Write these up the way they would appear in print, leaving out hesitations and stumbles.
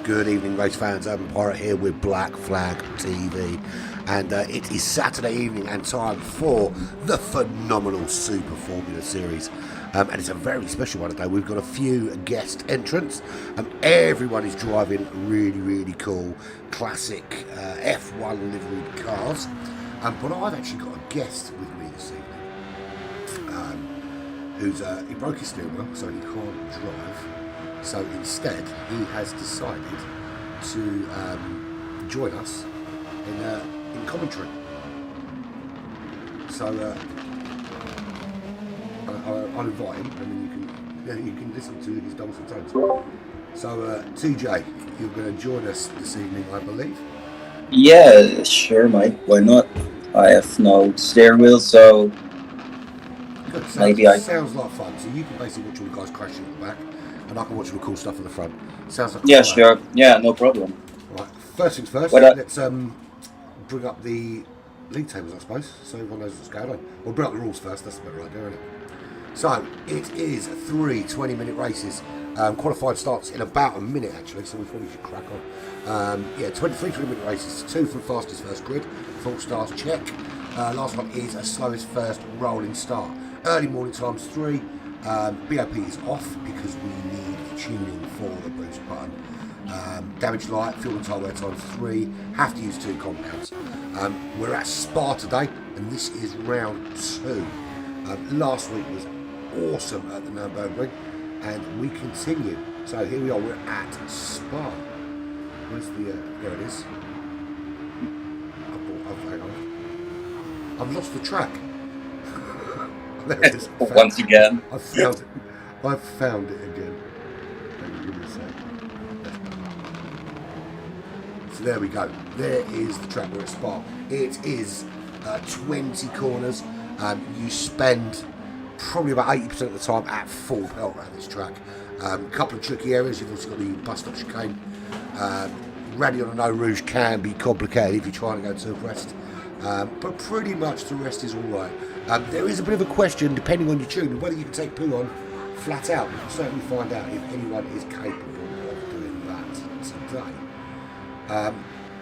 Good evening, race fans. Urban Pirate here with Black Flag TV, and it is Saturday evening and time for the phenomenal Super Formula Series. And it's a very special one today. We've got a few guest entrants. Everyone is driving really cool classic F1 liveried cars. But I've actually got a guest with me this evening, he broke his steering wheel, so he can't drive. So instead, he has decided to join us in commentary. So I'll invite him, and then you can listen to his dulcet tones. So TJ, you're going to join us this evening, I believe. Yeah, sure, mate. Why not? I have no steering wheel, so Good. Sounds like fun. So you can basically watch all the guys crashing at the back, and I can watch all the cool stuff in the front. Sounds like yeah, sure. Yeah, no problem. Right. First things first. Let's bring up the league tables, I suppose, so everyone knows what's going on. We'll bring up the rules first. That's the better idea, isn't it? So it is 3 20-minute races. Qualified starts in about a minute, actually, so we probably should crack on. 23 20-minute races. 2 from fastest first grid. Full stars, check. Last one is a slowest first rolling start. Early morning times 3. BOP is off because we need tuning for the boost button. Damage light, fuel and tyre wear times 3. Have to use 2 compounds. We're at Spa today, and this is round 2. Last week was awesome at the Nürburgring, and we continue. So here we are, we're at Spa. Where's the, there it is. Hang on. I've lost the track. There it is. Once again. I've found it again. Give me a sec. So there we go. There is the track. We're at Spa. It is 20 corners. You spend probably about 80% of the time at full pelt around this track. A couple of tricky areas. You've also got the bus stop chicane. Rally on a no rouge can be complicated if you're trying to go too abreast. But pretty much the rest is all right. There is a bit of a question, depending on your tune, whether you can take poo on flat out. We can certainly find out if anyone is capable of doing that today.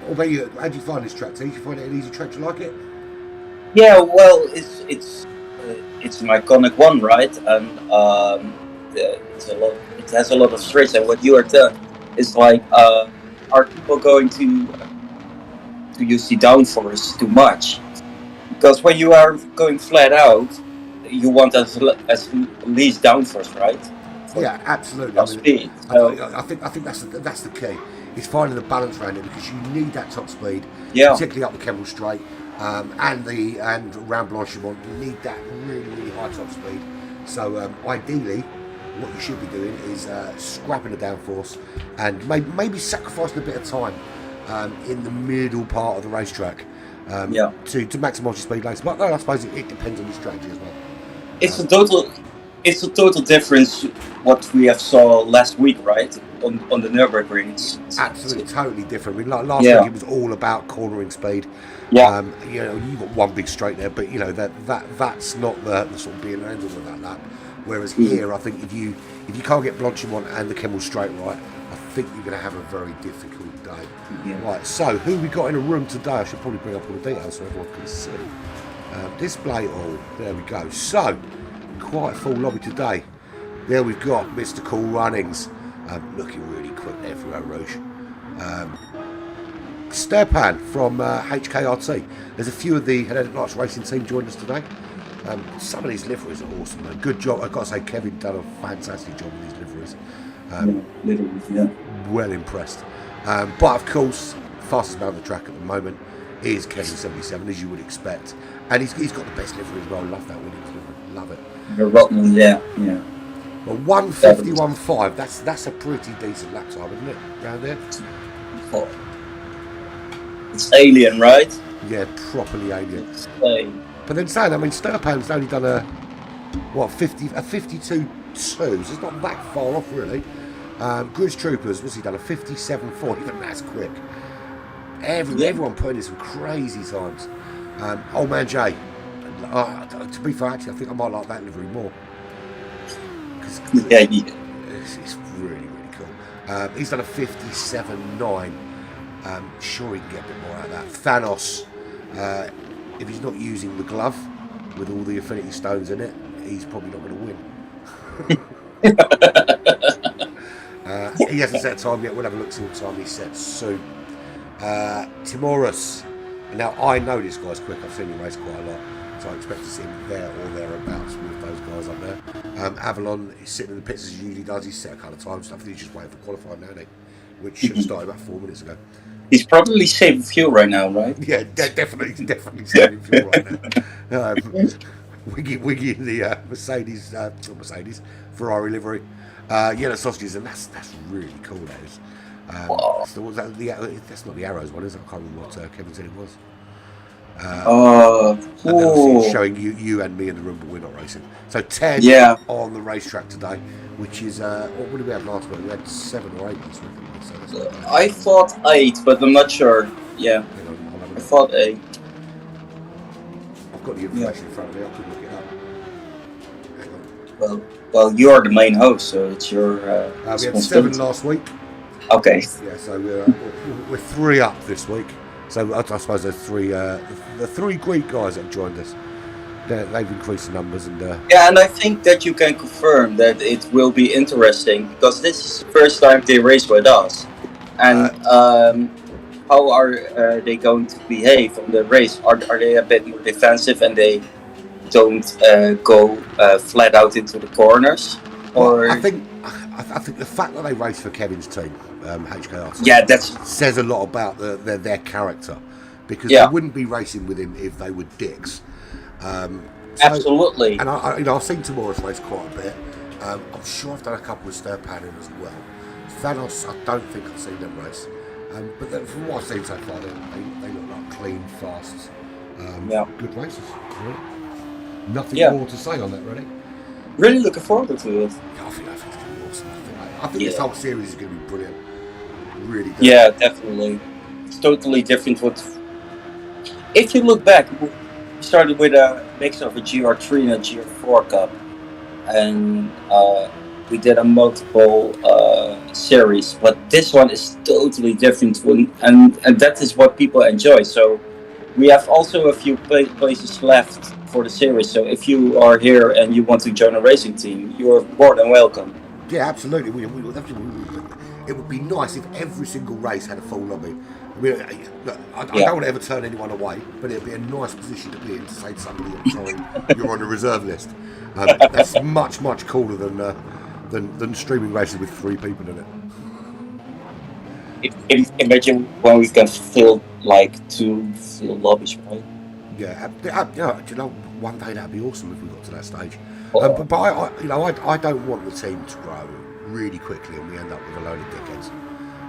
Or maybe, how do you find this track? Do you find it an easy track? Do you like it? Yeah, well, it's an iconic one, right? And it has a lot of stress. And what you are done is like, are people going to use the downforce too much? Because when you are going flat out, you want as least downforce, right? Yeah, absolutely. Top speed. I think that's the key. It's finding the balance around it, because you need that top speed, particularly up the Kemble Straight and round Blanchimont. You need that really high top speed. So ideally, what you should be doing is scrapping the downforce and maybe sacrificing a bit of time in the middle part of the racetrack to maximise your speed lanes. But I suppose it depends on your strategy as well. It's a total difference what we have saw last week, right? On the Nürburgring. It's absolutely totally different. I mean, like last week it was all about cornering speed. Yeah. You've got one big straight there, but that's not the sort of being and end all of that lap. Whereas here, I think if you can't get Blanchimont and the Kemmel Straight right, I think you're going to have a very difficult day. Yeah. Right, so who we got in a room today? I should probably bring up all the details so everyone can see. Display all. There we go. So, quite a full lobby today. There we've got Mr. Cool Runnings. Looking really quick there for Rouge. Stepan from HKRT. There's a few of the Hellenic Lights racing team joined us today. Some of these liveries are awesome, man. Good job. I've got to say, Kevin done a fantastic job with these liveries. Well impressed. But of course, fastest man on the track at the moment is Kevin 77, as you would expect. And he's got the best livery as well. Love that Williams livery. Love it. Yeah. Well, 1:51.5. That's a pretty decent lap time, isn't it? Around there. It's alien, right? Yeah, properly alien. It's But then saying, I mean, Sturpan's only done a 52.2, so it's not that far off really. Grizz Troopers, what's he done? A 57.4, even that's quick. Everyone putting in some crazy times. Old Man Jay, to be fair, actually, I think I might like that livery more. It's really cool. He's done a 57.9. Sure, he can get a bit more out of that. Thanos, if he's not using the glove with all the Affinity Stones in it, he's probably not going to win. He hasn't set a time yet. We'll have a look see what time he sets soon. Timorus. Now, I know this guy's quick. I've seen him race quite a lot. So I expect to see him there or thereabouts with those guys up there. Avalon is sitting in the pits as he usually does. He's set a couple of times. I think he's just waiting for qualifying now, isn't he? Which should have started about 4 minutes ago. He's probably saving fuel right now, right? Yeah, definitely saving fuel right now. Wiggy in the Mercedes, Ferrari livery. Yellow sausages, and that's really cool, that is. So that's not the Arrows one, is it? I can't remember what Kevin said it was. And then showing you and me in the room, but we're not racing. So 10 on the racetrack today, which is what did we have last week? We had 7 or 8 last week. So I thought 8, but I'm not sure. Yeah, I thought 8. I've got the information in front of me. I could look it up. Hang on. Well, you're the main host, so it's your. We had 7 last week. Okay. Yeah, so we're 3 up this week. So I suppose there's 3 the 3 Greek guys that have joined us. They've increased the numbers and. Yeah, and I think that you can confirm that it will be interesting because this is the first time they race with us, and how are they going to behave on the race? Are they a bit more defensive and they don't go flat out into the corners? Or well, I think the fact that they race for Kevin's team, HKR, that says a lot about their character, because they wouldn't be racing with him if they were dicks. Absolutely. And I've seen Timorus race quite a bit. I'm sure I've done a couple with Sturpanin as well. Thanos, I don't think I've seen them race. But from what I've seen so far, they look like clean, fast, good races. Really. Nothing more to say on that, really. Really looking forward to it. I think it's going to be awesome. I think this whole series is going to be brilliant. Really good. Yeah, definitely. It's totally different. If you look back, we started with a mix of a GR3 and a GR4 Cup. And we did a multiple series. But this one is totally different. And that is what people enjoy. So we have also a few places left for the series, so if you are here and you want to join a racing team, you are more than welcome. Yeah, absolutely. It would be nice if every single race had a full lobby. I mean, look, I don't want to ever turn anyone away, but it'd be a nice position to be in to say to somebody, I'm sorry, you're on the reserve list. That's much cooler than streaming races with 3 people in it. Imagine when we can fill like 2 full lobbies, right? Yeah, do you know, one day that'd be awesome if we got to that stage. But I don't want the team to grow really quickly and we end up with a load of dickheads.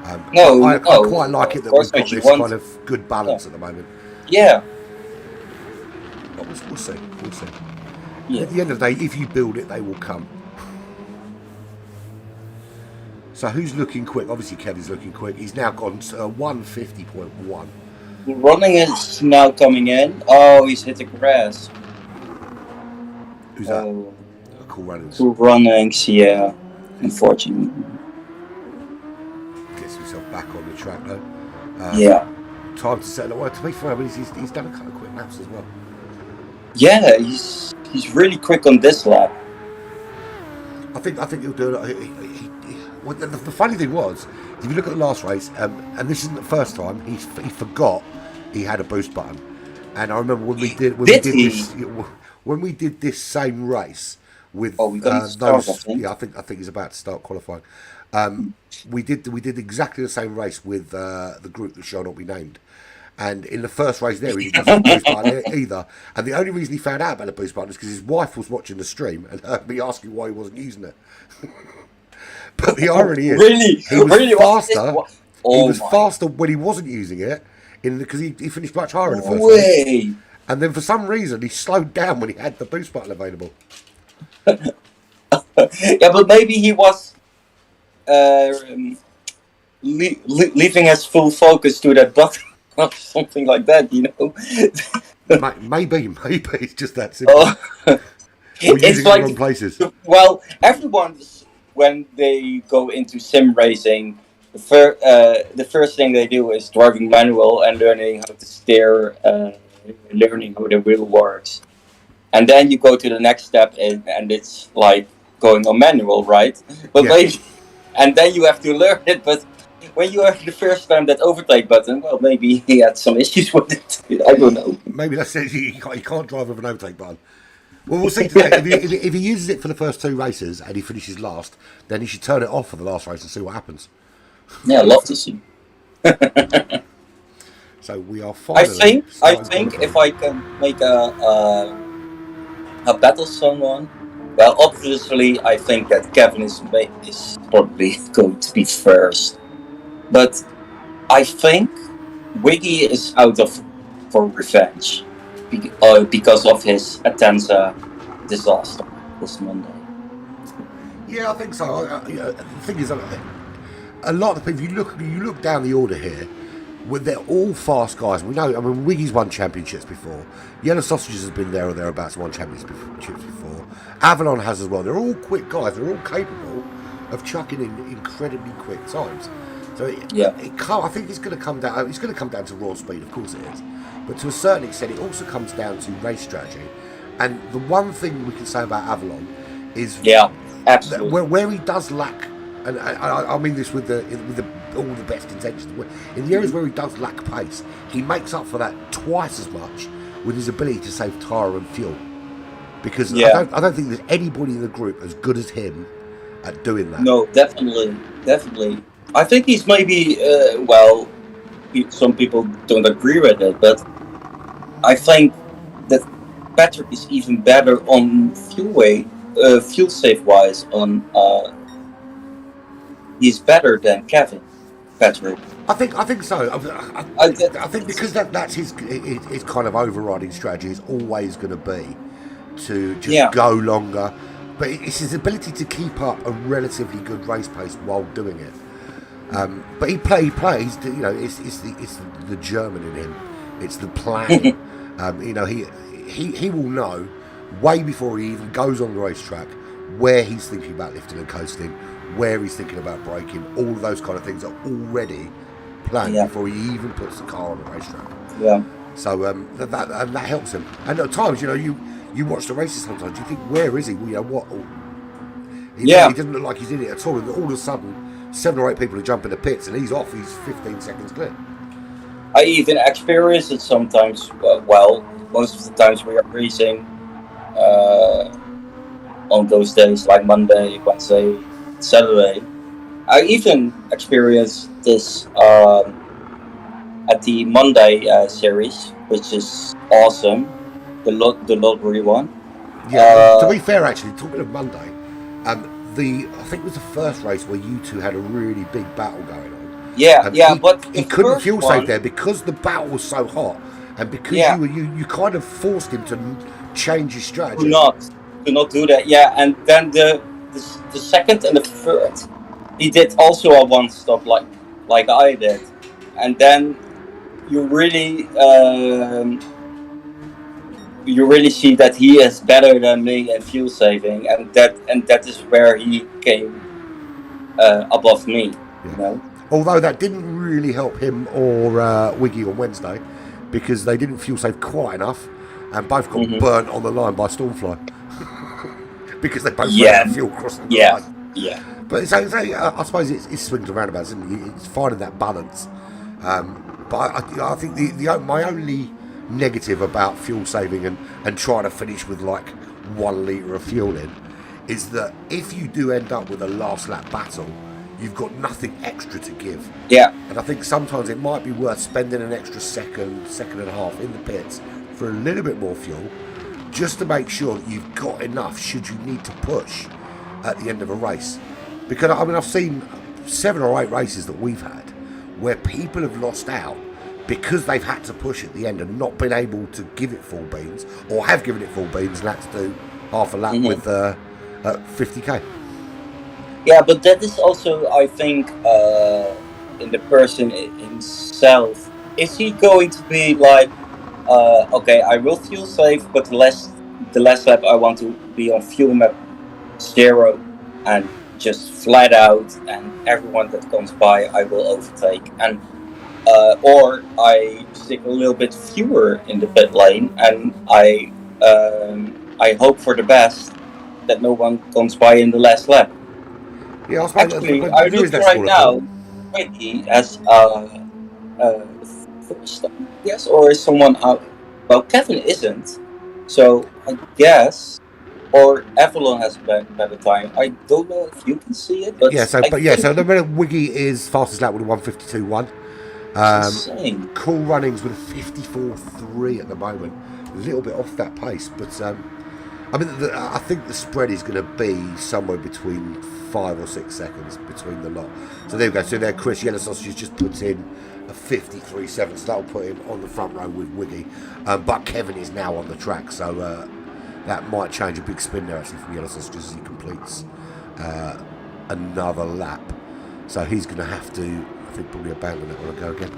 I quite like it that we've got this kind of good balance at the moment. Yeah. But we'll see. Yeah. At the end of the day, if you build it, they will come. So who's looking quick? Obviously, Kevin's looking quick. He's now gone to 150.1. Running is now coming in. Oh, he's hit the grass. Who's that? Cool Runnings. Cool Runnings, yeah. Unfortunately. Gets himself back on the track though. Time to settle. Well, to be fair, he's done a couple of quick laps as well. Yeah, he's really quick on this lap. I think he'll do it. The funny thing was, if you look at the last race, and this isn't the first time, he forgot he had a boost button. And I remember when we did this same race with those. I think he's about to start qualifying. We did exactly the same race with the group that shall not be named. And in the first race there, he didn't have a boost button either. And the only reason he found out about the boost button is because his wife was watching the stream and heard me asking why he wasn't using it. But the irony is, he was faster when he wasn't using it, because he finished much higher in the first race. And then for some reason, he slowed down when he had the boost button available. Yeah, but maybe he was leaving his full focus to that button or something like that, you know? Maybe it's just that simple. It's like wrong places. Well, everyone when they go into sim racing, the first thing they do is driving manual and learning how to steer, learning how the wheel works. And then you go to the next step, and it's like going on manual, right? But maybe, and then you have to learn it. But when you have the first time that overtake button, well, maybe he had some issues with it. I don't know. Maybe that's it. You can't drive with an overtake button. Well, we'll see today. If he uses it for the first 2 races and he finishes last, then he should turn it off for the last race and see what happens. Yeah, I'd love to see. So we are finally. I think if I can make a battle someone, well, obviously I think that Kevin is probably going to be first, but I think Wiggy is out for revenge because of his Atenza disaster this Monday. Yeah, I think so. The thing is, a lot of people. You look down the order here. They're all fast guys. We know. I mean, Wiggy's won championships before. Yellow Sausages has been there or thereabouts, won championships before. Avalon has as well. They're all quick guys. They're all capable of chucking in incredibly quick times. So I think it's going to come down. It's going to come down to raw speed, of course it is. But to a certain extent, it also comes down to race strategy. And the one thing we can say about Avalon is, absolutely, where he does lack, and I mean this with all the best intentions. In the areas where he does lack pace, he makes up for that twice as much with his ability to save tyre and fuel. Because I don't think there's anybody in the group as good as him at doing that. No, definitely. I think he's maybe some people don't agree with it, but I think that Patrick is even better on fuel save wise. He's better than Kevin. Patrick. I think so. I think because that's his kind of overriding strategy is always going to be to just go longer, but it's his ability to keep up a relatively good race pace while doing it. But he plays. You know, it's the German in him. It's the planning. You know, he will know way before he even goes on the racetrack where he's thinking about lifting and coasting, where he's thinking about braking. All of those kind of things are already planned before he even puts the car on the racetrack. Yeah. So that helps him. And at times, you know, you watch the races sometimes, you think, where is he? Well, you know what? He doesn't look like he's in it at all. And all of a sudden, 7 or 8 people are jumping the pits, and he's off. He's 15 seconds clear. I even experience it sometimes. Well, most of the times we are racing on those days, like Monday, Wednesday, Saturday. I even experienced this at the Monday series, which is awesome. The lottery one. Yeah. To be fair, actually, talking of Monday, I think it was the first race where you two had a really big battle going on. But he couldn't fuel save there because the battle was so hot, and because you kind of forced him to change his strategy. To not do that. Yeah, and then the second and the third, he did also a one stop like I did, and then you really see that he is better than me at fuel saving, and that is where he came above me. Yeah. You know. Although that didn't really help him or Wiggy on Wednesday, because they didn't fuel save quite enough, and both got burnt on the line by Stormfly because they both ran fuel crossing the line. Yeah. But so I suppose it's swings and roundabouts, isn't it? It's finding that balance. But I think my only negative about fuel saving and trying to finish with like 1 litre of fuel in is that if you do end up with a last lap battle, you've got nothing extra to give. Yeah. And I think sometimes it might be worth spending an extra second and a half in the pits for a little bit more fuel, just to make sure that you've got enough should you need to push at the end of a race. Because I mean, I've seen 7 or 8 races that we've had where people have lost out because they've had to push at the end and not been able to give it full beans, or have given it full beans and had to do half a lap with 50k. Yeah, but that is also, I think, in the person himself. Is he going to be like, okay, I will fuel save, but the last lap I want to be on fuel map 0 and just flat out, and everyone that comes by I will overtake, and or I stick a little bit fewer in the pit lane, and I hope for the best that no one comes by in the last lap. Yeah, I suppose. Actually, But I there is looked that right sort of now. thing. Wiggy as first time, I guess, or is someone out? Well, Kevin isn't, so I guess. Or Avalon has a better time. I don't know if you can see it, but So the minute Wiggy is fastest lap with a 152.1. it's insane. Cool Runnings with a 54.3 at the moment. A little bit off that pace, but I mean, I think the spread is going to be somewhere between 5 or 6 seconds between the lot. So there we go. So there, Chris Yellow Sausage just puts in a 53.7, so that'll put him on the front row with Wiggy. But Kevin is now on the track, so that might change a big spin there actually from Yellow Sausage as he completes another lap. So he's going to have to, I think, probably abandon it and go again.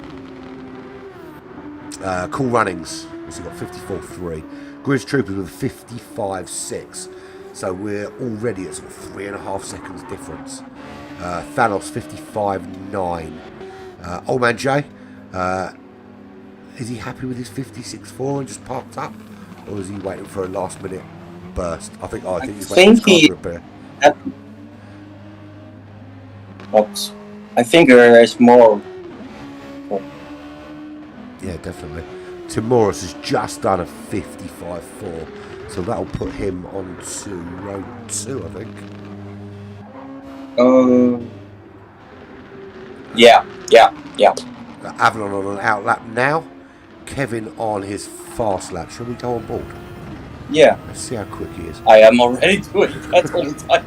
Cool Runnings, he's got 54.3. Grizz Troopers with 55.6. So we're already at sort of 3.5 seconds difference. Thanos 55.9. Old Man Jay, is he happy with his 56.4 and just parked up? Or is he waiting for a last minute burst? I think he's waiting for a beer. I think there is more. Yeah, definitely. Tim Morris has just done a 55.4, so that'll put him on to row 2, I think. Yeah. Avalon on an out lap now. Kevin on his fast lap. Shall we go on board? Yeah. Let's see how quick he is. I am already doing that all the time.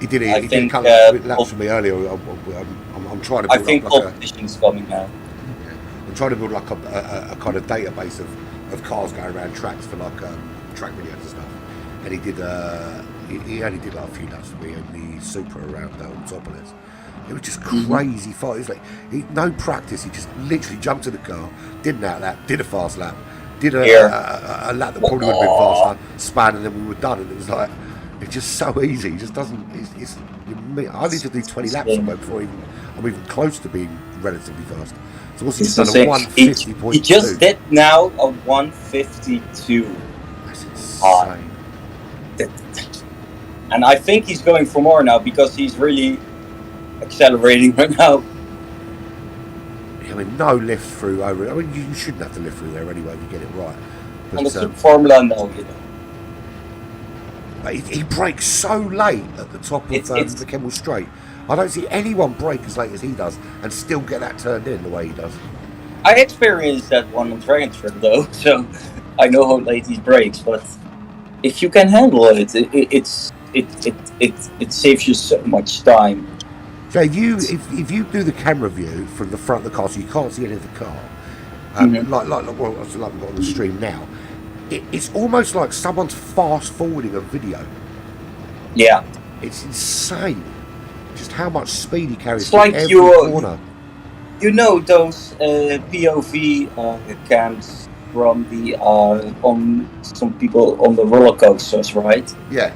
He did come with laps for me earlier. I'm trying to build I think up competition's coming now. I'm trying to build like a kind of database of cars going around tracks for like track videos and stuff. And he did he only did like a few laps for me in the Supra around on top of this. It was just crazy fast. It was like no practice. He just literally jumped in the car, did an out lap, did a fast lap, did a lap that probably would have been faster, span, and then we were done. And it was like, it's just so easy. He just doesn't. I need to do 20 laps somewhere before I'm even close to being relatively fast. So what's he done? A 150.2. He just did now a 152. That's insane. And I think he's going for more now because he's really accelerating right now. I mean, no lift through over. I mean, you shouldn't have to lift through there anyway if you get it right. But, on the Super Formula, no, you know. He brakes so late at the top of the Kemmel Straight. I don't see anyone brake as late as he does and still get that turned in the way he does. I experienced that one on Dragon Trip though, so I know how late he brakes. But if you can handle it, it saves you so much time. So if you do the camera view from the front of the car, so you can't see any of the car, like we've got on the stream now, it's almost like someone's fast forwarding a video. Yeah, it's insane, just how much speed he carries. It's like every corner. You know those POV cams from the on some people on the roller coasters, right? Yeah.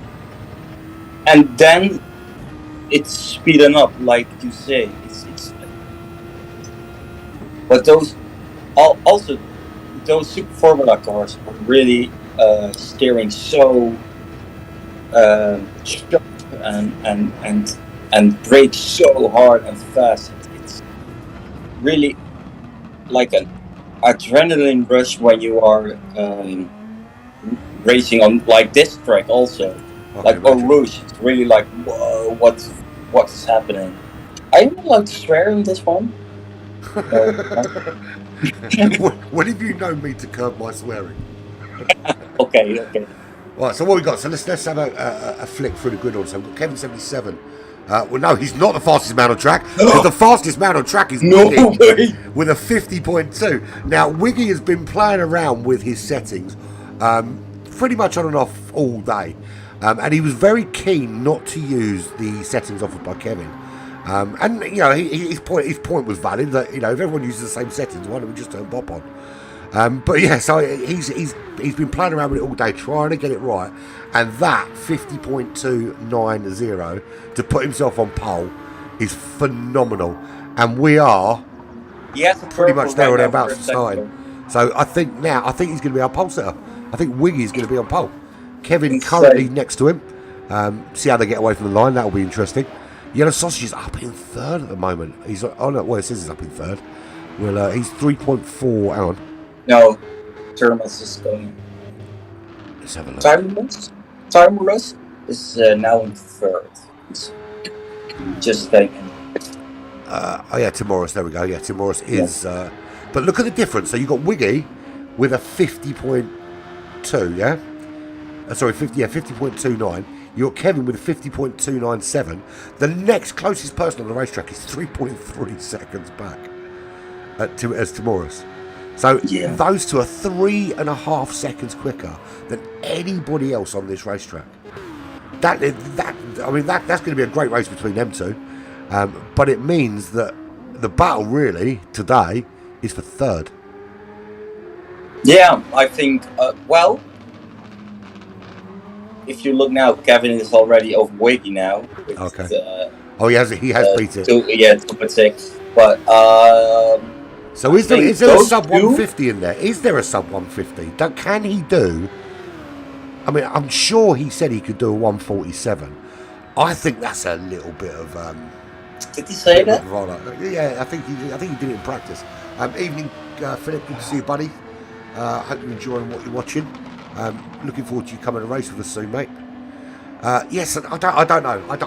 And then it's speeding up, like you say. But those also those Super Formula cars are really steering so sharp and brake so hard and fast. It's really like an adrenaline rush when you are racing on like this track also. Like Eau Rouge, it's really like, whoa, what's happening? I don't like to swear in this one. When have you known me to curb my swearing? Okay. Right, so what we got? So let's have a flick through the grid on. So we've got Kevin 77. Well, no, he's not the fastest man on track. Because the fastest man on track is Wiggy with a 50.2. Now, Wiggy has been playing around with his settings pretty much on and off all day. And he was very keen not to use the settings offered by Kevin. And, you know, his point was valid that, you know, if everyone uses the same settings, why don't we just turn Bob on? But yeah, so he's been playing around with it all day, trying to get it right, and that 50.290 to put himself on pole is phenomenal, and we are pretty much there or thereabouts to starting. So I think he's going to be our pole setter. I think Wiggy's going to be on pole. Kevin currently next to him. See how they get away from the line. That'll be interesting. Yellow Sausage is up in third at the moment. He's it says he's up in third. Well, he's 3.4. Hang on. No, Thermos is going. Let's have a look. Thermos is now in third. It's just taken. Timoris. There we go. Yeah, Timoris is. But look at the difference. So you got Wiggy with a 50.2. Yeah. 50.29. You got Kevin with a 50.297. The next closest person on the racetrack is 3.3 seconds back as Timoris. So those two are 3.5 seconds quicker than anybody else on this racetrack. That's going to be a great race between them two. But it means that the battle really today is for third. Yeah, I think. If you look now, Kevin is already over Wiggy now. Okay. He has beat it. 2.6. But so is there a sub 150 in there? Is there a sub 150? Can he do? I mean, I'm sure he said he could do a 147. I think that's a little bit of. Did he say that? Yeah, I think he did it in practice. Evening, Philip. Good to see you, buddy. Hope you're enjoying what you're watching. Looking forward to you coming to race with us soon, mate. Yes, I don't know. I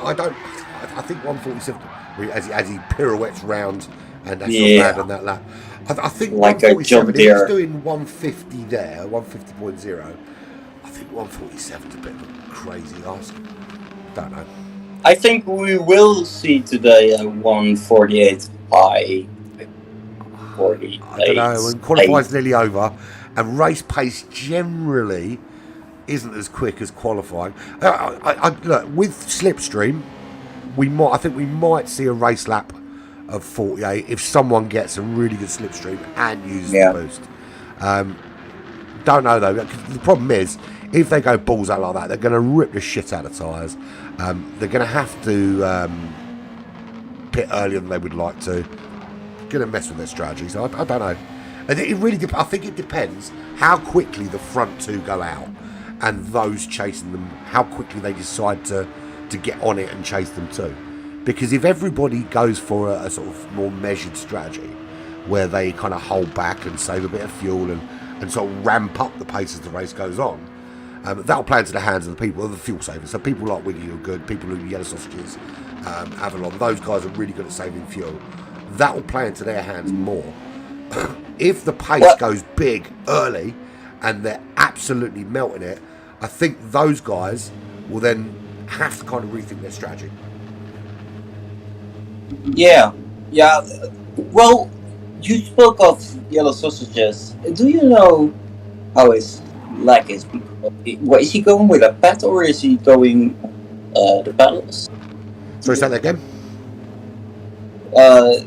think 147 as he pirouettes round and that's bad on that lap. I think like 147. If he's doing 150 there, 150.0. I think 147 is a bit of a crazy ask. Don't know. I think we will see today a 148 by 48. I don't know. When qualifying's nearly over. And race pace generally isn't as quick as qualifying. Look, with Slipstream, I think we might see a race lap of 48 if someone gets a really good Slipstream and uses the boost. Don't know though. The problem is, if they go balls out like that, they're going to rip the shit out of tyres. They're going to have to pit earlier than they would like to. Going to mess with their strategy. So I don't know. And it really, I think it depends how quickly the front two go out and those chasing them, how quickly they decide to get on it and chase them too. Because if everybody goes for a sort of more measured strategy where they kind of hold back and save a bit of fuel and sort of ramp up the pace as the race goes on, that'll play into the hands of the people, the fuel savers. So people like Wiggy are good, people who Yellow Sausages, Avalon, those guys are really good at saving fuel. That will play into their hands more. If the pace goes big early and they're absolutely melting it, I think those guys will then have to kind of rethink their strategy. Yeah. Well, you spoke of Yellow Sausages. Do you know how his leg is? What, is he going with a pet or is he going the pedals? Sorry, say that again?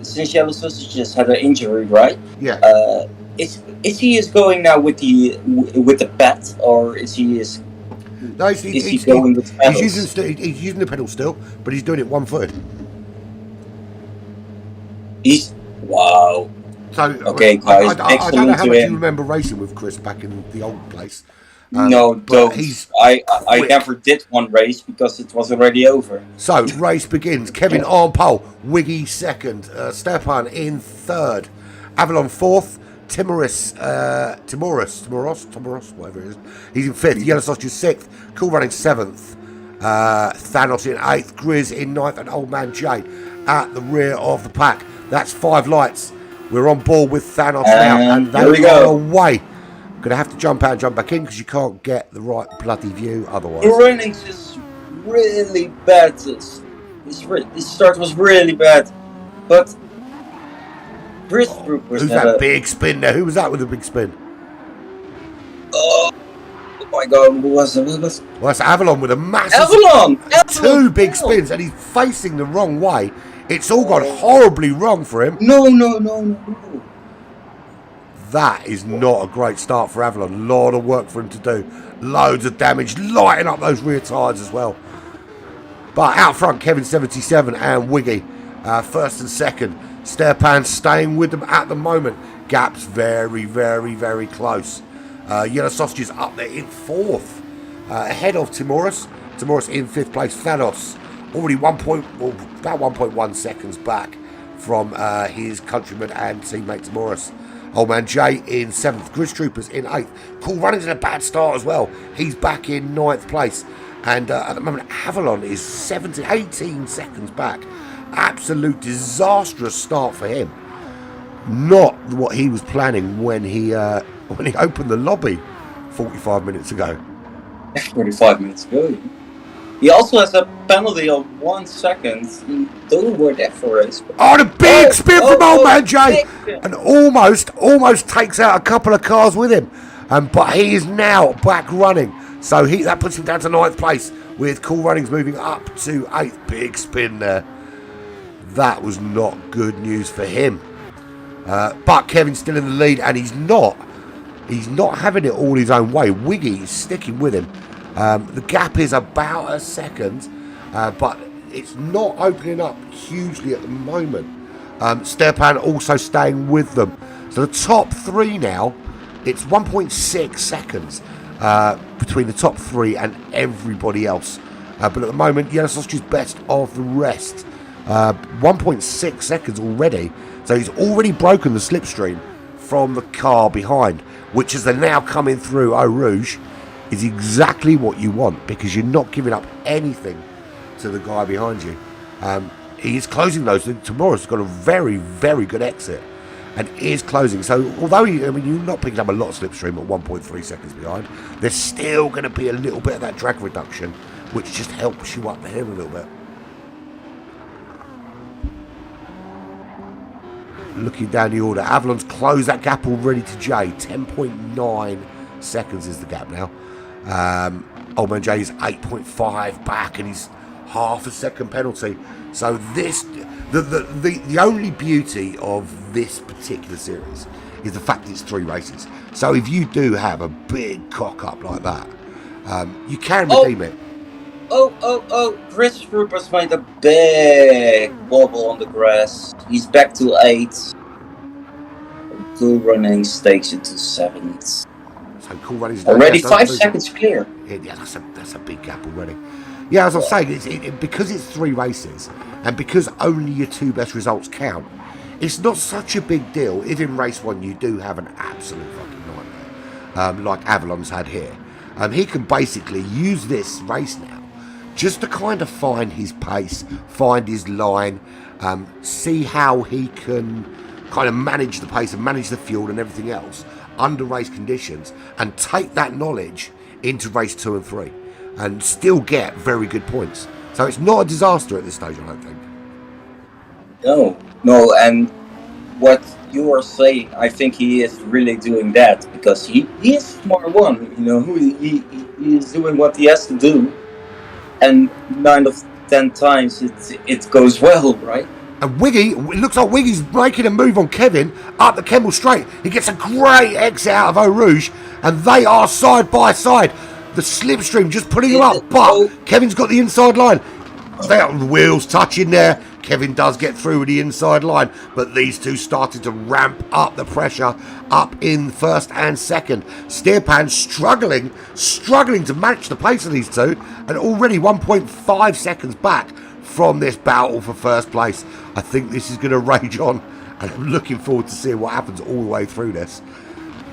Since Yellow Sausages had an injury, right? Yeah. Is he going now with the pet, or is he No, he's going with pedals? He's using the pedal still, but he's doing it 1 foot. Wow. So okay, guys. I don't know how much you remember racing with Chris back in the old place. No, don't. I never did one race because it was already over. So, race begins. Kevin on pole. Wiggy second. Stepan in third. Avalon fourth. Timoris, whatever it is. He's in fifth. Yellow Sausage sixth. Cool Running seventh. Thanos in eighth. Grizz in ninth. And Old Man Jay at the rear of the pack. That's 5 lights. We're on board with Thanos now. And they are away. Going to have to jump out and jump back in because you can't get the right bloody view otherwise. The runnings is really bad. This start was really bad. But Bristol was who's that big spin there? Who was that with the big spin? Oh my god, who was it? Well, that's Avalon with a massive... Avalon! 2 big spins and he's facing the wrong way. It's all gone horribly wrong for him. No. That is not a great start for Avalon. A lot of work for him to do. Loads of damage, lighting up those rear tyres as well. But out front, Kevin 77 and Wiggy, first and second. Stepan staying with them at the moment. Gaps very, very, very close. Yellow Sausages up there in fourth, ahead of Timoris. Timoris in fifth place. Thanos already about 1.1 seconds back from his countryman and teammate Timoris. Old Man Jay in seventh. Grizz Troopers in eighth. Cool Runnings in a bad start as well. He's back in ninth place. And at the moment, Avalon is 18 seconds back. Absolute disastrous start for him. Not what he was planning when he opened the lobby 45 minutes ago. 45 minutes ago. He also has a penalty of 1 second. Don't know where that for is. Oh, the big spin from Old Man Jay! And almost takes out a couple of cars with him. But he is now back running. So that puts him down to ninth place with Cool Runnings moving up to eighth. Big spin there. That was not good news for him. But Kevin's still in the lead, and he's not having it all his own way. Wiggy is sticking with him. The gap is about a second, but it's not opening up hugely at the moment. Stepan also staying with them. So the top three now, it's 1.6 seconds between the top three and everybody else. But at the moment, Yellow Sausage is best of the rest. 1.6 seconds already. So he's already broken the slipstream from the car behind, which as they're now coming through Eau Rouge is exactly what you want, because you're not giving up anything to the guy behind you. He is closing those. Tomorrow's got a very, very good exit and is closing. So although you're not picking up a lot of slipstream at 1.3 seconds behind, there's still going to be a little bit of that drag reduction, which just helps you up the hill a little bit. Looking down the order, Avalon's closed that gap already to Jay. 10.9 seconds is the gap now. Old Man Jay is 8.5 back, and he's half a second penalty. So the only beauty of this particular series is the fact that it's 3 races. So if you do have a big cock up like that, you can redeem it. Grizz Troopers made a big wobble on the grass. He's back to 8. Cool Runnings takes it to 7th. So Cool Runnings already 5 seconds clear. Yeah, that's a big gap already. Yeah, as I was saying, because it's 3 races, and because only your 2 best results count, it's not such a big deal if in race 1 you do have an absolute fucking nightmare, like Avalon's had here. He can basically use this race now just to kind of find his pace, find his line, see how he can kind of manage the pace and manage the fuel and everything else under race conditions, and take that knowledge into race 2 and 3 and still get very good points. So it's not a disaster at this stage, I don't think. No, and what you are saying, I think he is really doing that because he is smart one, he is doing what he has to do. And 9 of 10 times it goes well, right? And Wiggy, it looks like Wiggy's making a move on Kevin up the Kemmel Straight. He gets a great exit out of Eau Rouge, and they are side by side. The slipstream just putting him up, but Kevin's got the inside line. They are the wheels touching there. Kevin does get through with the inside line, but these two started to ramp up the pressure up in first and second. Stepan struggling to match the pace of these two, and already 1.5 seconds back from this battle for first place. I think this is going to rage on, and I'm looking forward to seeing what happens all the way through this.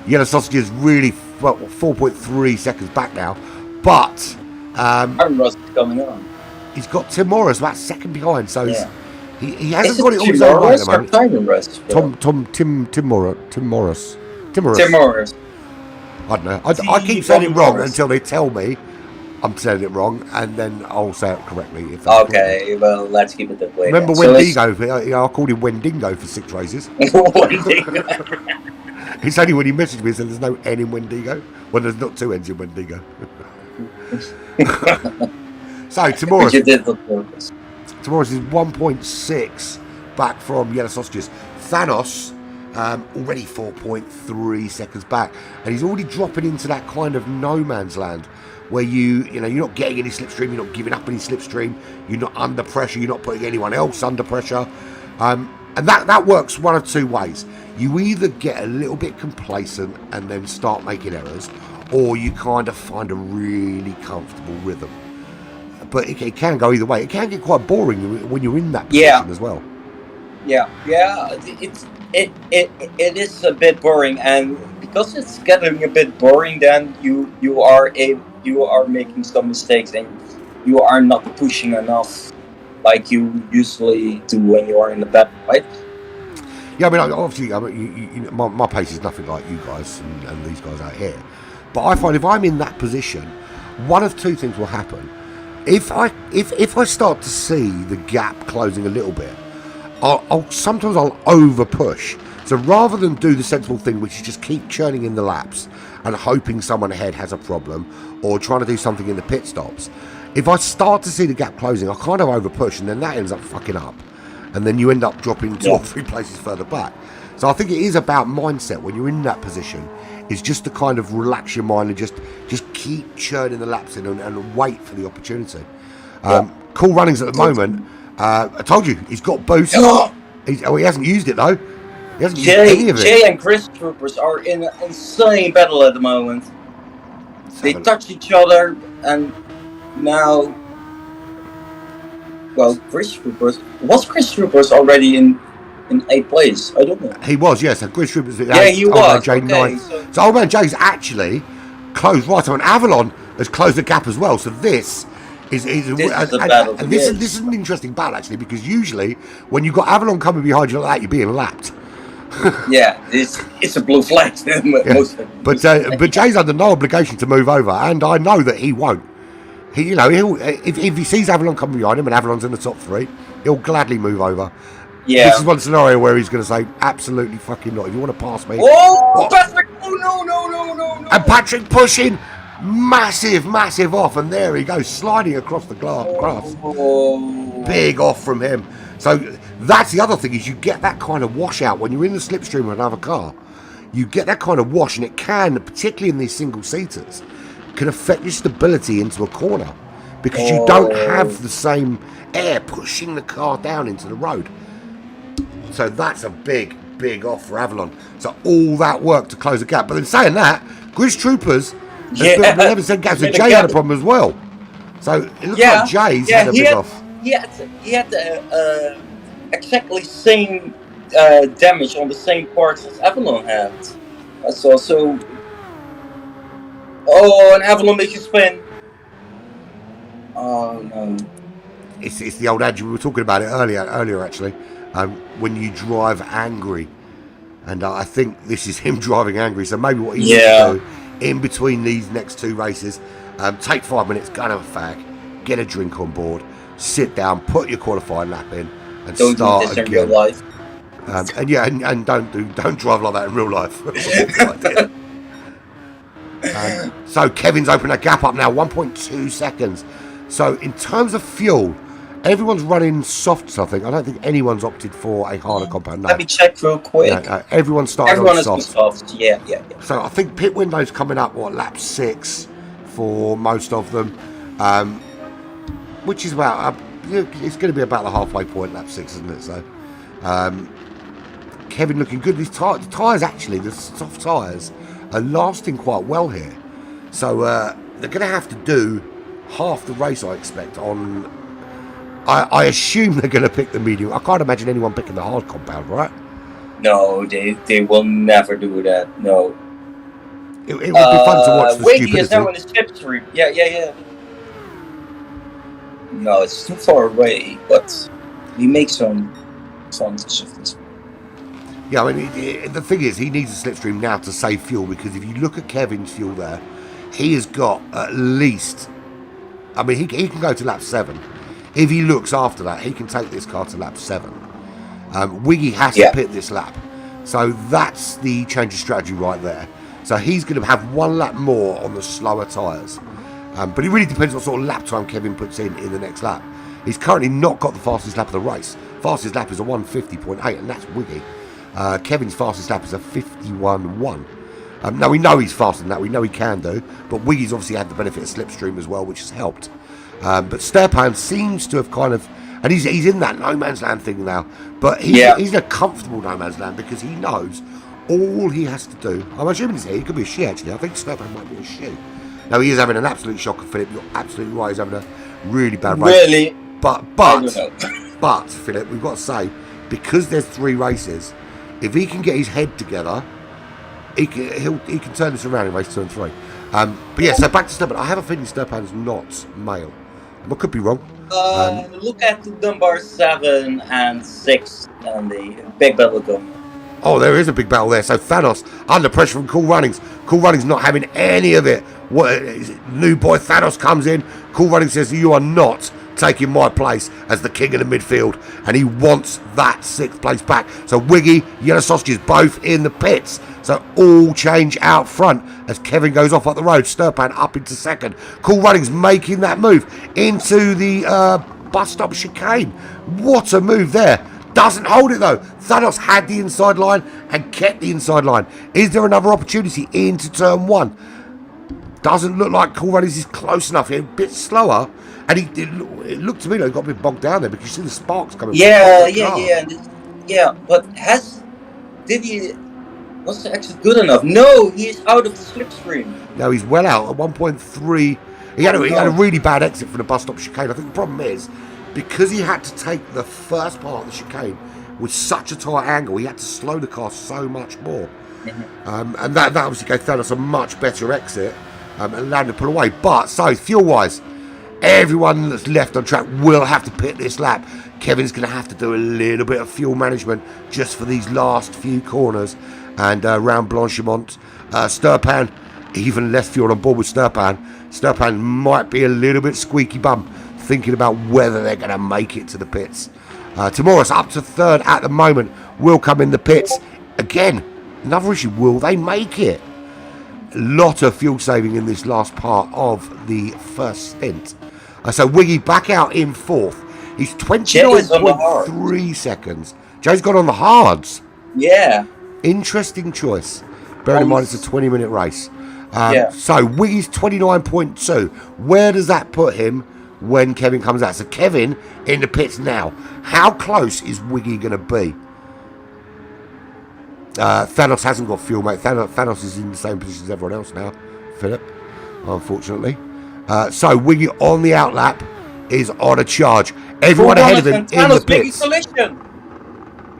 Yellow Sausage is really 4.3 seconds back now, but Russ is coming on. He's got Tim Morris about second behind, so yeah. he hasn't got it all his own way at the moment. Tim Morris. I don't know. I keep saying it wrong until they tell me I'm saying it wrong, and then I'll say it correctly. Okay, well, let's keep it that way. Remember Wendigo? I called him Wendingo for 6 races. Wendigo. It's only when he messaged me and said there's no N in Wendigo. Well, there's not 2 N's in Wendigo. So, Timoris is 1.6 back from Yellow Sausages. Thanos Already 4.3 seconds back, and he's already dropping into that kind of no man's land where you're not getting any slipstream, you're not giving up any slipstream, you're not under pressure, you're not putting anyone else under pressure, and that works one of two ways. You either get a little bit complacent and then start making errors, or you kind of find a really comfortable rhythm. But it can go either way. It can get quite boring when you're in that position as well. Yeah, it is a bit boring, and because it's getting a bit boring, then you are making some mistakes, and you are not pushing enough like you usually do when you are in the battle, right? Yeah, I mean, obviously, my pace is nothing like you guys and these guys out here. But I find if I'm in that position, one of two things will happen. If I start to see the gap closing a little bit, sometimes I'll over push. So rather than do the sensible thing, which is just keep churning in the laps and hoping someone ahead has a problem, or trying to do something in the pit stops, if I start to see the gap closing, I kind of over push, and then that ends up fucking up, and then you end up dropping 2 or 3 places further back. So I think it is about mindset when you're in that position. Is just to kind of relax your mind and just keep churning the laps in and wait for the opportunity. Cool runnings at the moment. I told you, he's got boost. He hasn't used it though. He hasn't used any of it. Jay and Chris Troopers are in an insane battle at the moment. They touch each other, and now... Well, Chris Troopers... Was Chris Troopers already in 8th place? I don't know. He was, yes. So Chris Troopers... Yeah, he was. Jay, okay, so Old Man Jay's actually closed right on. Avalon has closed the gap as well. So this is an interesting battle, actually, because usually when you've got Avalon coming behind you like that, you're being lapped. Yeah, it's a blue flag. But Jay's under no obligation to move over, and I know that he won't. If he sees Avalon coming behind him and Avalon's in the top 3, he'll gladly move over. Yeah. This is one scenario where he's going to say, absolutely fucking not. If you want to pass me... Oh, Patrick! Oh, no. And Patrick pushing massive off, and there he goes, sliding across the grass. Oh. Big off from him. So that's the other thing, is you get that kind of washout when you're in the slipstream of another car. You get that kind of wash, and it can, particularly in these single-seaters, can affect your stability into a corner because you don't have the same air pushing the car down into the road. So that's a big off for Avalon. So all that work to close the gap. But in saying that, Chris Troopers has built an 11% gap. So Jay had a problem as well. So it looks like Jay's had a big off. He had exactly same damage on the same parts as Avalon had. That's also... Oh, and Avalon makes you spin. Oh, no. It's the old adage, we were talking about it earlier actually. When you drive angry, and I think this is him driving angry. So maybe what he needs to do in between these next 2 races, take 5 minutes, go to a fag, get a drink on board, sit down, put your qualifying lap in, and don't start do this again. In real life. And don't drive like that in real life. So Kevin's opened that gap up now, 1.2 seconds. So in terms of fuel, everyone's running softs, I think. I don't think anyone's opted for a harder compound. No. Let me check real quick. Everyone's started Everyone on softs. Yeah. So I think pit window's coming up, lap 6 for most of them, which is about, it's going to be about the halfway point, lap 6, isn't it? So Kevin looking good. These tyres, actually, the soft tyres, are lasting quite well here. So they're going to have to do half the race, I expect, on... I assume they're going to pick the medium. I can't imagine anyone picking the hard compound, right? No, they will never do that. No. It would be fun to watch the Wiggy stupidity. is now in the slipstream. Yeah. No, it's too far away, but he makes some shifts. Yeah, I mean, the thing is, he needs a slipstream now to save fuel, because if you look at Kevin's fuel there, he has got at least... I mean, he can go to lap 7. If he looks after that, he can take this car to lap 7. Wiggy has to pit this lap. So that's the change of strategy right there. So he's going to have 1 lap more on the slower tyres. But it really depends what sort of lap time Kevin puts in the next lap. He's currently not got the fastest lap of the race. Fastest lap is a 150.8, and that's Wiggy. Kevin's fastest lap is a 51.1. Now, we know he's faster than that. We know he can do. But Wiggy's obviously had the benefit of Slipstream as well, which has helped. But Sturpan seems to have kind of... And he's in that no man's land thing now. But he's in a comfortable no man's land because he knows all he has to do... I'm assuming he's here. He could be a she, actually. I think Sturpan might be a she. Now, he is having an absolute shocker, Philip. You're absolutely right. He's having a really bad race. Really? But Philip, we've got to say, because there's 3 races, if he can get his head together... He can turn this around in race 2 and 3. But yeah, so back to Sturpan. I have a feeling Sturpan's not male. I could be wrong. Look at the number 7 and 6 and the big battle going. Oh, there is a big battle there. So Thanos under pressure from Cool Runnings. Cool Runnings not having any of it. New boy Thanos comes in. Cool Runnings says, you are not taking my place as the king of the midfield, and he wants that 6th place back. So Wiggy, Yellow Sausages both in the pits. So all change out front as Kevin goes off up the road. Sturpan up into 2nd. Cool Runnings making that move into the bus stop chicane. What a move there. Doesn't hold it though. Thanos had the inside line and kept the inside line. Is there another opportunity into turn 1? Doesn't look like Cool Runnings is close enough here. A bit slower. And it looked to me like he got a bit bogged down there because you see the sparks coming. Yeah. But was it actually good enough? No, he is out of the slipstream. No, he's well out at 1.3. He had a really bad exit from the bus stop chicane. I think the problem is because he had to take the first part of the chicane with such a tight angle, he had to slow the car so much more. Mm-hmm. And that obviously gave Thanos a much better exit and allowed him to pull away. But so fuel wise, everyone that's left on track will have to pit this lap. Kevin's going to have to do a little bit of fuel management just for these last few corners. And round Blanchimont, Sturpan, even less fuel on board with Sturpan. Sturpan might be a little bit squeaky bum, thinking about whether they're going to make it to the pits. Timoris up to 3rd at the moment, will come in the pits. Again, another issue, will they make it? A lot of fuel saving in this last part of the first stint. So Wiggy back out in 4th. He's 29.3 seconds. Joe's got on the hards. Yeah. Interesting choice. Bearing in mind it's a 20-minute race. Yeah. So Wiggy's 29.2. Where does that put him when Kevin comes out? So Kevin in the pits now. How close is Wiggy going to be? Thanos hasn't got fuel, mate. Thanos is in the same position as everyone else now, Philip, unfortunately. So Wiggy on the outlap is on a charge. Everyone ahead of him in the pits.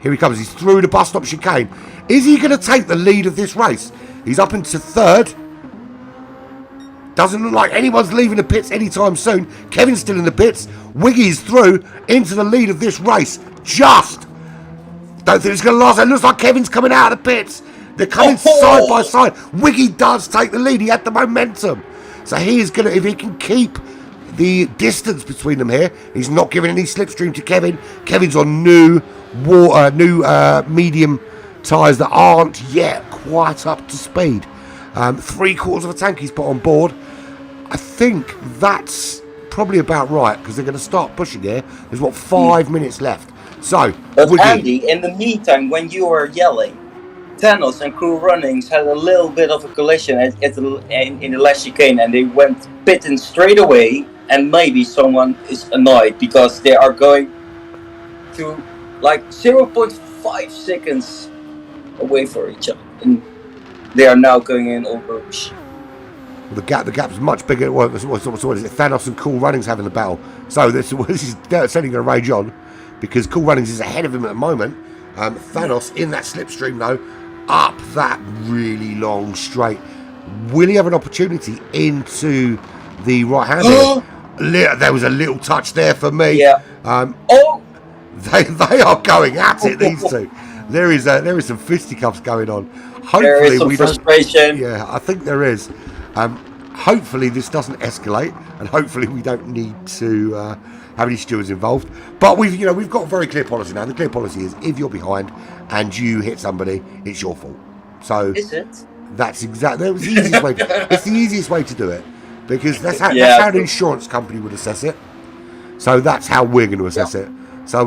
Here he comes. He's through the bus stop chicane. Is he going to take the lead of this race? He's up into 3rd. Doesn't look like anyone's leaving the pits anytime soon. Kevin's still in the pits. Wiggy's through into the lead of this race. Just. Don't think it's going to last. It looks like Kevin's coming out of the pits. They're coming side by side. Wiggy does take the lead. He had the momentum. So he is going to, if he can keep the distance between them here, he's not giving any slipstream to Kevin. Kevin's on new medium tyres that aren't yet quite up to speed. 3/4 of a tank he's put on board. I think that's probably about right because they're going to start pushing here. There's 5 minutes left. So, but Andy, in the meantime, when you were yelling, Thanos and Cool Runnings had a little bit of a collision in the last chicane, and they went pitting straight away. And maybe someone is annoyed because they are going to like 0.5 seconds away from each other, and they are now going in over. The gap's much bigger. What is it? Thanos and Cool Runnings having the battle. So this is certainly going to rage on because Cool Runnings is ahead of him at the moment. Thanos in that slipstream though, up that really long straight. Will he have an opportunity into the right hand? There was a little touch there for me. Yeah. They are going at it. These two. There is some fisticuffs going on. Hopefully there is some frustration. Yeah, I think there is. Hopefully this doesn't escalate, and hopefully we don't need to have any stewards involved. But we've got a very clear policy now. The clear policy is if you're behind and you hit somebody, it's your fault. So is it? That's exactly the easiest way. It's the easiest way to do it because that's how the insurance company would assess it. So that's how we're going to assess it. So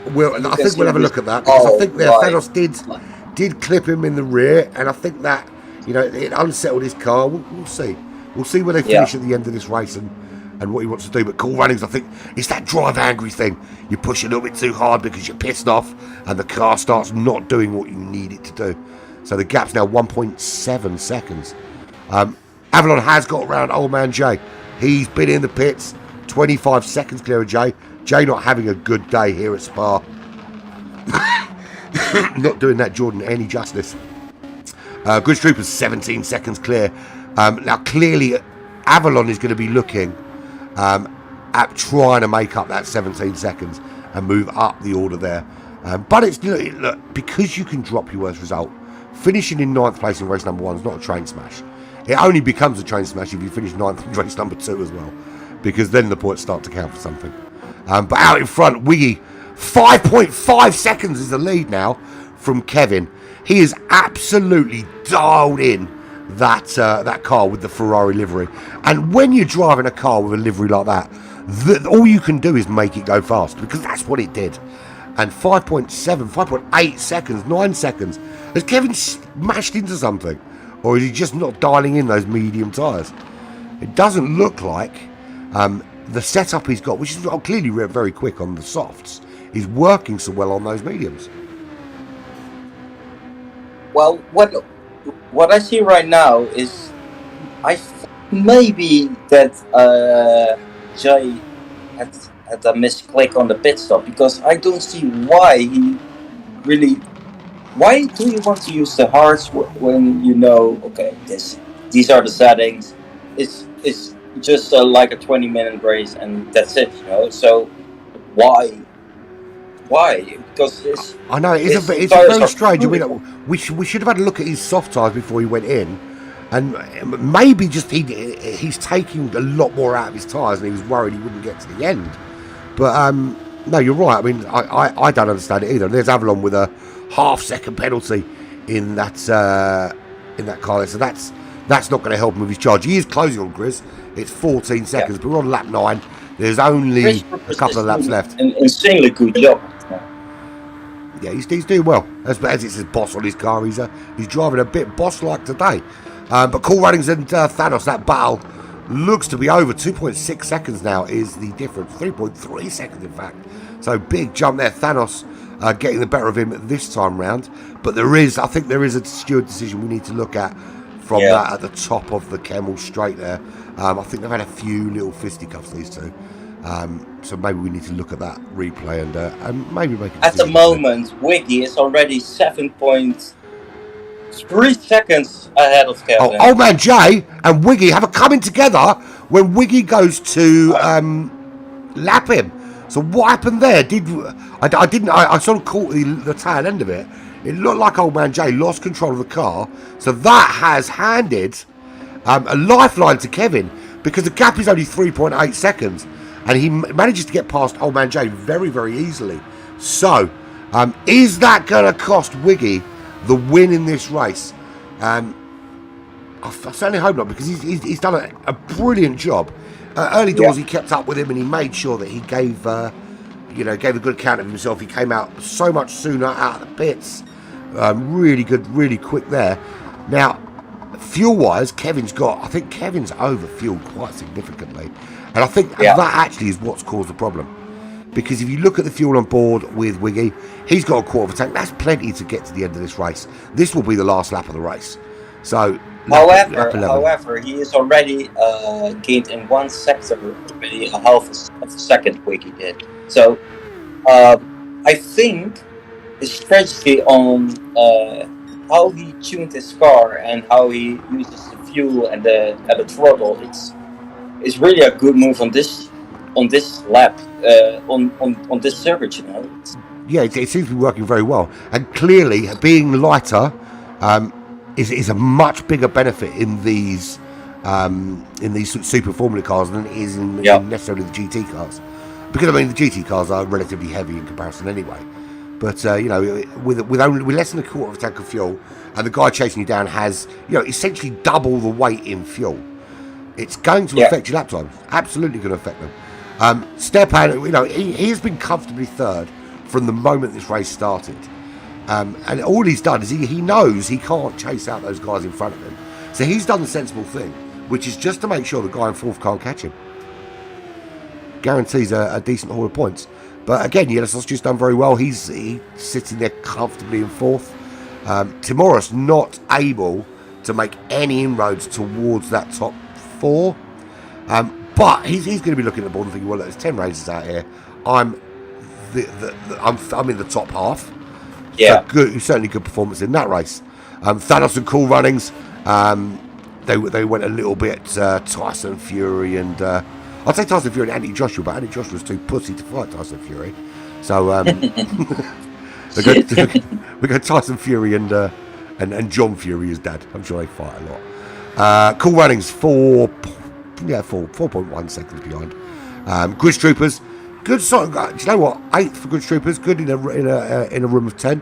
I think we'll have a look at that, because I think Thanos did clip him in the rear, and I think that, you know, it unsettled his car. We'll see. We'll see where they finish at the end of this race and what he wants to do. But Cool Runnings, I think, it's that drive angry thing. You push a little bit too hard because you're pissed off, and the car starts not doing what you need it to do. So the gap's now 1.7 seconds. Avalon has got around Old Man Jay. He's been in the pits, 25 seconds clear of Jay. Jay not having a good day here at Spa. Not doing that Jordan any justice. Good Troopers 17 seconds clear. Now clearly Avalon is going to be looking at trying to make up that 17 seconds and move up the order there. But it's, look, because you can drop your worst result, finishing in 9th place in race number 1 is not a train smash. It only becomes a train smash if you finish 9th in race number 2 as well, because then the points start to count for something. But out in front, Wiggy, 5.5 seconds is the lead now from Kevin. He is absolutely dialed in that car with the Ferrari livery. And when you're driving a car with a livery like that, all you can do is make it go fast, because that's what it did. And 5.7, 5.8 seconds, 9 seconds. Has Kevin smashed into something? Or is he just not dialing in those medium tyres? It doesn't look like the setup he's got, which is clearly very quick on the softs, is working so well on those mediums. Well, what I see right now is maybe that Jay had a misclick on the pit stop, because I don't see why he really. Why do you want to use the hards when you know, okay, these are the settings? It's just like a 20-minute race and that's it, you know. So why? Because I know it's very strange. I mean, we should have had a look at his soft tyres before he went in, and maybe just he's taking a lot more out of his tyres, and he was worried he wouldn't get to the end. But no, you're right. I mean, I don't understand it either. There's Avalon with a half-second penalty in that car, so that's not going to help him with his charge. He is closing on Grizz. It's 14 seconds, but we're on lap 9. There's only a couple of laps left. An insanely good job. Yeah, he's doing well. As it says boss on his car, he's driving a bit boss-like today. But Cool Runnings and Thanos, that battle looks to be over. 2.6 seconds now is the difference. 3.3 seconds, in fact. So big jump there. Thanos getting the better of him this time round. But I think there is a steward decision we need to look at from that at the top of the Kemmel straight there. I think they've had a few little fisticuffs, these two. So maybe we need to look at that replay and maybe make a decision. At the moment, Wiggy is already 7.3 seconds ahead of Kevin. Old Man Jay and Wiggy have a coming together when Wiggy goes to lap him. So what happened there? I sort of caught the tail end of it. It looked like Old Man Jay lost control of the car. So that has handed a lifeline to Kevin, because the gap is only 3.8 seconds. And he manages to get past Old Man Jay very, very easily. So, is that going to cost Wiggy the win in this race? I certainly hope not, because he's done a brilliant job. Early doors, he kept up with him, and he made sure that he gave a good account of himself. He came out so much sooner out of the pits. Really good, really quick there. Now, fuel-wise, Kevin's over-fueled quite significantly. And I think that actually is what's caused the problem. Because if you look at the fuel on board with Wiggy, he's got a quarter of a tank. That's plenty to get to the end of this race. This will be the last lap of the race. So, however, he is already gained in one sector already a half of a second Wiggy did. So, I think the strategy on how he tuned his car and how he uses the fuel and the throttle, it's really a good move on this lap, on this circuit, you know. Yeah, it seems to be working very well, and clearly being lighter is a much bigger benefit in these super Formula cars than it is in necessarily the GT cars, because I mean the GT cars are relatively heavy in comparison anyway. But with less than a quarter of a tank of fuel, and the guy chasing you down has essentially double the weight in fuel, it's going to affect your lap times. Absolutely going to affect them. Stepan, he has been comfortably third from the moment this race started. And all he's done is he knows he can't chase out those guys in front of him. So he's done the sensible thing, which is just to make sure the guy in fourth can't catch him. Guarantees a decent haul of points. But again, Yellowstone's just done very well. He's sitting there comfortably in fourth. Timoris not able to make any inroads towards that top four. But he's going to be looking at the board and thinking, well, look, there's 10 races out here. I'm in the top half. Yeah. So good, certainly good performance in that race. Thanos and Cool Runnings. They went a little bit Tyson Fury and I'd say Tyson Fury and Andy Joshua, but Andy Joshua was too pussy to fight Tyson Fury. So we got Tyson Fury and John Fury as dad. I'm sure they fight a lot. Cool Runnings 4.1 seconds behind. Grizz Troopers, good sort. Do you know what? 8th for Grizz Troopers, good in a room of 10.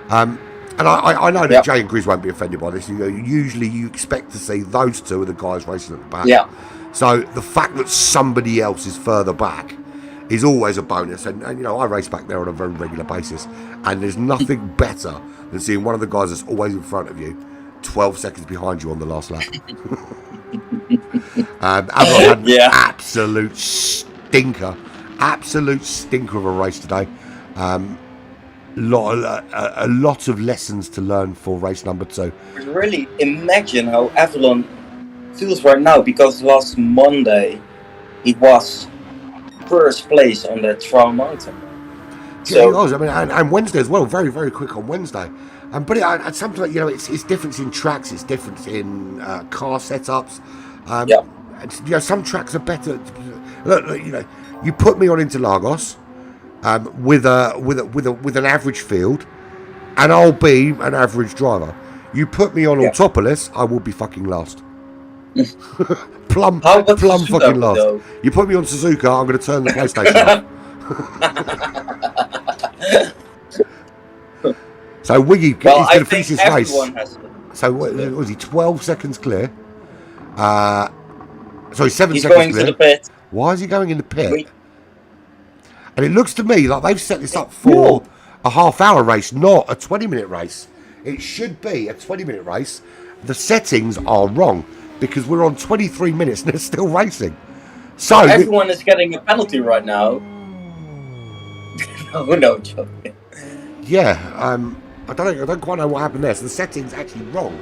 And I know that Jay and Grizz won't be offended by this. Usually you expect to see those two are the guys racing at the back. Yeah. So the fact that somebody else is further back is always a bonus. And I race back there on a very regular basis. And there's nothing better than seeing one of the guys that's always in front of you 12 seconds behind you on the last lap. Avalon had an absolute stinker of a race today. A lot of lessons to learn for race number 2. Really imagine how Avalon feels right now, because last Monday it was first place on that trial mountain. So it was. I mean, and Wednesday as well. Very, very quick on Wednesday. But sometimes it's difference in tracks. It's difference in car setups. Some tracks are better. Look, you put me on Interlagos with an average field, and I'll be an average driver. You put me on Autopolis, I will be fucking last. plum fucking last. Though? You put me on Suzuka, I'm going to turn the PlayStation off. So Wiggy is going to finish his race. So what was he? 12 seconds clear. 7 seconds going clear. To the pit. Why is he going in the pit? And it looks to me like they've set this up for a half-hour race, not a 20-minute race. It should be a 20-minute race. The settings are wrong because we're on 23 minutes and they're still racing. So everyone is getting a penalty right now. No joking. Yeah, I don't quite know what happened there. So the settings actually wrong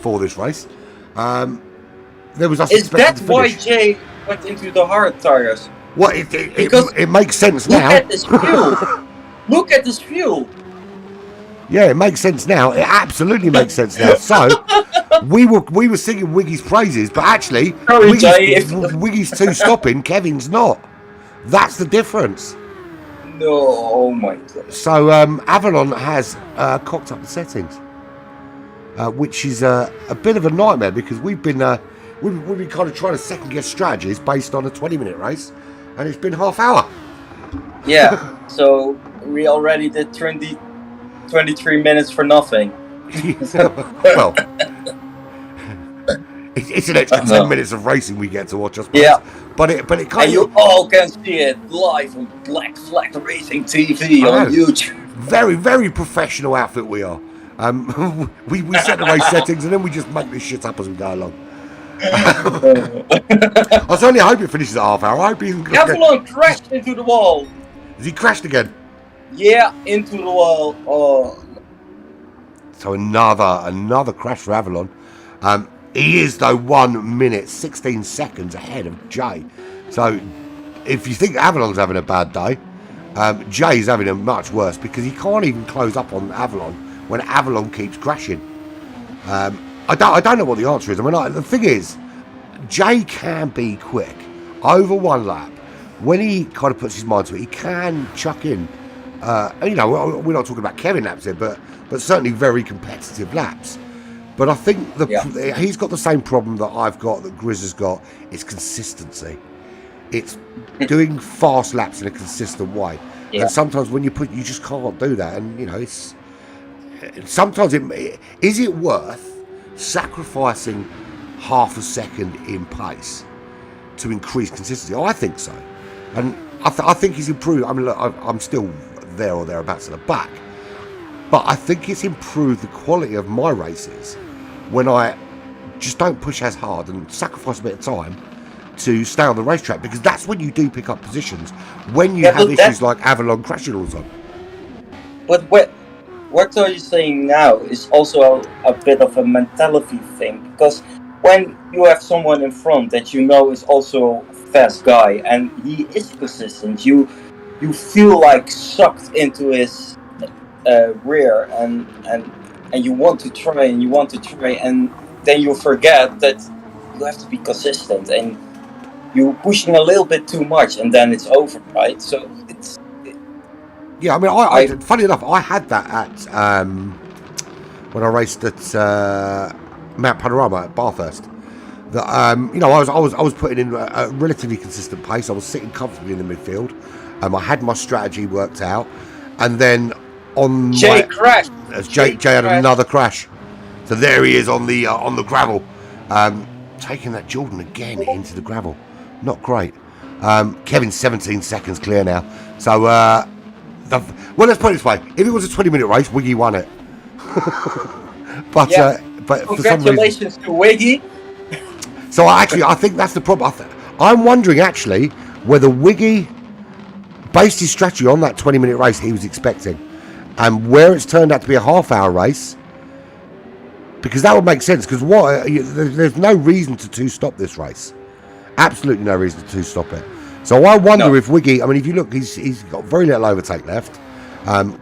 for this race. There was. Is that why Jay went into the hard tires? Well, it makes sense now. Look at this fuel. Look at this fuel. Yeah, it makes sense now. It absolutely makes sense now. So we were singing Wiggy's praises, but actually Wiggy's 2 stopping, Kevin's not. That's the difference. No, oh my god. So Avalon has cocked up the settings, which is a bit of a nightmare because we've been kind of trying to second guess strategies based on a 20-minute race, and it's been half hour. Yeah, so we already did 23 minutes for nothing. Well, it's an extra 10 minutes of racing we get to watch, I suppose. Yeah. But it kind of... And you all can see it live on Black Flag Racing TV on YouTube. Very, very professional outfit we are. We set the race settings and then we just make this shit up as we go along. I certainly hope it finishes at half hour. I hope he's... Avalon crashed into the wall. Has he crashed again? Yeah, into the wall. Oh. So another crash for Avalon. He is, though, 1 minute, 16 seconds ahead of Jay. So if you think Avalon's having a bad day, Jay's having a much worse because he can't even close up on Avalon when Avalon keeps crashing. I don't know what the answer is. I mean, the thing is, Jay can be quick. Over 1 lap, when he kind of puts his mind to it, he can chuck in. We're not talking about Kevin laps here, but certainly very competitive laps. But I think he's got the same problem that I've got, that Grizz has got. It's consistency. It's doing fast laps in a consistent way. Yeah. And sometimes when you just can't do that. And it's sometimes is it worth sacrificing half a second in pace to increase consistency? I think so. And I think he's improved. I mean, look, I'm still there or thereabouts at the back. But I think it's improved the quality of my races when I just don't push as hard and sacrifice a bit of time to stay on the racetrack, because that's when you do pick up positions, when you have issues like Avalon crashing all the time. But what are you saying now is also a bit of a mentality thing, because when you have someone in front that you know is also a fast guy and he is consistent, you feel like sucked into his rear, and you want to try and then you forget that you have to be consistent, and you're pushing a little bit too much, and then it's over, right? So it's... Yeah, I mean, I funny enough, I had that at when I raced at Mount Panorama at BFeR. That I was putting in a relatively consistent pace. I was sitting comfortably in the midfield. I had my strategy worked out, and then on Jay crashed. Jay had another crash. So there he is on the gravel, taking that Jordan again into the gravel. Not great. Kevin's 17 seconds clear now. So, well, let's put it this way: if it was a 20-minute race, Wiggy won it. but Congratulations to Wiggy. So I think that's the problem. I'm wondering actually whether Wiggy based his strategy on that 20-minute race he was expecting, and where it's turned out to be a half-hour race, because that would make sense. Because there's no reason to two-stop this race. Absolutely no reason to two-stop it. So I wonder if Wiggy, I mean, if you look, he's got very little overtake left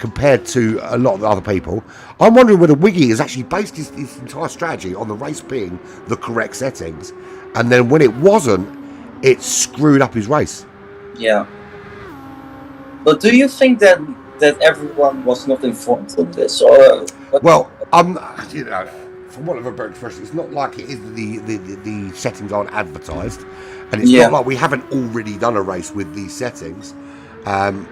compared to a lot of the other people. I'm wondering whether Wiggy has actually based his entire strategy on the race being the correct settings, and then when it wasn't, it screwed up his race. Yeah. But do you think that everyone was not informed of this, or? Well, for want of a better expression, it's not like it is the settings aren't advertised, and it's not like we haven't already done a race with these settings. And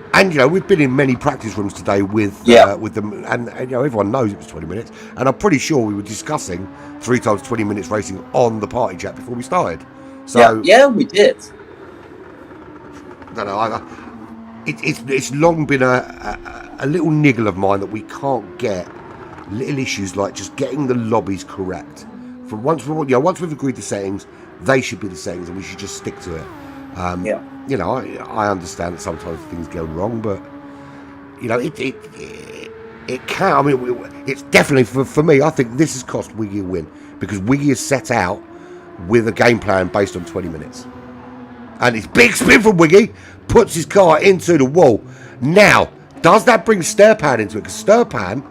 we've been in many practice rooms today with them, and everyone knows it was 20 minutes, and I'm pretty sure we were discussing 3 times 20 minutes racing on the party chat before we started. So yeah, we did. I don't know. It's long been a little niggle of mine that we can't get little issues like just getting the lobbies correct. Once we've agreed the settings, they should be the settings, and we should just stick to it. I understand that sometimes things go wrong, but it can. I mean, it's definitely for me. I think this has cost Wiggy a win, because Wiggy has set out with a game plan based on 20 minutes, and his big spin from Wiggy puts his car into the wall. Now, does that bring Sturpan into it? Because Sturpan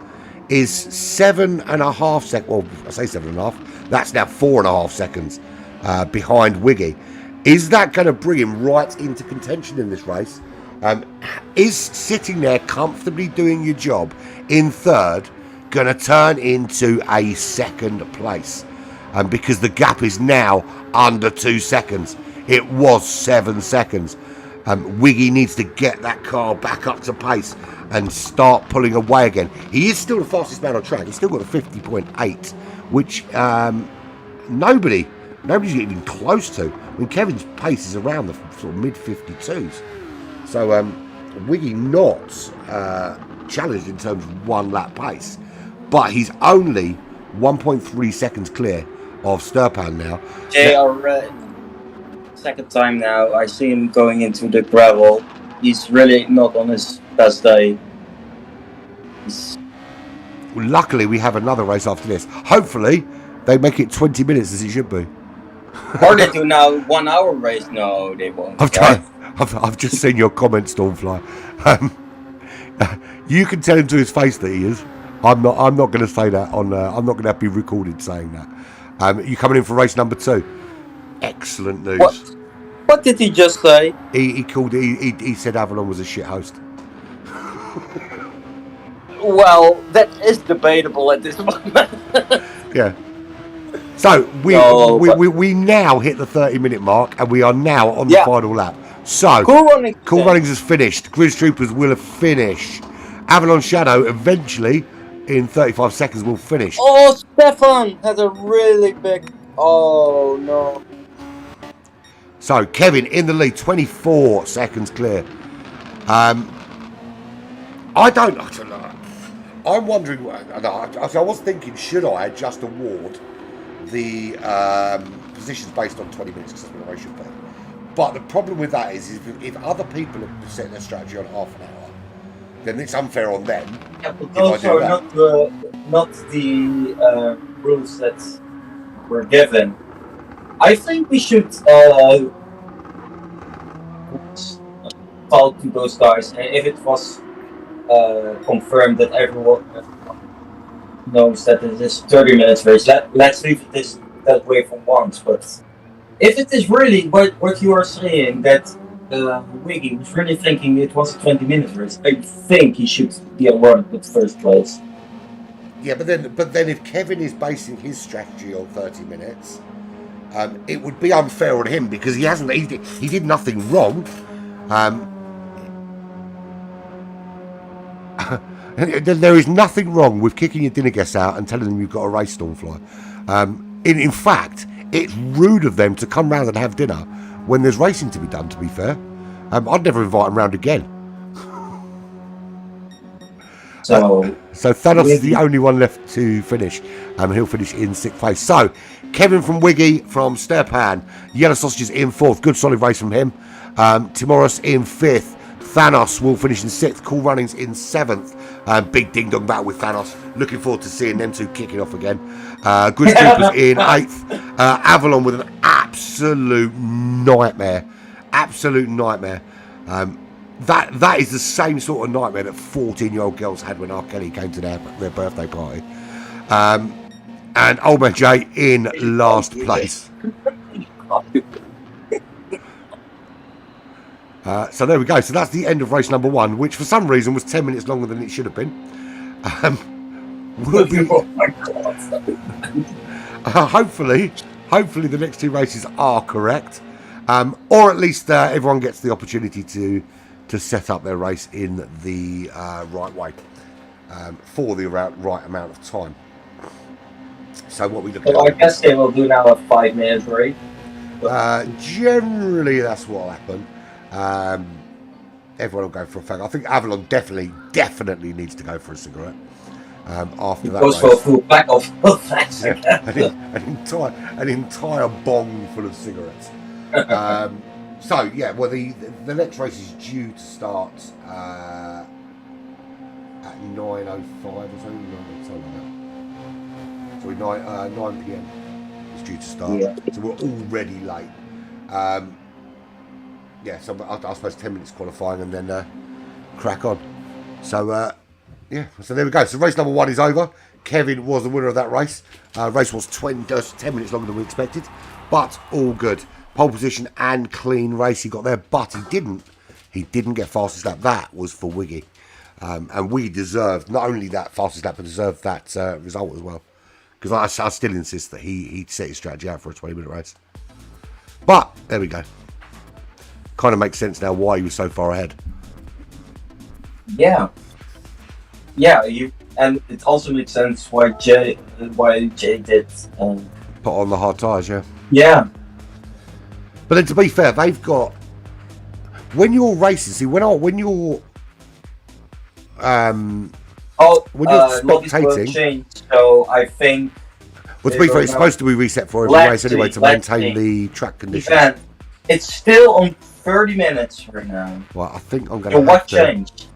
is 7.5 seconds. Well, I say 7.5. That's now 4.5 seconds behind Wiggy. Is that going to bring him right into contention in this race? Is sitting there comfortably doing your job in third going to turn into a second place? Because the gap is now under 2 seconds. It was 7 seconds. Wiggy needs to get that car back up to pace and start pulling away again. He is still the fastest man on track. He's still got a 50.8, which nobody's even close to. I mean, Kevin's pace is around the sort of mid-52s. So Wiggy not challenged in terms of 1 lap pace, but he's only 1.3 seconds clear of Sturpan now. Second time now I see him going into the gravel. He's really not on his best day. Luckily, we have another race after this. Hopefully, they make it 20 minutes as it should be. Or they do now 1 hour race. No, they won't. I've just seen your comment, Stormfly. You can tell him to his face that he is. I'm not going to say that on. I'm not going to be recorded saying that. You coming in for race number 2? Excellent news. What did he just say? He called. He said Avalon was a shit host. Well, that is debatable at this moment. Yeah. So we now hit the 30-minute mark, and we are now on the final lap. So Cool Runnings has finished. Grizz Troopers will have finished. Avalon Shadow eventually in 35 seconds will finish. Oh, Stefan had a really big. Oh no. So Kevin in the lead, 24 seconds clear. I don't know. I'm wondering. I was thinking, should I just award the positions based on 20 minutes acceleration play? But the problem with that is if other people have set their strategy on half an hour, then it's unfair on them. Yeah, but those are not the rules that were given. I think we should talk to those guys, and if it was confirmed that everyone knows that it is 30 minutes race, let's leave it that way for once. But if it is really what you are saying, that Wiggy was really thinking it was a 20-minute race, I think he should be awarded with first place. Yeah, but then if Kevin is basing his strategy on 30 minutes, it would be unfair on him because he did nothing wrong. There is nothing wrong with kicking your dinner guests out and telling them you've got a race, Stormfly. In fact, it's rude of them to come round and have dinner when there's racing to be done, to be fair. I'd never invite them round again. So Thanos is the only one left to finish. He'll finish in 6th place. So, Kevin from Wiggy from Stepan. Yellow Sausages in 4th. Good solid race from him. Timoros in 5th. Thanos will finish in 6th. Cool Runnings in 7th. Big ding dong battle with Thanos. Looking forward to seeing them two kicking off again. Good Scoopers in 8th. Avalon with an absolute nightmare. Absolute nightmare. That is the same sort of nightmare that 14-year-old girls had when R. Kelly came to their birthday party. And Old Man Jay in last place. So there we go. So that's the end of race number 1, which for some reason was 10 minutes longer than it should have been. Hopefully the next 2 races are correct, or at least everyone gets the opportunity to set up their race in the right way for the right amount of time. So what we look at? I guess they will do now a 5-minute break. Generally, that's what will happen. Everyone will go for a fag. I think Avalon definitely needs to go for a cigarette after that. Goes for a full pack of fags. An entire bong full of cigarettes. So yeah, well the next race is due to start at 9:05 or something like that. So 9 p.m. is due to start. Yeah. So we're already late. Yeah, so I suppose 10 minutes qualifying and then crack on. So yeah, so there we go. So race number 1 is over. Kevin was the winner of that race. Race was 10 minutes longer than we expected, but all good. Pole position and clean race he got there, but he didn't get fastest lap. That was for Wiggy, and we deserved not only that fastest lap, but deserved that result as well, because I still insist that he set his strategy out for a 20-minute race. But there we go. Kind of makes sense now why he was so far ahead. Yeah, and it also makes sense why Jay did put on the hard tyres. Yeah. But then, to be fair, they've got when you're racing. See, when you're spectating, change, so I think. Well, to be fair, it's supposed to be reset for every race anyway to maintain the track conditions. Event. It's still on 30 minutes right now. Well, I think I'm going to. So what changed?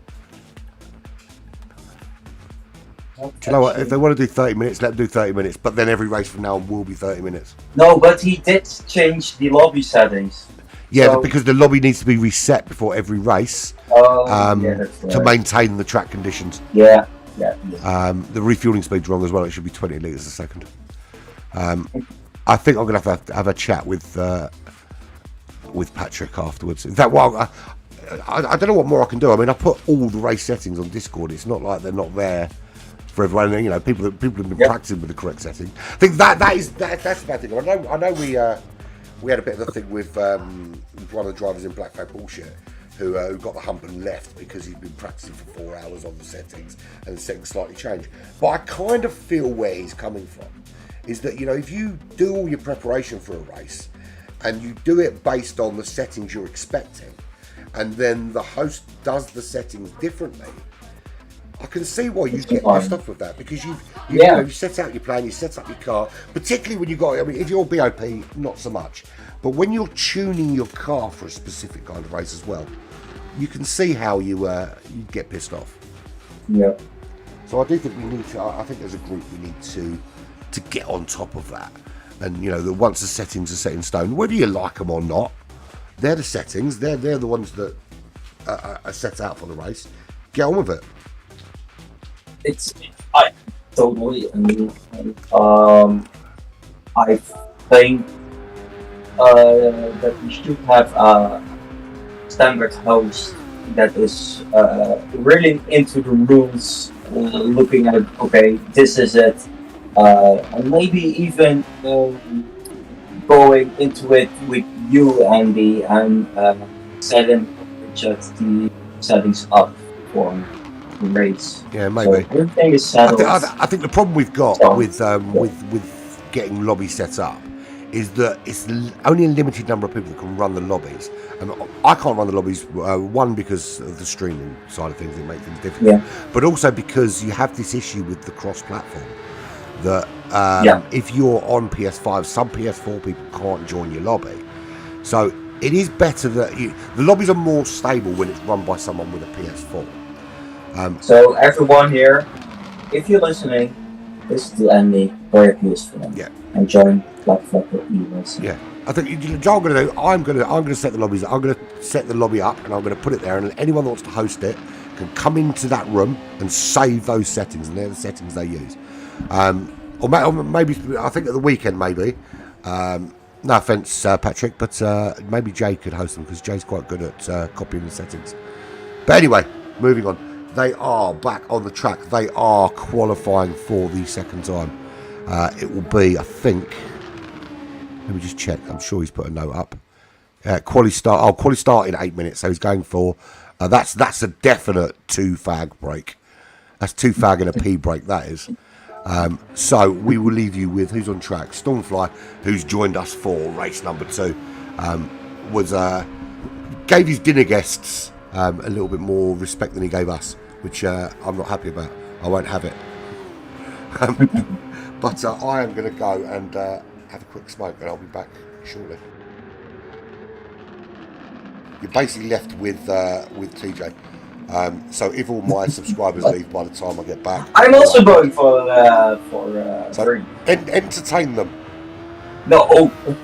Do you know what? If they want to do 30 minutes, let them do 30 minutes. But then every race from now on will be 30 minutes. No, but he did change the lobby settings. Yeah, so, because the lobby needs to be reset before every race to maintain the track conditions. Yeah. The refueling speed's wrong as well. It should be 20 litres a second. I think I'm going to have a chat with Patrick afterwards. In fact, well, I don't know what more I can do. I mean, I put all the race settings on Discord. It's not like they're not there for everyone. You know, people have been practicing with the correct setting. I think that's the bad thing. I know we had a bit of a thing with one of the drivers in Black Flag Bullshit who got the hump and left because he'd been practicing for 4 hours on the settings and the settings slightly changed. But I kind of feel where he's coming from is that, you know, if you do all your preparation for a race and you do it based on the settings you're expecting, and then the host does the settings differently, I can see why you It's get fine. pissed off with that, because you Yeah. you set out your plan, you set up your car, particularly when you got. I mean, if you're BOP, not so much, but when you're tuning your car for a specific kind of race as well, you can see how you get pissed off. Yeah. So I do think we need to. I think as a group we need to get on top of that, and that once the settings are set in stone, whether you like them or not, they're the settings. They're the ones that are set out for the race. Get on with it. I totally, I think that we should have a standard host that is really into the rules, looking at, okay, this is it, and maybe even going into it with you, Andy, and setting the settings up for the race. Yeah, maybe. So everything is settled. I think the problem we've got So, with getting lobbies set up is that it's only a limited number of people that can run the lobbies, and I can't run the lobbies. One, because of the streaming side of things, it makes things difficult, but also because you have this issue with the cross-platform that if you're on PS5, some PS4 people can't join your lobby. So it is better that the lobbies are more stable when it's run by someone with a PS4. So everyone here, if you're listening, listen to Andy, very useful. Yeah. And join Black Flag e-racing. Yeah. I think I'm gonna set the lobbies. I'm gonna set the lobby up and I'm gonna put it there, and anyone that wants to host it can come into that room and save those settings, and they're the settings they use. Or maybe I think at the weekend maybe. No offense, Patrick, but maybe Jay could host them because Jay's quite good at copying the settings. But anyway, moving on. They are back on the track. They are qualifying for the second time. It will be, I think. Let me just check. I'm sure he's put a note up. Quali start in 8 minutes. So he's going for. That's a definite 2 fag break. That's 2 fag and a P break. That is. So we will leave you with who's on track. Stormfly, who's joined us for race number 2, gave his dinner guests a little bit more respect than he gave us, which I'm not happy about. I won't have it. But I am going to go and have a quick smoke, and I'll be back shortly. You're basically left with TJ. So if all my subscribers leave by the time I get back, I'm also going for so entertain them. No. Oh.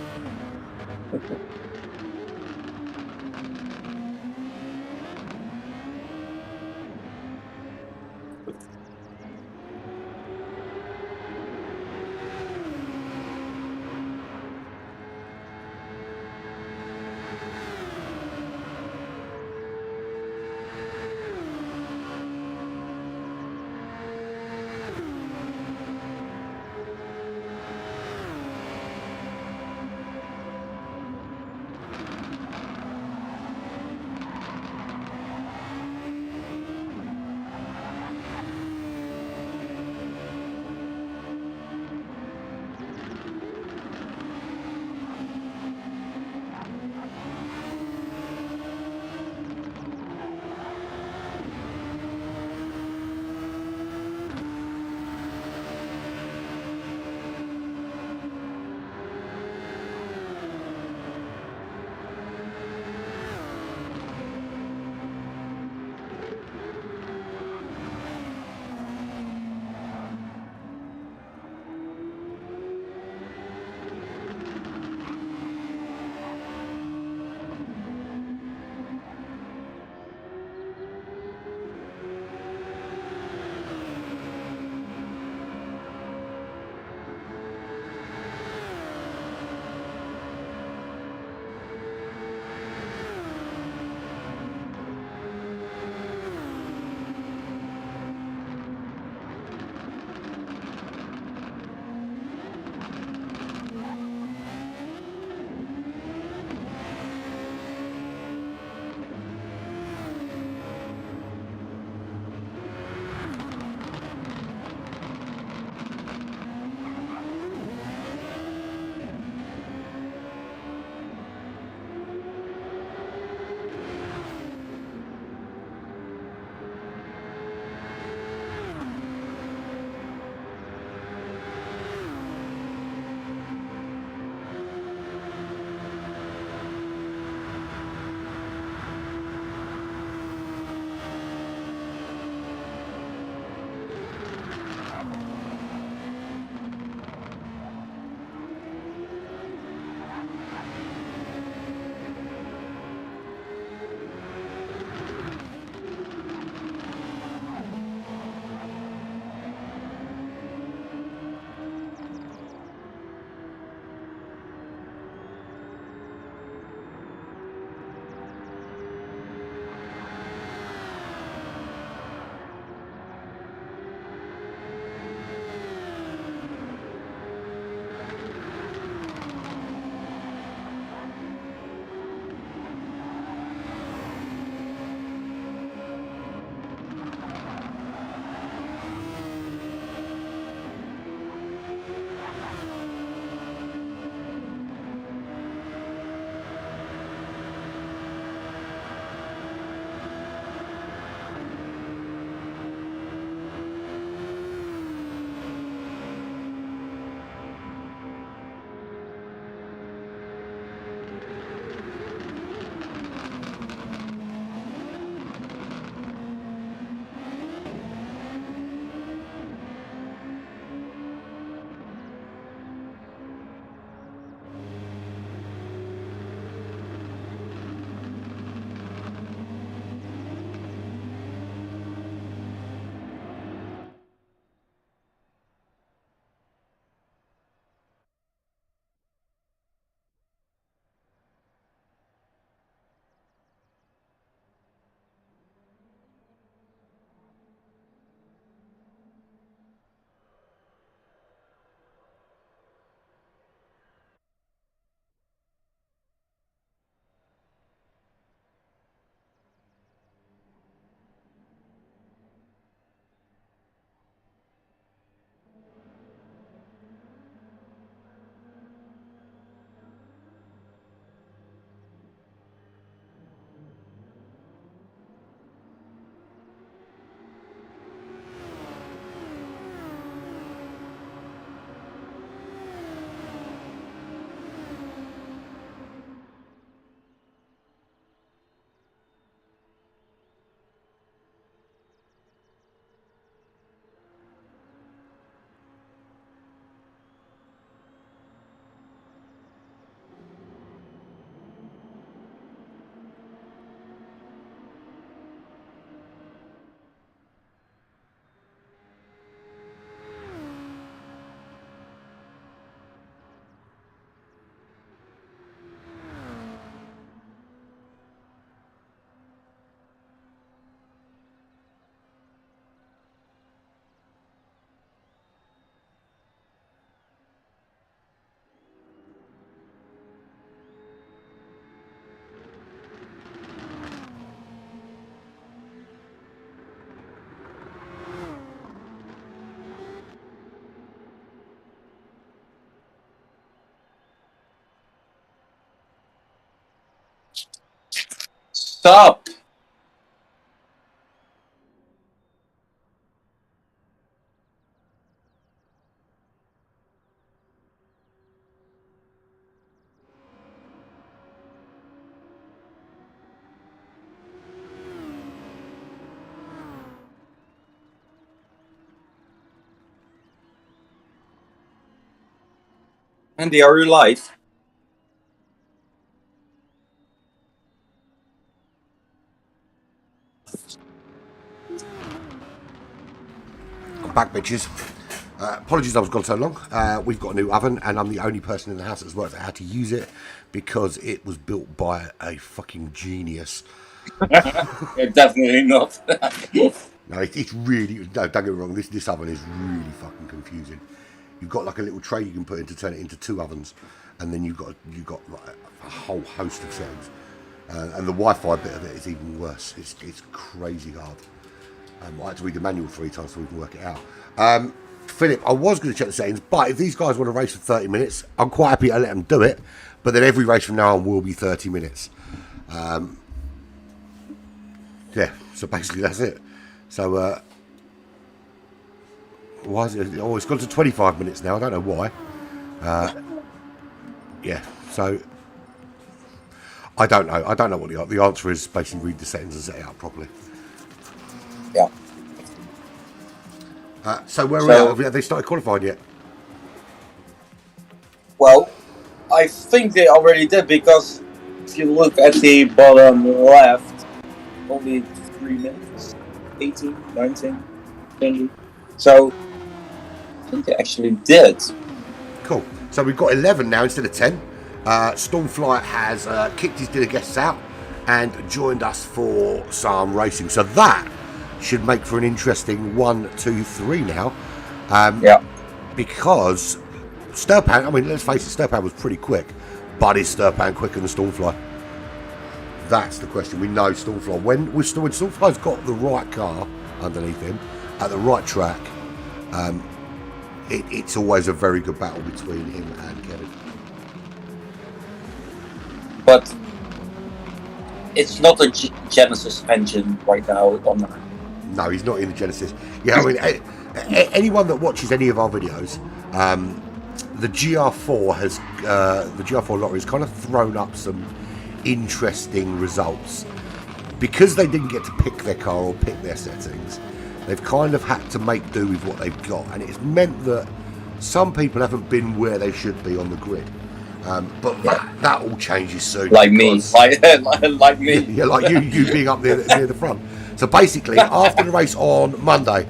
Stop. Andy, are you live? I'm back, bitches. Apologies I was gone so long. We've got a new oven, and I'm the only person in the house that's worked out how to use it because it was built by a fucking genius. Definitely not. No, it's really... No, don't get me wrong. This oven is really fucking confusing. You've got like a little tray you can put in to turn it into 2 ovens, and then you've got like a whole host of settings. And the Wi-Fi bit of it is even worse. It's crazy hard. I had to read the manual 3 times so we can work it out. Philip, I was going to check the settings, but if these guys want to race for 30 minutes, I'm quite happy to let them do it. But then every race from now on will be 30 minutes. Yeah, so basically that's it. So, why is it? Oh, it's gone to 25 minutes now. I don't know why. Yeah, so I don't know. I don't know what the answer is. Basically, read the settings and set it up properly. Yeah. So where are we at? Have they started qualifying yet? Well, I think they already did, because if you look at the bottom left, only 3 minutes, 18, 19, 20. So I think they actually did. Cool. So we've got 11 now instead of 10. Stormfly has kicked his dinner guests out and joined us for some racing. So that should make for an interesting 1, 2, 3 now. Yeah. Because Sturpan, I mean, let's face it, Sturpan was pretty quick. But is Sturpan quicker than Stormfly? That's the question. We know Stormfly. When Stormfly's got the right car underneath him at the right track, it's always a very good battle between him and Kevin. But it's not a Genesis engine right now on that. No, he's not in the Genesis. Yeah, I mean, anyone that watches any of our videos, the GR4 has the GR4 lottery has kind of thrown up some interesting results because they didn't get to pick their car or pick their settings. They've kind of had to make do with what they've got, and it's meant that some people haven't been where they should be on the grid. But that all changes soon. Like me, like me. Yeah, like you being up near the front. So basically, after the race on Monday,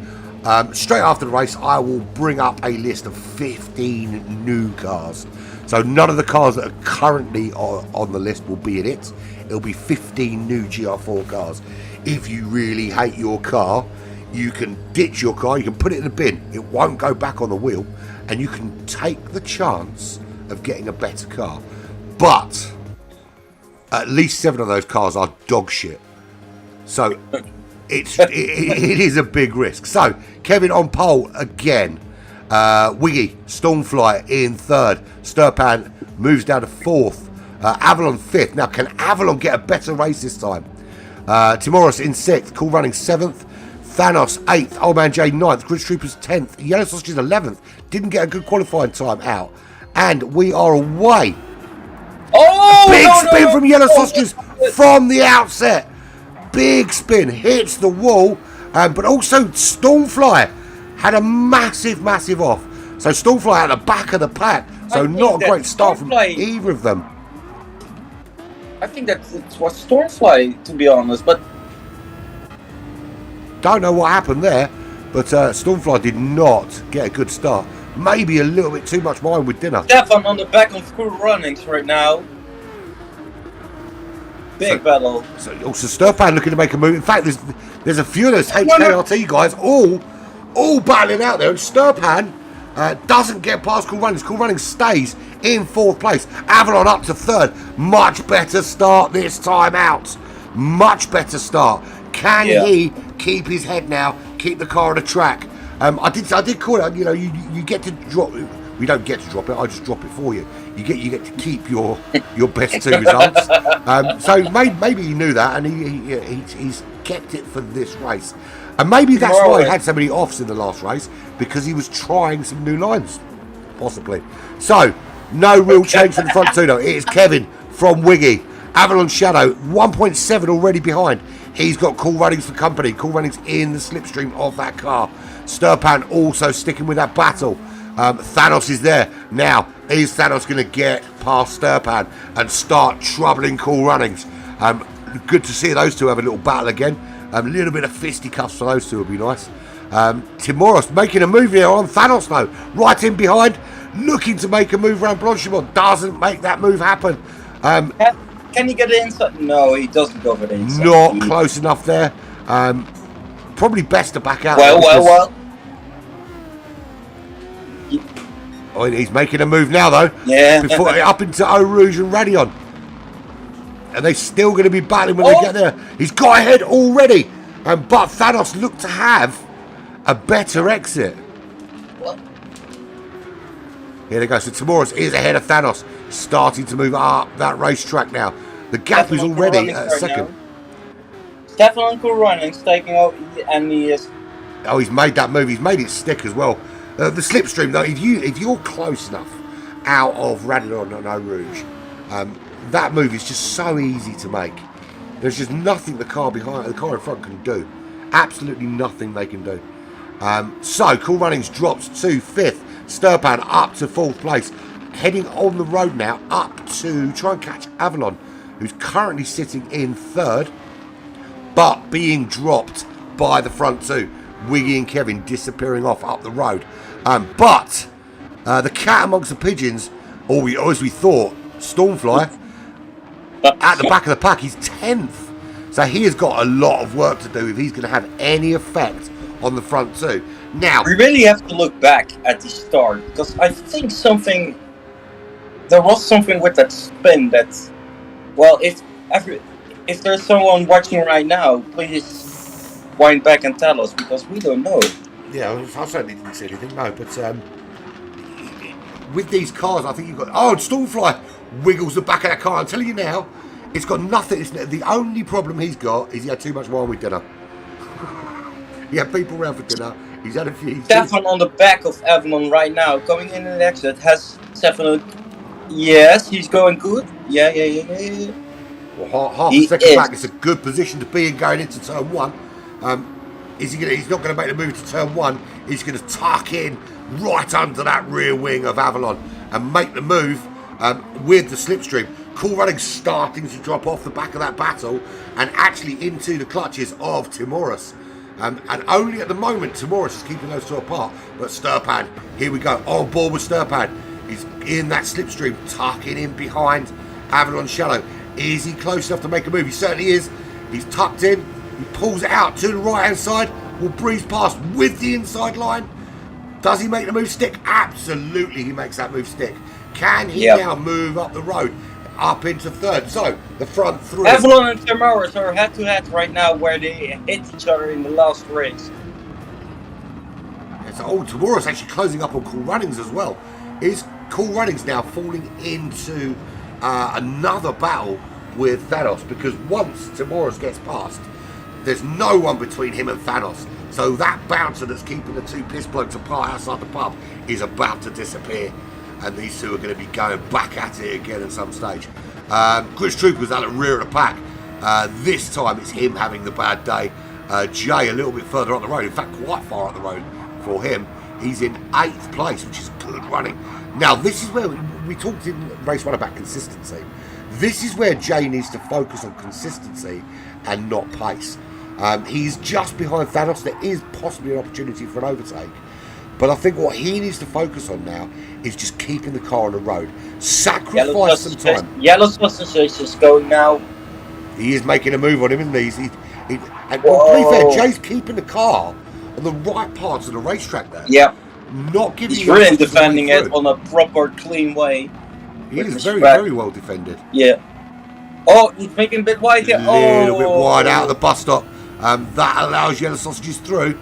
straight after the race, I will bring up a list of 15 new cars. So none of the cars that are currently on the list will be in it. It'll be 15 new GR4 cars. If you really hate your car, you can ditch your car, you can put it in the bin. It won't go back on the wheel, and you can take the chance of getting a better car. But at least 7 of those cars are dog shit. So it is a big risk. So Kevin on pole again. Wiggy, Stormfly in 3rd. Sturpan moves down to 4th. Avalon 5th. Now, can Avalon get a better race this time? Timoros in 6th. Cool Running 7th. Thanos 8th. Old Man J 9th. Grid Troopers 10th. Yellow Sausages 11th. Didn't get a good qualifying time out. And we are away. Oh! Big spin from Yellow Sausages from the outset. Big spin. Hits the wall. But also Stormfly had a massive off. So Stormfly at the back of the pack. So not a great start from either of them. I think that it was Stormfly, to be honest, but don't know what happened there, but Stormfly did not get a good start. Maybe a little bit too much wine with dinner. Stefan on the back of Cool Runnings right now. Big battle. So also Sturpan looking to make a move. In fact, there's a few of those HKRT guys all battling out there, and Sturpan doesn't get past Cool Runnings. Cool Runnings stays in 4th place. Avalon up to 3rd. Much better start this time out. Much better start. Can he keep his head now? Keep the car on the track? I did call it. You know, you get to drop. We don't get to drop it. I just drop it for you. You get to keep your best 2 results. So maybe he knew that, and he's kept it for this race. And maybe that's why he had so many offs in the last race, because he was trying some new lines, possibly. So, no real change from the front 2 though. It is Kevin from Wiggy. Avalon Shadow, 1.7 already behind. He's got Cool Runnings for company. Cool Runnings in the slipstream of that car. Sturpan also sticking with that battle. Thanos is there. Now, is Thanos going to get past Sturpan and start troubling Cool Runnings? Good to see those two have a little battle again. A little bit of fisticuffs for those two would be nice. Timoros making a move here on Thanos though. Right in behind, looking to make a move around Blanchimont. Doesn't make that move happen. Can he get the inside? No, he doesn't go for the inside. Not close enough there. Probably best to back out. Well. Oh, he's making a move now though. Yeah. Before up into Eau Rouge and Radion. And they're still going to be battling when they get there. He's got ahead already. But Thanos looked to have a better exit. What? Here they go. So Timoros is ahead of Thanos. Starting to move up that racetrack now. The gap is already at a second. Stefan Cool Runnings taking over, and he is. Oh, he's made that move. He's made it stick as well. The slipstream though, if you're close enough out of Radon and Eau Rouge, that move is just so easy to make. There's just nothing the car in front can do. Absolutely nothing they can do. So Cool Runnings drops to 5th. Sturpan up to 4th place. Heading on the road now up to try and catch Avalon, who's currently sitting in 3rd, but being dropped by the front 2. Wiggy and Kevin disappearing off up the road. But the cat amongst the pigeons, or as we thought, Stormfly, at the back of the pack, he's 10th. So he has got a lot of work to do if he's going to have any effect on the front 2. Now, we really have to look back at the start, because I think there was something with that spin that, well, if there's someone watching right now, please wind back and tell us, because we don't know. Yeah, I certainly didn't see anything, no, but with these cars, I think you've got... Oh, Stormfly wiggles the back of that car. I'm telling you now, it's got nothing. The only problem he's got is he had too much wine with dinner. He had people around for dinner. He's had a few... Stefan on the back of Avalon right now, coming in and exit, has Stefan... Yes, he's going good. Yeah. Well, half a second back, it's a good position to be in going into turn 1. He's not going to make the move to turn 1. He's going to tuck in right under that rear wing of Avalon and make the move with the slipstream. Cool Runnings starting to drop off the back of that battle and actually into the clutches of Timoros. And only at the moment Timoros is keeping those two apart. But Sturpan, here we go, on board with Sturpan. He's in that slipstream, tucking in behind Avalon Shadow. Is he close enough to make a move? He certainly is. He's tucked in. He pulls it out to the right-hand side. Will breeze past with the inside line. Does he make the move stick? Absolutely, he makes that move stick. Can he now move up the road, up into 3rd? So, the front 3. Avalon and Timoros are head-to-head right now, where they hit each other in the last race. So, Timoros actually closing up on Cool Runnings as well. Is Cool Runnings now falling into another battle with Thanos? Because once Timoros gets past, there's no one between him and Thanos. So that bouncer that's keeping the two piss blokes apart outside the pub is about to disappear. And these two are going to be going back at it again at some stage. Chris Trooper's at the rear of the pack. This time it's him having the bad day. Jay a little bit further up the road. In fact, quite far up the road for him. He's in 8th place, which is good running. Now, this is where we talked in race 1 about consistency. This is where Jay needs to focus on consistency and not pace. He's just behind Thanos. There is possibly an opportunity for an overtake. But I think what he needs to focus on now is just keeping the car on the road. Sacrifice some time. Yellow Sausage is going now. He is making a move on him, isn't he? And to be fair, Jay's keeping the car on the right parts of the racetrack there. Yeah. Not giving. He's really defending it on a proper, clean way. He is very well defended. Yeah. Oh, he's making a bit wide here. A little bit wide out of the bus stop. That allows Yellow Sausages through.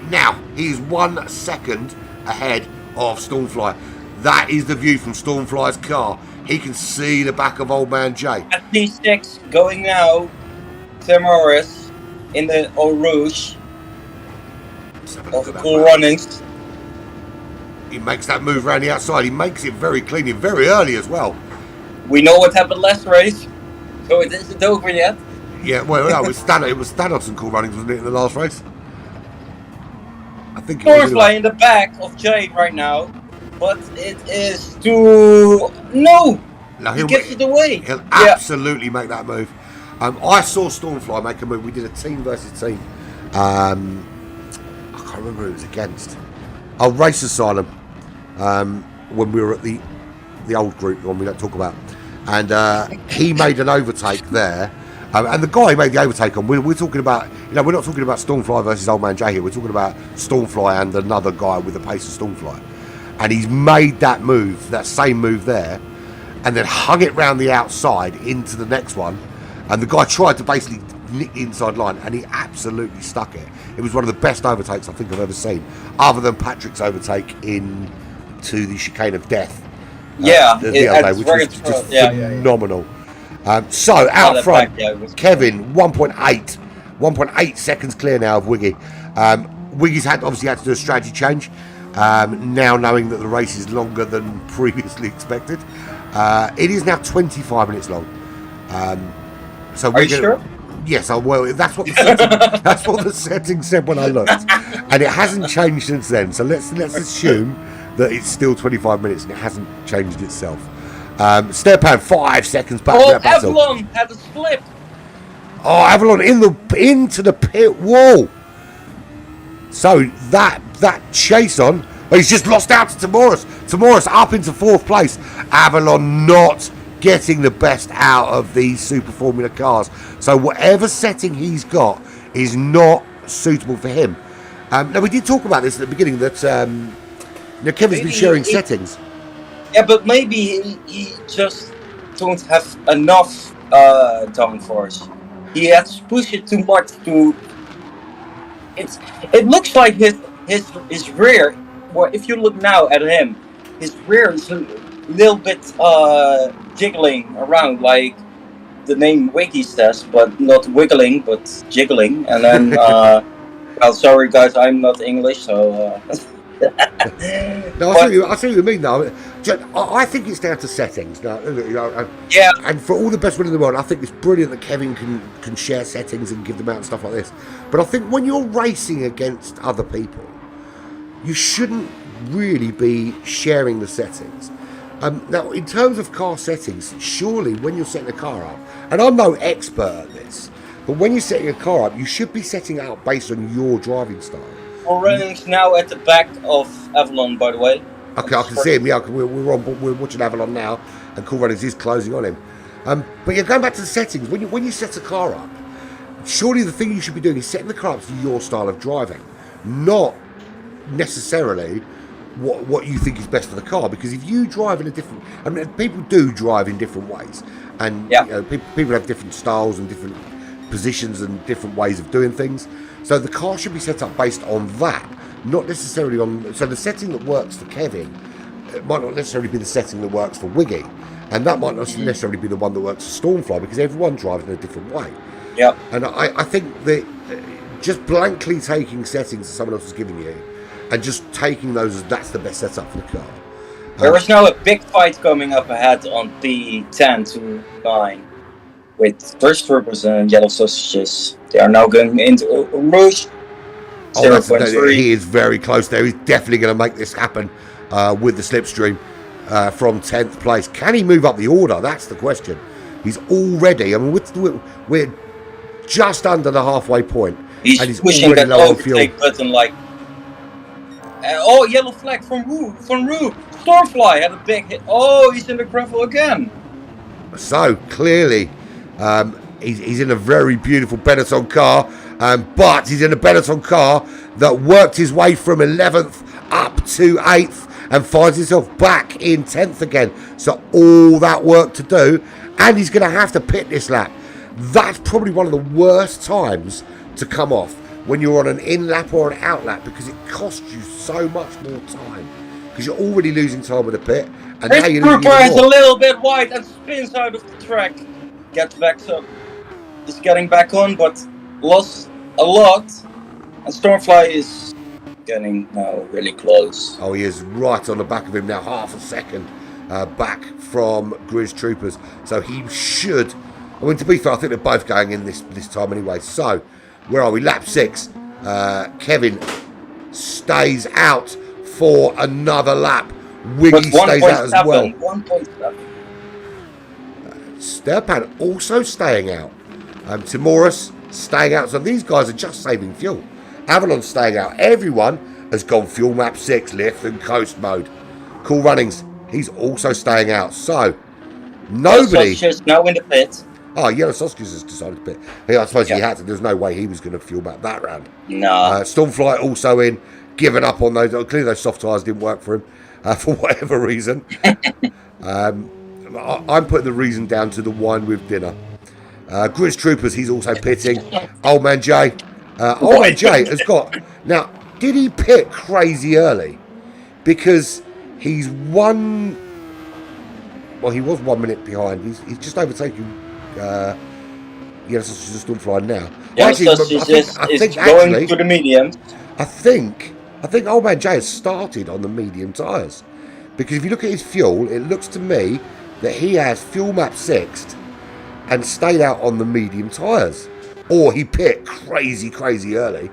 Now, he's 1 second ahead of Stormfly. That is the view from Stormfly's car. He can see the back of old man Jay. At P6 going now to Morris in the Eau Rouge of Cool Runnings. He makes that move around the outside. He makes it very clean and very early as well. We know what happened last race, so it isn't over yet. Yeah, well, no, it was Thanos and Cool Runnings, wasn't it, in the last race? I think it was Stormfly in the back of Jay right now, but it is too... No! He gets it away. He'll absolutely make that move. I saw Stormfly make a move. We did a team versus team. I can't remember who it was against. Oh, Race Asylum. When we were at the old group, the one we don't talk about. And he made an overtake there. And the guy he made the overtake on, we're talking about, we're not talking about Stormfly versus Old Man Jay here. We're talking about Stormfly and another guy with the pace of Stormfly. And he's made that move, that same move there, and then hung it round the outside into the next one. And the guy tried to basically nick the inside line, and he absolutely stuck it. It was one of the best overtakes I think I've ever seen, other than Patrick's overtake into the chicane of death. The other day, which was just phenomenal. So out front, Kevin, 1.8 seconds clear now of Wiggy. Wiggy's obviously had to do a strategy change, now knowing that the race is longer than previously expected. It is now 25 minutes long. So are you sure? Yes, well, that's what the setting said when I looked, and it hasn't changed since then. So let's assume that it's still 25 minutes and it hasn't changed itself. Stepan 5 seconds back to that battle. Avalon had a slip. Oh, Avalon into the pit wall. So that chase on. Oh, he's just lost out to Timoris. Timoris up into 4th place. Avalon not getting the best out of these Super Formula cars. So whatever setting he's got is not suitable for him. Now we did talk about this at the beginning that Kevin's been sharing settings. Yeah, but maybe he just don't have enough downforce. He has to push it too much to. It looks like his rear. Well, if you look now at him, his rear is a little bit jiggling around, like the name Wiki says, but not wiggling, but jiggling. And then, well, sorry guys, I'm not English, so. No, I see what you mean though. I think it's down to settings now. Yeah. And for all the best will in the world, I think it's brilliant that Kevin can share settings and give them out and stuff like this. But I think when you're racing against other people, you shouldn't really be sharing the settings. Now, in terms of car settings, surely when you're setting a car up, and I'm no expert at this, but when you're setting a car up, you should be setting it up based on your driving style. Running's now at the back of Avalon, by the way. Okay, I can see him. Yeah, we're watching Avalon now, and Cool Runnings is closing on him. But you're going back to the settings. When you set a car up, surely the thing you should be doing is setting the car up to your style of driving, not necessarily what you think is best for the car. Because if you drive in a different, I mean, people do drive in different ways, and people have different styles and different positions and different ways of doing things. So the car should be set up based on that, not necessarily on. So the setting that works for Kevin, it might not necessarily be the setting that works for Wiggy, and that might not necessarily be the one that works for Stormfly, because everyone drives in a different way. Yeah. And I think that just blankly taking settings that someone else has given you, and just taking those as that's the best setup for the car. There is now a big fight coming up ahead on P10 to 9 with First Troopers and Yellow Sausages. They are now going into Rouge. 0.3. He is very close there. He's definitely going to make this happen with the Slipstream from 10th place. Can he move up the order? That's the question. He's already, I mean, we're just under the halfway point. He's and he's pushing that overtake button like... yellow flag from Roo. Stormfly had a big hit. Oh, he's in the gravel again. So, clearly, he's in a very beautiful Benetton car, but he's in a Benetton car that worked his way from 11th up to 8th and finds himself back in 10th again. So all that work to do, and he's going to have to pit this lap. That's probably one of the worst times to come off, when you're on an in lap or an out lap, because it costs you so much more time because you're already losing time with the pit, and Chris now you're losing Trooper even is a more. little bit wide and spins out of the track. Gets back up. Is getting back on, but lost a lot. And Stormfly is getting now really close. Oh, he is right on the back of him now, half a second back from Grizz Troopers. So he should. I mean, to be fair, I think they're both going in this time anyway. So, where are we? Lap 6. Kevin stays out for another lap. Wiggy stays out as well. 1.7. Sturpan also staying out. Timoris staying out. So these guys are just saving fuel. Avalon staying out. Everyone has gone fuel map 6, lift and coast mode. Cool Runnings, he's also staying out. So, nobody... Sausages now in the pit. Oh, Yellow Sausages has decided to pit. Yeah, I suppose he had to. There's no way he was going to fuel map that round. No. Stormfly also in, giving up on those. Clearly those soft tyres didn't work for him for whatever reason. I'm putting the reason down to the wine with dinner. Grizz Troopers, he's also pitting. Old Man Jay. Old Man Jay has got... Now, did he pit crazy early? Because he's one... Well, he was 1 minute behind. He's just overtaken... Yellow Sausages and Stormfly now. Yellow Sausages is going to the mediums. I think Old Man Jay has started on the medium tyres. Because if you look at his fuel, it looks to me that he has fuel map 6'd and stayed out on the medium tyres. Or he pit crazy early.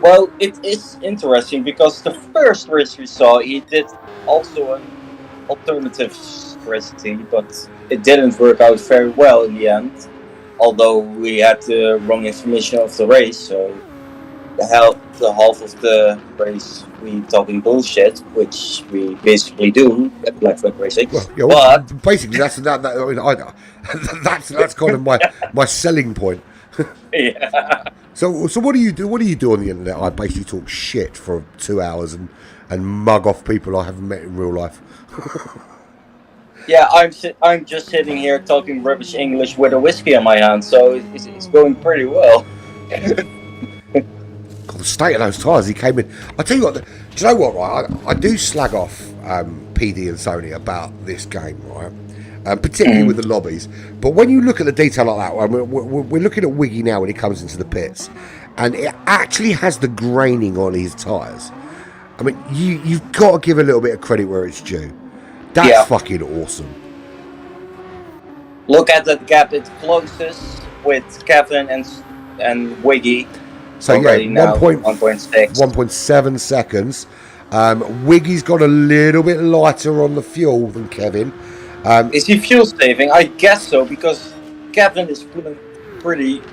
Well, it is interesting because the first race we saw, he did also an alternative strategy, but it didn't work out very well in the end. Although we had the wrong information of the race, so the half of the race we talking bullshit, which we basically do at Black Flag Racing. Well, yeah, well, but basically that's that's kind of my selling point. Yeah. So what do you do? What do you do on the internet? I basically talk shit for 2 hours and mug off people I haven't met in real life. Yeah, I'm just sitting here talking rubbish English with a whiskey in my hand, so it's going pretty well. God, the state of those tyres, he came in. I tell you what, do you know what, right? I do slag off PD and Sony about this game, right? Particularly with the lobbies. But when you look at the detail like that, we're looking at Wiggy now when he comes into the pits, and it actually has the graining on his tyres. I mean, you've got to give a little bit of credit where it's due. That's fucking awesome. Look at that gap, it's closest with Kevin and Wiggy. So yeah, 1.7 seconds. Wiggy's got a little bit lighter on the fuel than Kevin. Is he fuel saving? I guess so, because Kevin is pulling pretty...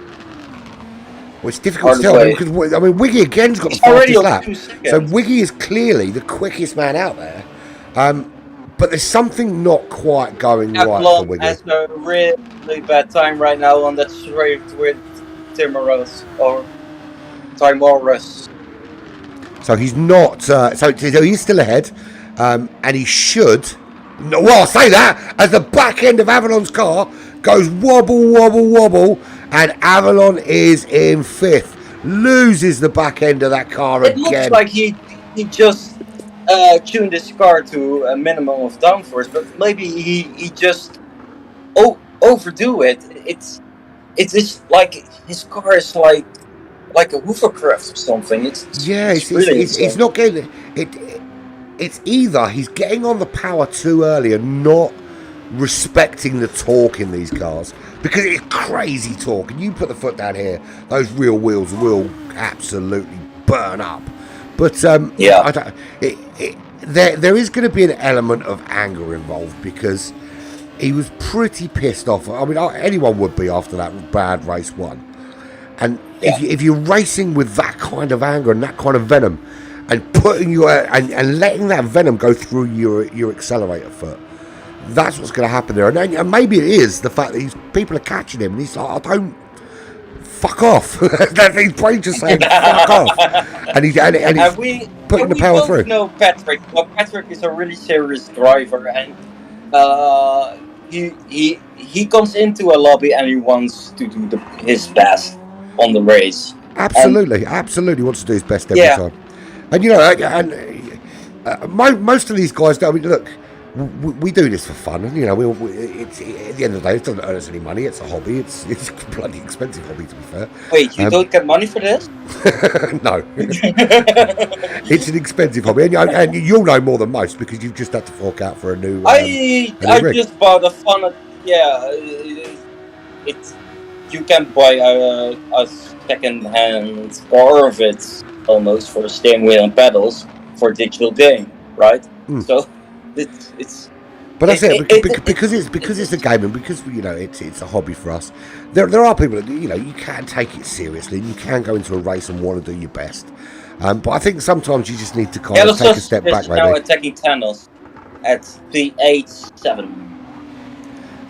Well, it's difficult to tell, because Wiggy again's got the fastest lap. So Wiggy is clearly the quickest man out there. But there's something not quite going right for Wiggy. Has a really bad time right now on that straight with Timoris or Timoris. So he's not. So he's still ahead, and he should. No, well, I'll say that as the back end of Avalon's car goes wobble, and Avalon is in 5th. Loses the back end of that car again. It looks like he just tuned his car to a minimum of downforce, but maybe he just overdo it. It's just like his car is like a hovercraft or something. It's not getting it. It's either he's getting on the power too early and not respecting the torque in these cars, because it's crazy torque, and you put the foot down here, those real wheels will absolutely burn up. But there is going to be an element of anger involved, because he was pretty pissed off. I mean, anyone would be after that bad race one. And if you're racing with that kind of anger and that kind of venom, and putting and letting that venom go through your accelerator foot, that's what's going to happen there. And maybe it is the fact that people are catching him, and he's like, I don't. Fuck off. His brain just saying fuck off. And he's putting the power through. No, Patrick. Well, Patrick is a really serious driver, and he comes into a lobby and he wants to do his best on the race. Absolutely wants to do his best every time. And Most of these guys, I mean, look, we do this for fun, and you know, it's at the end of the day, it doesn't earn us any money. It's a hobby. It's a bloody expensive hobby, to be fair. Wait, you don't get money for this? No, it's an expensive hobby, and you'll know more than most because you've just had to fork out for a new. I rig. just bought a fun. Yeah, it's you can buy a second-hand car of it almost for steering wheel and pedals for digital game, right? So it's. But that's it, because it's a game, and because you know it's a hobby for us. There are people that you know you can take it seriously, and you can go into a race and want to do your best. But I think sometimes you just need to kind of take a step back. Now attacking Thanos at the 8-7.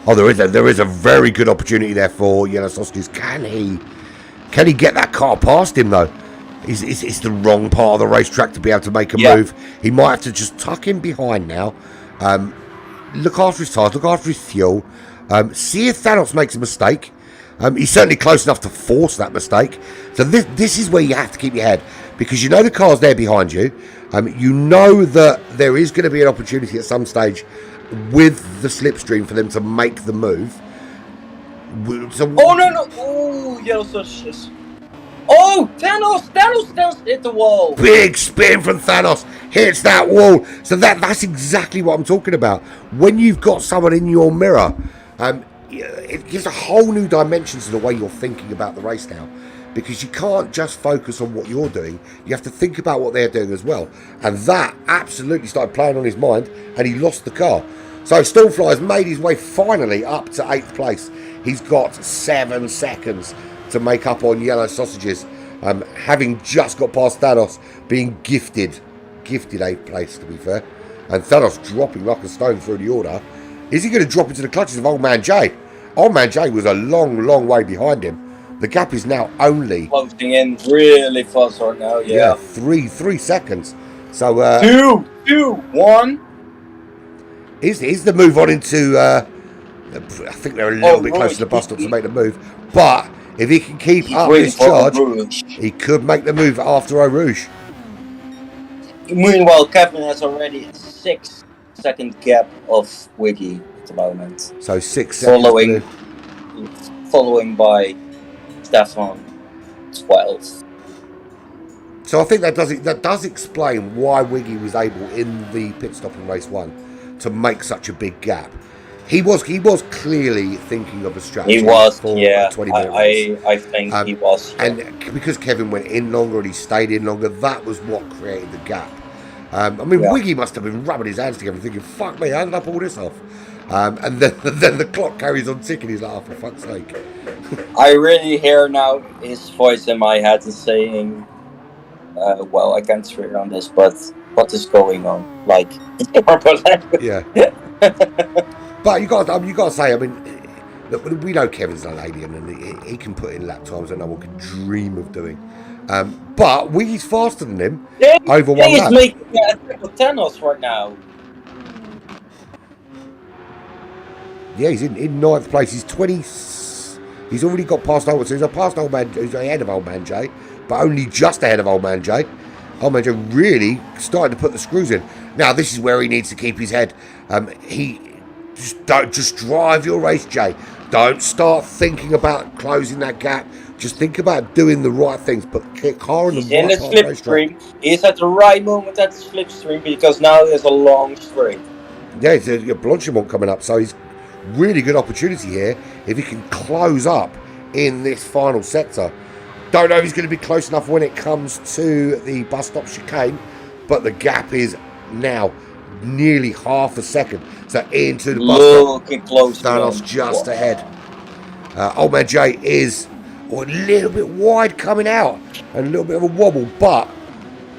Oh, there is a very good opportunity there for Yellow Sausages. Can he get that car past him though? It's the wrong part of the racetrack to be able to make a move. He might have to just tuck him behind now. Look after his tires, look after his fuel. See if Thanos makes a mistake. He's certainly close enough to force that mistake. So this is where you have to keep your head, because you know the car's there behind you. You know that there is going to be an opportunity at some stage with the Slipstream for them to make the move. So, oh no! Oh, Yellow Sausages. Oh, Thanos hit the wall. Big spin from Thanos, hits that wall. So that's exactly what I'm talking about. When you've got someone in your mirror, it gives a whole new dimension to the way you're thinking about the race now. Because you can't just focus on what you're doing. You have to think about what they're doing as well. And that absolutely started playing on his mind, and he lost the car. So Stormfly's made his way finally up to 8th place. He's got 7 seconds to make up on Yellow Sausages, having just got past Thanos, being gifted 8th place, to be fair, and Thanos dropping like a stone through the order. Is he going to drop into the clutches of Old Man J? Old Man J was a long way behind him. The gap is now only closing in really fast right now. Yeah, 3 seconds. So 2, 1. Is the move on into? I think they're a little bit close to the bus stop to make the move, but if he can keep up his charge, he could make the move after Eau Rouge. Meanwhile, Kevin has already a 6-second gap of Wiggy at the moment. So 6 seconds. Following by Stefan, 12. So I think that does explain why Wiggy was able in the pit stop in race 1 to make such a big gap. He was clearly thinking of a strategy. He was, for a 20-minute race. I think he was. Yeah. And because Kevin went in longer and he stayed in longer, that was what created the gap. Wiggy must have been rubbing his hands together thinking, fuck me, how did I pull this off? And then the clock carries on ticking. He's like, oh, for fuck's sake. I really hear now his voice in my head is saying, well, I can't swear on this, but what is going on? Like, yeah. But you got to say, I mean, look, we know Kevin's an alien and he can put in lap times that no one could dream of doing. But Wiggy's faster than him over 1 lap. He's making a attack with Thanos right now. Yeah, he's in 9th place. He's 20. He's already got past Old Man. So he's past Old Man. He's ahead of Old Man J, but only just ahead of Old Man J. Old Man J really starting to put the screws in. Now this is where he needs to keep his head. He just drive your race, Jay. Don't start thinking about closing that gap. Just think about doing the right things. Put the car in the right slipstream. He's at the right moment at the slipstream because now there's a long straight. Yeah, it's a Blanchimont coming up, so he's really good opportunity here if he can close up in this final sector. Don't know if he's going to be close enough when it comes to the bus stop chicane, but the gap is now nearly half a second. So into the bus stop, close. Thanos just ahead. Old Man J is a little bit wide coming out and a little bit of a wobble, but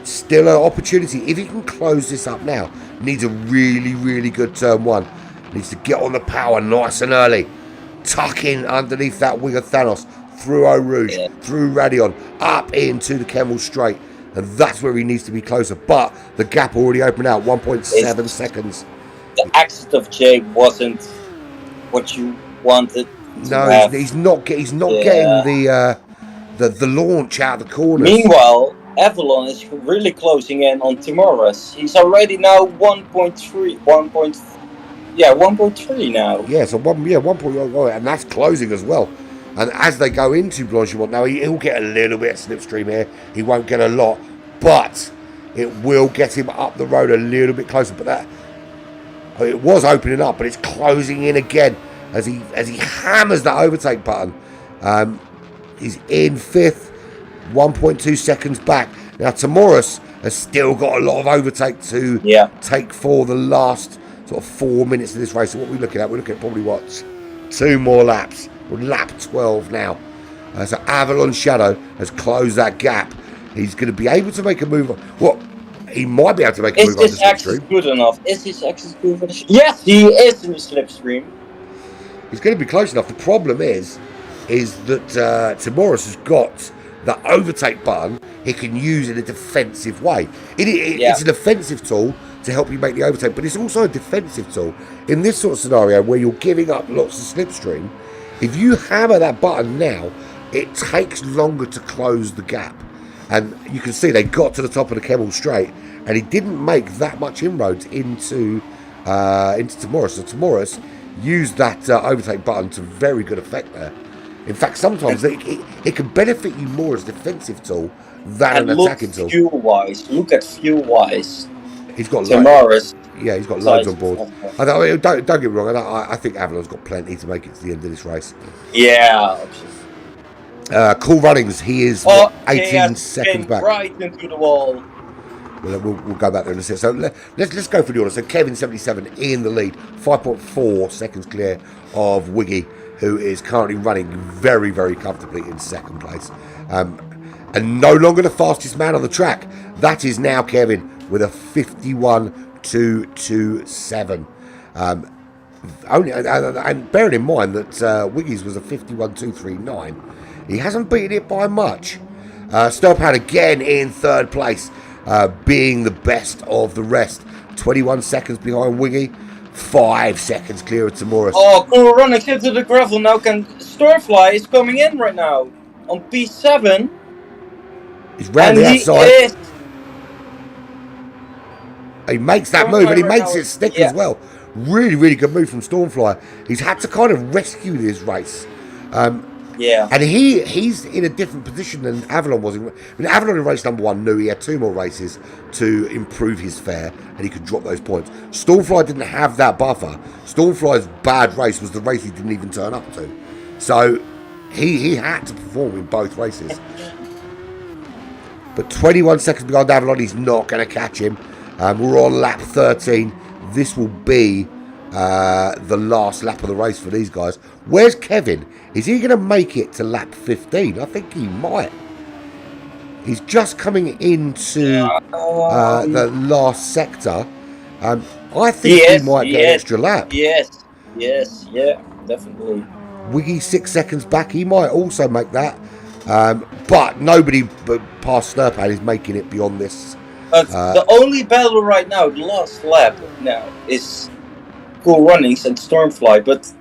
still an opportunity. If he can close this up now, needs a really good turn 1. Needs to get on the power nice and early. Tuck in underneath that wing of Thanos, through Eau Rouge, through Radion, up into the Kemmel Straight. And that's where he needs to be closer. But the gap already opened out, 1.7 seconds. The exit of Jay wasn't what you wanted. No, he's not getting the launch out of the corners. Meanwhile, Avalon is really closing in on Timoris. He's already now 1.3, 1.3 now. Yeah, so 1.0, and that's closing as well. And as they go into Blanchimont now, he'll get a little bit of slipstream here. He won't get a lot, but it will get him up the road a little bit closer. But it was opening up, but it's closing in again as he hammers that overtake button. He's in 5th, 1.2 seconds back. Now Timoris has still got a lot of overtake to take for the last sort of 4 minutes of this race. So what we're looking at, probably 2 more laps. We're lap 12 now. So Avalon Shadow has closed that gap. He's going to be able to make a move. Well, he might be able to make a move on the Is his access slipstream. good enough? Is his access good enough? Yes, he is in the slipstream. He's going to be close enough. The problem is that Timoris has got the overtake button he can use in a defensive way. It's an offensive tool to help you make the overtake, but it's also a defensive tool. In this sort of scenario where you're giving up lots of slipstream, if you hammer that button now, it takes longer to close the gap. And you can see they got to the top of the Kemmel Straight, and he didn't make that much inroads into Timoris. So Timoris used that overtake button to very good effect there. In fact, sometimes it can benefit you more as a defensive tool than an attacking tool. Look at fuel-wise. He's got Timoris. He's got loads on board. Don't get me wrong. I think Avalon's got plenty to make it to the end of this race. Yeah. Cool Runnings. He is 18 seconds back. Right into the wall. We'll go back there in a second. So let's go through the order. So Kevin 77 in the lead, 5.4 seconds clear of Wiggy, who is currently running very, very comfortably in 2nd place. And no longer the fastest man on the track. That is now Kevin with a 51.227. And bearing in mind that Wiggy's was a 51.239. He hasn't beaten it by much. Sturpan again in 3rd place, being the best of the rest. 21 seconds behind Wiggy, 5 seconds clear of Timoris. Oh, Cool Runnings into the gravel now. Stormfly is coming in right now on P7. He's round the outside. He makes that move, and he makes it stick as well. Really, really good move from Stormfly. He's had to kind of rescue this race. And he's in a different position than Avalon was. Avalon in race number 1 knew he had 2 more races to improve his fare, and he could drop those points. Stormfly didn't have that buffer. Stormfly's bad race was the race he didn't even turn up to. So he had to perform in both races. But 21 seconds behind Avalon, he's not going to catch him. We're on lap 13. This will be the last lap of the race for these guys. Where's Kevin? Is he going to make it to lap 15? I think he might. He's just coming into the last sector. I think he might get an extra lap. Yes, definitely. Wiggy 6 seconds back. He might also make that. But nobody past Sturpan is making it beyond this. The only battle right now, the last lap now, is Cool Runnings and Stormfly, but...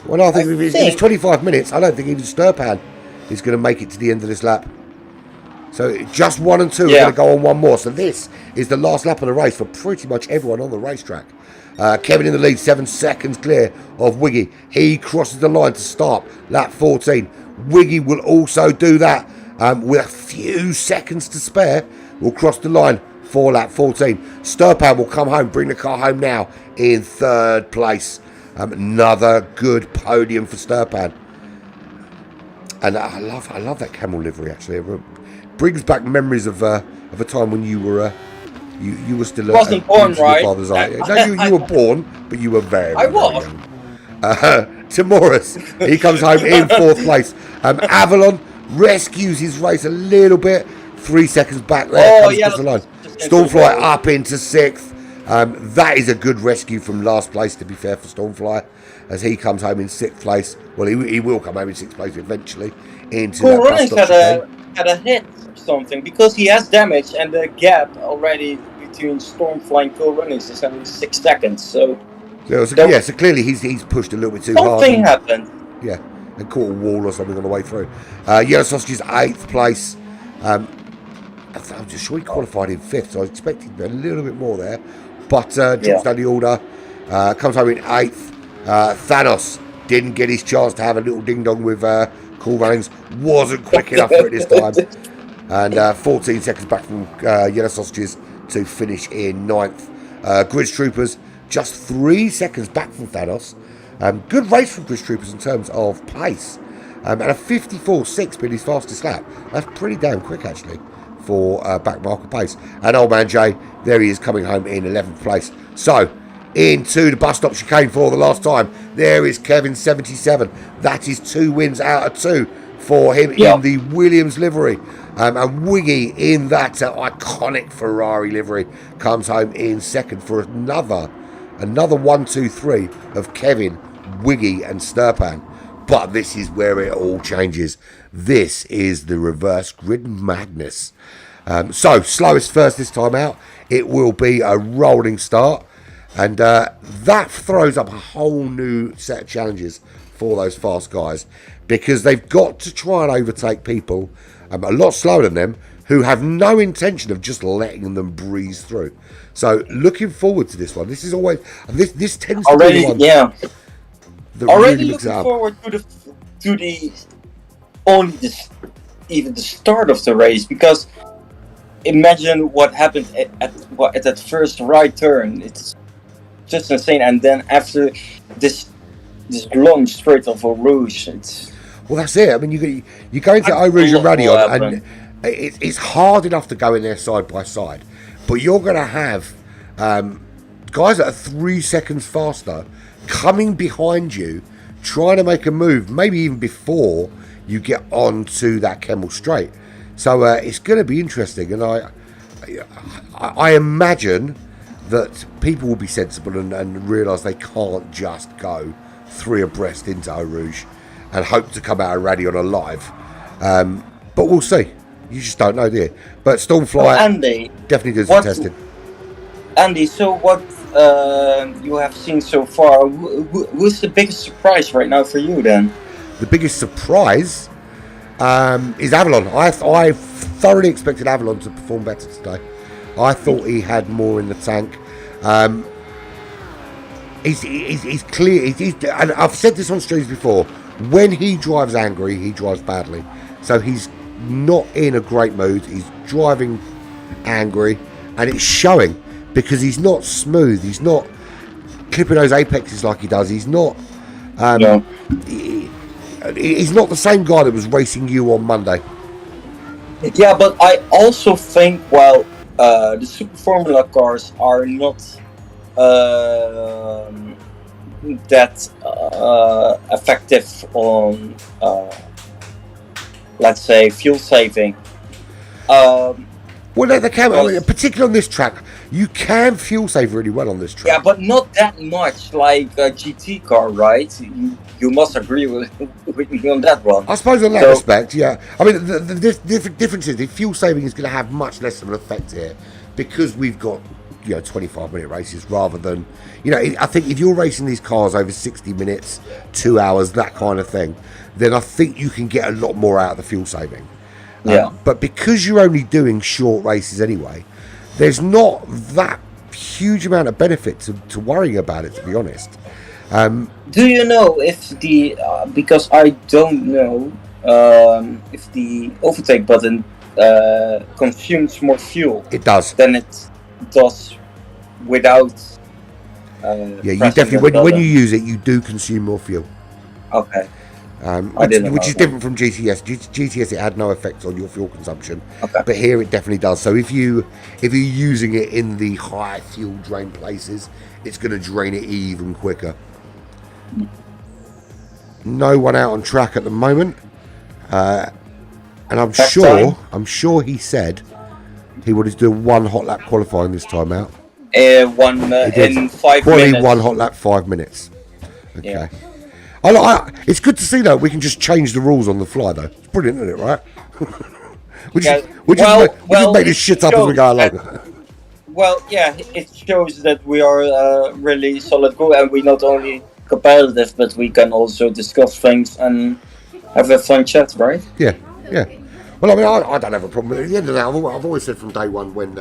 Well, I think if it's 25 minutes, I don't think even Sturpan is going to make it to the end of this lap. So just 1 and 2 are going to go on one more. So this is the last lap of the race for pretty much everyone on the racetrack. Kevin in the lead, 7 seconds clear of Wiggy. He crosses the line to start lap 14. Wiggy will also do that with a few seconds to spare. Will cross the line for lap 14. Sturpan will come home, bring the car home now in 3rd place. Another good podium for Sturpan. And I love that camel livery, actually. It brings back memories of a time when you were you were still wasn't born, right? No, you were born, but you were very, very was. young. Timoris, he comes home in 4th place. Avalon rescues his race a little bit. 3 seconds back there. Comes the line. Stormfly up into 6th. That is a good rescue from last place, to be fair, for Stormfly, as he comes home in 6th place. Well, he will come home in 6th place eventually. Into Cool Runnings had a hit or something, because he has damage, and the gap already between Stormfly and Cool Runnings is only 6 seconds. So clearly he's pushed a little bit too hard. Something happened. Yeah, and caught a wall or something on the way through. Yellow Sausage is 8th place. I'm just sure he qualified in 5th, so I was expecting a little bit more there. But drops down the order, comes home in 8th. Thanos didn't get his chance to have a little ding-dong with Cool Runnings. Wasn't quick enough for it this time. And 14 seconds back from Yellow Sausages to finish in 9th. Gridge Troopers, just 3 seconds back from Thanos. Good race from Gridge Troopers in terms of pace. And a 54.6 being his fastest lap. That's pretty damn quick, actually, for back marker pace. And old man Jay, there he is coming home in 11th place. So, into the bus stop chicane for the last time. There is Kevin 77. That is 2 wins out of 2 for him in the Williams livery. And Wiggy in that iconic Ferrari livery comes home in 2nd for another 1, 2, 3 of Kevin, Wiggy and Sturpan. But this is where it all changes. This is the reverse grid madness. So, slowest first this time out. It will be a rolling start. And that throws up a whole new set of challenges for those fast guys. Because they've got to try and overtake people a lot slower than them who have no intention of just letting them breeze through. So, looking forward to this one. This is always... This tends to be one... Yeah. Already really looking forward to even the start of the race, because imagine what happened at that first right turn. It's just insane, and then after this long straight of Eau Rouge, it's... Well, that's it. I mean, you go into Eau Rouge and Radion, and it's hard enough to go in there side by side, but you're going to have guys that are 3 seconds faster coming behind you, trying to make a move, maybe even before you get onto that Kemmel Straight. So it's going to be interesting, and I imagine that people will be sensible and realise they can't just go 3 abreast into Eau Rouge and hope to come out of Radion alive. But we'll see. You just don't know, do you? But Stormfly Andy, definitely does some testing. Andy, so what you have seen so far, who's the biggest surprise right now for you then? The biggest surprise is Avalon. I thoroughly expected Avalon to perform better today. I thought he had more in the tank. He's clear. And I've said this on streams before. When he drives angry, he drives badly. So he's not in a great mood. He's driving angry, and it's showing. Because he's not smooth, he's not clipping those apexes like he does. He's not. He's not the same guy that was racing you on Monday. Yeah, but I also think the Super Formula cars are not that effective on, let's say, fuel saving. Well, they can, particularly on this track. You can fuel save really well on this track. Yeah, but not that much like a GT car, right? You must agree with me on that one. I suppose in that respect, yeah. I mean, the difference is the fuel saving is going to have much less of an effect here because we've got 25-minute races rather than I think if you're racing these cars over 60 minutes, 2 hours, that kind of thing, then I think you can get a lot more out of the fuel saving. But because you're only doing short races anyway, there's not that huge amount of benefit to worrying about it, to be honest. Do you know if because I don't know if the overtake button consumes more fuel? It does. Than it does without. You definitely when you use it, you do consume more fuel. Okay. Which is different from GTS. GTS, it had no effect on your fuel consumption, but here it definitely does. So if you're using it in the high fuel drain places, it's going to drain it even quicker. No one out on track at the moment, and I'm sure he said he wanted to do 1 hot lap qualifying this time out. In 5 minutes. Probably 1 hot lap, 5 minutes. Okay. Yeah. It's good to see though we can just change the rules on the fly though. It's brilliant, isn't it? Right? we just make this shit up as we go along. Well, yeah, it shows that we are really solid group, and we not only competitive, but we can also discuss things and have a fun chat, right? Yeah. Well, I mean, I don't have a problem with it. At the end of the day, I've always said from day one when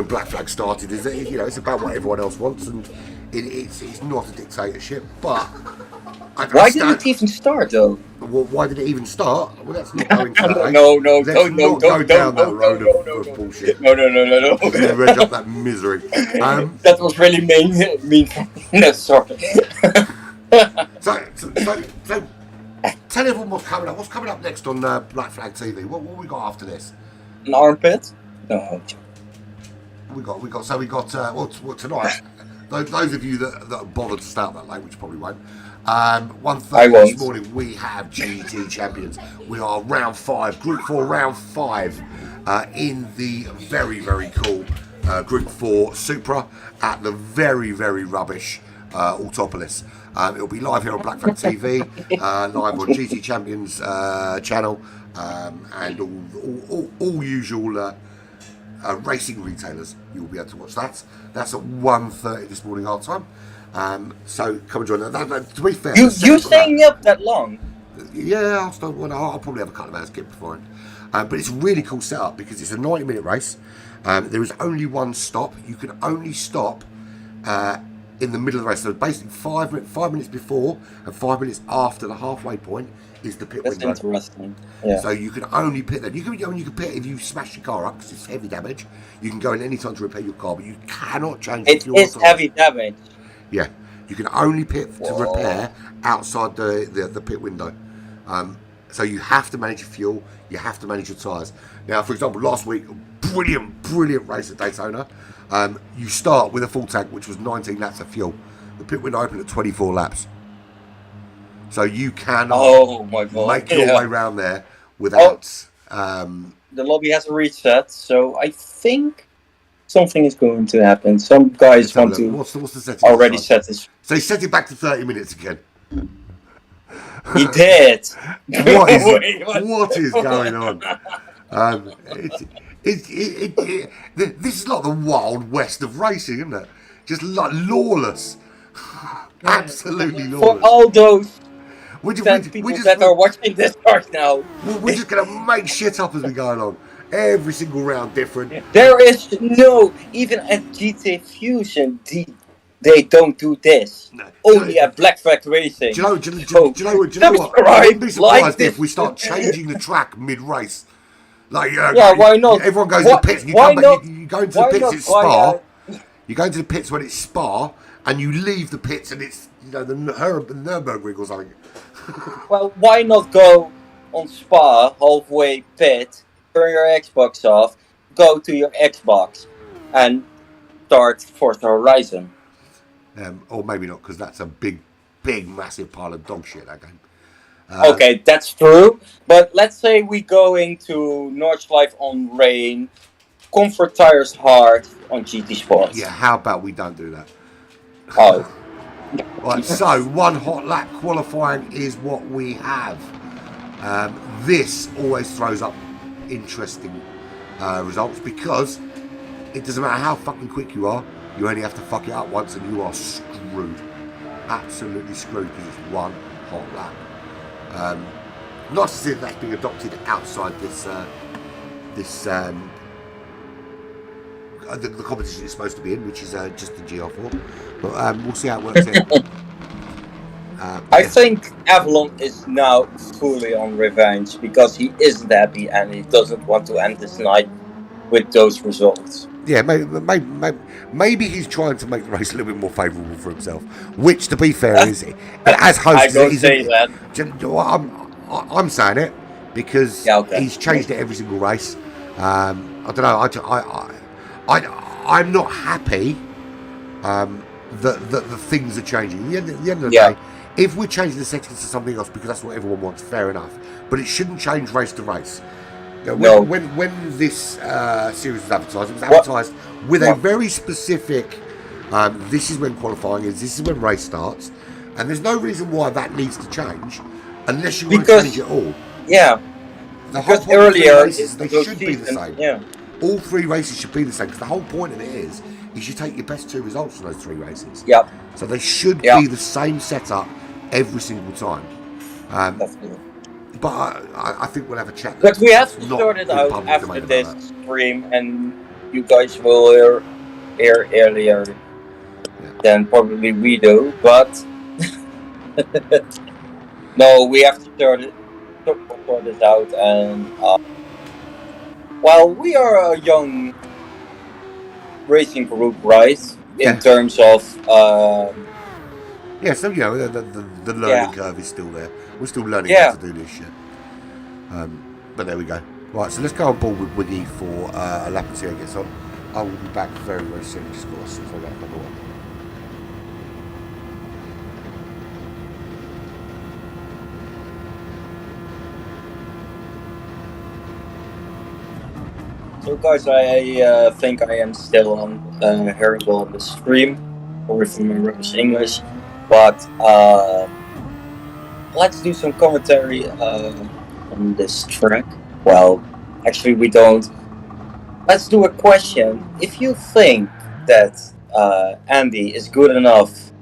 Black Flag started is that it's about what everyone else wants, and it's not a dictatorship. But why did it even start though? Well, why did it even start? Well, let's not go into that. No, let's not go down that road of bullshit. No. You read up that misery. That was really mean. No, sorry. So, tell everyone what's coming up. What's coming up next on Black Flag TV? What we got after this? An armpit? No. We got tonight. Those of you that bothered to start that late, which probably won't. 1:30 this morning we have GT Champions. We are round 5, Group 4, round 5 in the very, very cool Group 4 Supra at the very, very rubbish Autopolis. It'll be live here on Black Flag TV, live on GT Champions channel, and all usual racing retailers. You'll be able to watch that. That's at 1:30 this morning our time. So come and join us. To be fair, you staying up that long? Yeah, I'll probably have a couple of hours skip before it. But it's a really cool setup because it's a 90-minute race. There is only one stop. You can only stop in the middle of the race. So basically 5 minutes before and 5 minutes after the halfway point is the pit window. That's interesting. Yeah. So you can only pit then. You can pit if you smash your car up because it's heavy damage. You can go in any time to repair your car, but you cannot change it. It is heavy damage. Yeah, you can only pit to repair outside the pit window. So you have to manage your fuel, you have to manage your tyres. Now, for example, last week, brilliant race at Daytona. You start with a full tank, which was 19 laps of fuel. The pit window opened at 24 laps. So you cannot make your way around there without... the lobby has reset, so I think... something is going to happen. Some guys want to what's the setting already set this. So he set it back to 30 minutes again. He did. What is going on? This is like the Wild West of racing, isn't it? Just like lawless. Absolutely lawless. For all those people that are watching this right now. We're just going to make shit up as we go along. Every single round different. There is no, even at GT Fusion, they don't do this. No. Only at Black Flag Racing. Do you know what? I wouldn't be surprised if we start changing the track mid-race. Like, why not? Everyone goes to the pits. And you come back. You go into the pits. It's Spa. You go into the pits when it's Spa, and you leave the pits, and it's the Nürburgring or something. Well, why not go on Spa halfway pit? Turn your Xbox off, go to your Xbox, and start Forza Horizon. Or maybe not, because that's a big, massive pile of dog shit, that game. Okay, that's true. But let's say we go into Nordschleife on rain, Comfort Tires hard on GT Sports. Yeah, how about we don't do that? Oh. Right, so one hot lap qualifying is what we have. This always throws up interesting results because it doesn't matter how fucking quick you are, you only have to fuck it up once and you are screwed. Absolutely screwed because it's one hot lap. Not to say that's being adopted outside the competition it's supposed to be in, which is just the GR4, but we'll see how it works out. I think Avalon is now fully on revenge because he isn't happy and he doesn't want to end this night with those results. Yeah, maybe he's trying to make the race a little bit more favourable for himself, which, to be fair, is as host. I don't say that. I'm saying it because he's changed it every single race. I don't know. I'm not happy that the things are changing. At the end of the day, if we're changing the settings to something else because that's what everyone wants, fair enough. But it shouldn't change race to race. When this series was advertised, it was advertised with a very specific. This is when qualifying is. This is when race starts, and there's no reason why that needs to change, unless you want to change it all. Yeah. The whole point earlier of races, they should be the same. Yeah. All 3 races should be the same because the whole point of it is you take your best 2 results from those 3 races. Yeah. So they should be the same setup every single time. But I think we'll have a chat. But we have to sort it out after this stream, and you guys will hear earlier than probably we do. But no, we have to sort this out, and well, we are a young racing group, right? In terms of yeah, so you know the learning curve is still there. We're still learning how to do this shit. But there we go. Right, so let's go on board with Wiggy for a lap and see how it gets on. I will be back very, very soon. Just got as soon as I get number one. So guys, I think I am still on hearing well on the stream, or from my rubbish English, but let's do some commentary on this track. Well, actually we don't. Let's do a question. If you think that Andy is good enough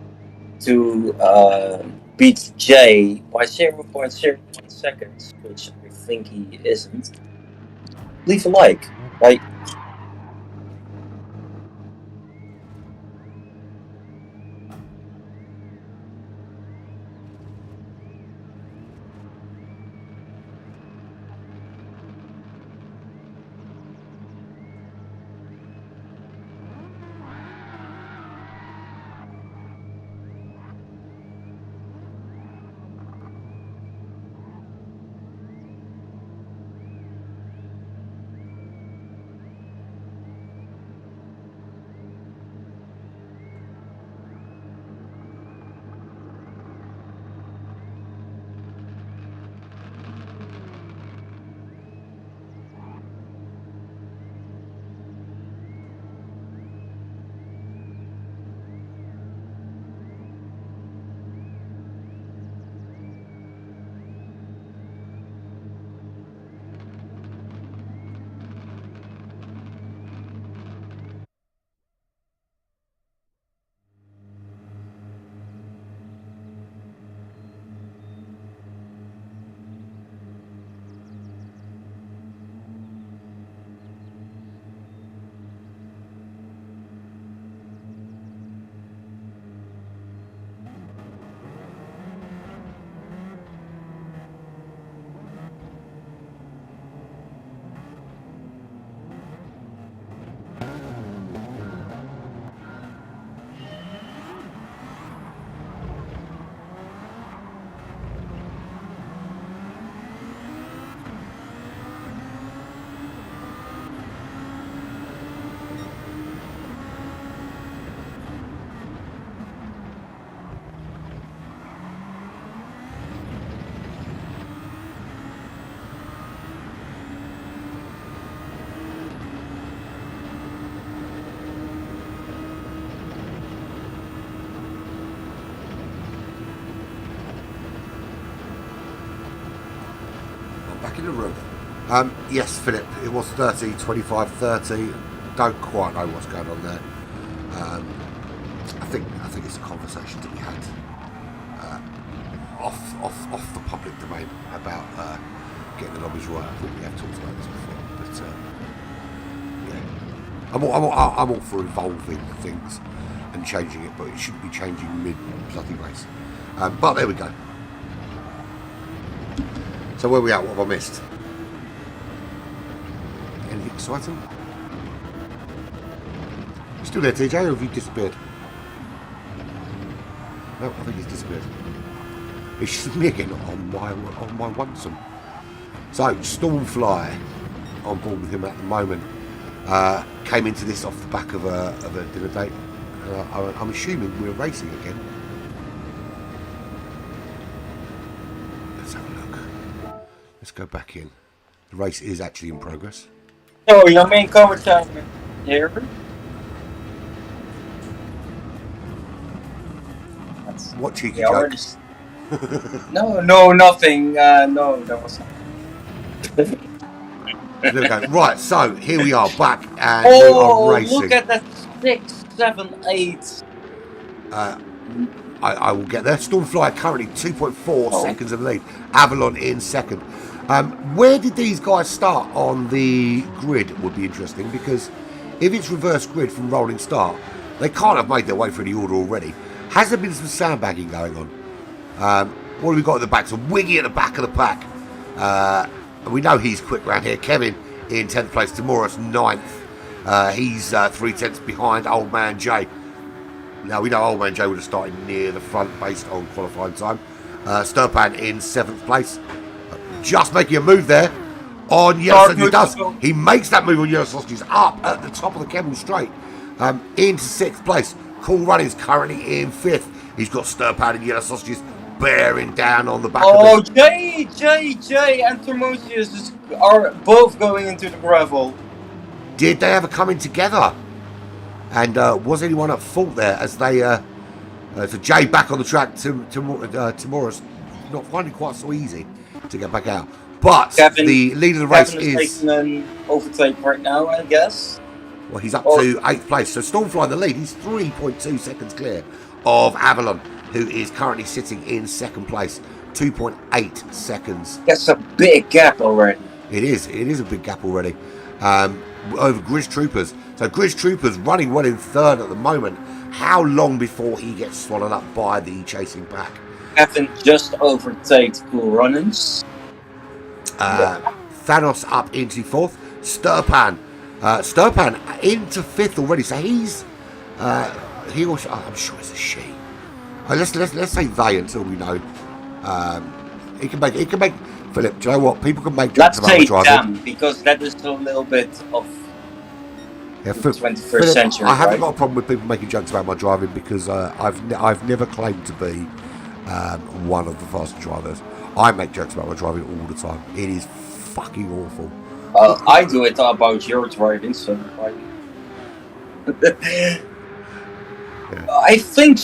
to beat Jay by 0.01 seconds, which I think he isn't, leave a like. Back in the room. Yes, Philip, it was 30, 25, 30. Don't quite know what's going on there. I think it's a conversation to be had off the public domain about getting the lobbies right. I think we have talked about this before, but yeah, I'm all for evolving things and changing it, but it shouldn't be changing mid bloody race. But there we go. So where are we at? What have I missed? Anything exciting? You still there, TJ, or have you disappeared? No, I think he's disappeared. It's just me again on my Wansome. So Stormfly on board with him at the moment. Came into this off the back of a dinner date. I'm assuming we're racing again. Let's have a look. Let's go back in. The race is actually in progress. So your main commentary here. What cheeky joke? No, nothing. No, that was There we go. Right, so here we are back and we are racing. Look at that 6, 7, 8. I will get there. Stormfly currently 2.4 seconds of lead. Avalon in second. Where did these guys start on the grid would be interesting, because if it's reverse grid from rolling start, they can't have made their way through the order already. Has there been some sandbagging going on? What have we got at the back? So Wiggy at the back of the pack. We know he's quick round here. Kevin in 10th place. Timoros 9th. He's 3/10 behind Old Man Jay. Now, we know Old Man Jay would have started near the front based on qualifying time. Sturpan in 7th place. Just making a move there on Yellow Sausages. He does. He makes that move on Yellow Sausages up at the top of the Kevin straight. Into 6th place. Cool Runnings currently in 5th. He's got Sturpan and Yellow Sausages bearing down on the back of him. Jay and Thermosius are both going into the gravel. Did they ever come in together? And was anyone at fault there as they... so Jay back on the track, Timoros not finding quite so easy to get back out. But Kevin, the lead of the race is taking an overtake right now, I guess. Well, he's up to 8th place. So Stormfly the lead. He's 3.2 seconds clear of Avalon, who is currently sitting in 2nd place. 2.8 seconds. That's a big gap already. It is. It is a big gap already. Over Grizz Troopers. So Grizz Troopers running well in 3rd at the moment. How long before he gets swallowed up by the chasing pack? Kevin just overtakes Cool Runnings. Thanos up into 4th. Sturpan into 5th already. So he's he also. I'm sure it's a she. Let's say they until we know. He can make. Philip, do you know what? People can make jokes about driving. Damn, because that is a little bit of 21st Philip, century. I haven't got a problem with people making jokes about my driving, because I've never claimed to be one of the fastest drivers. I make jokes about my driving all the time. It is fucking awful. I do it about your driving, so yeah. I think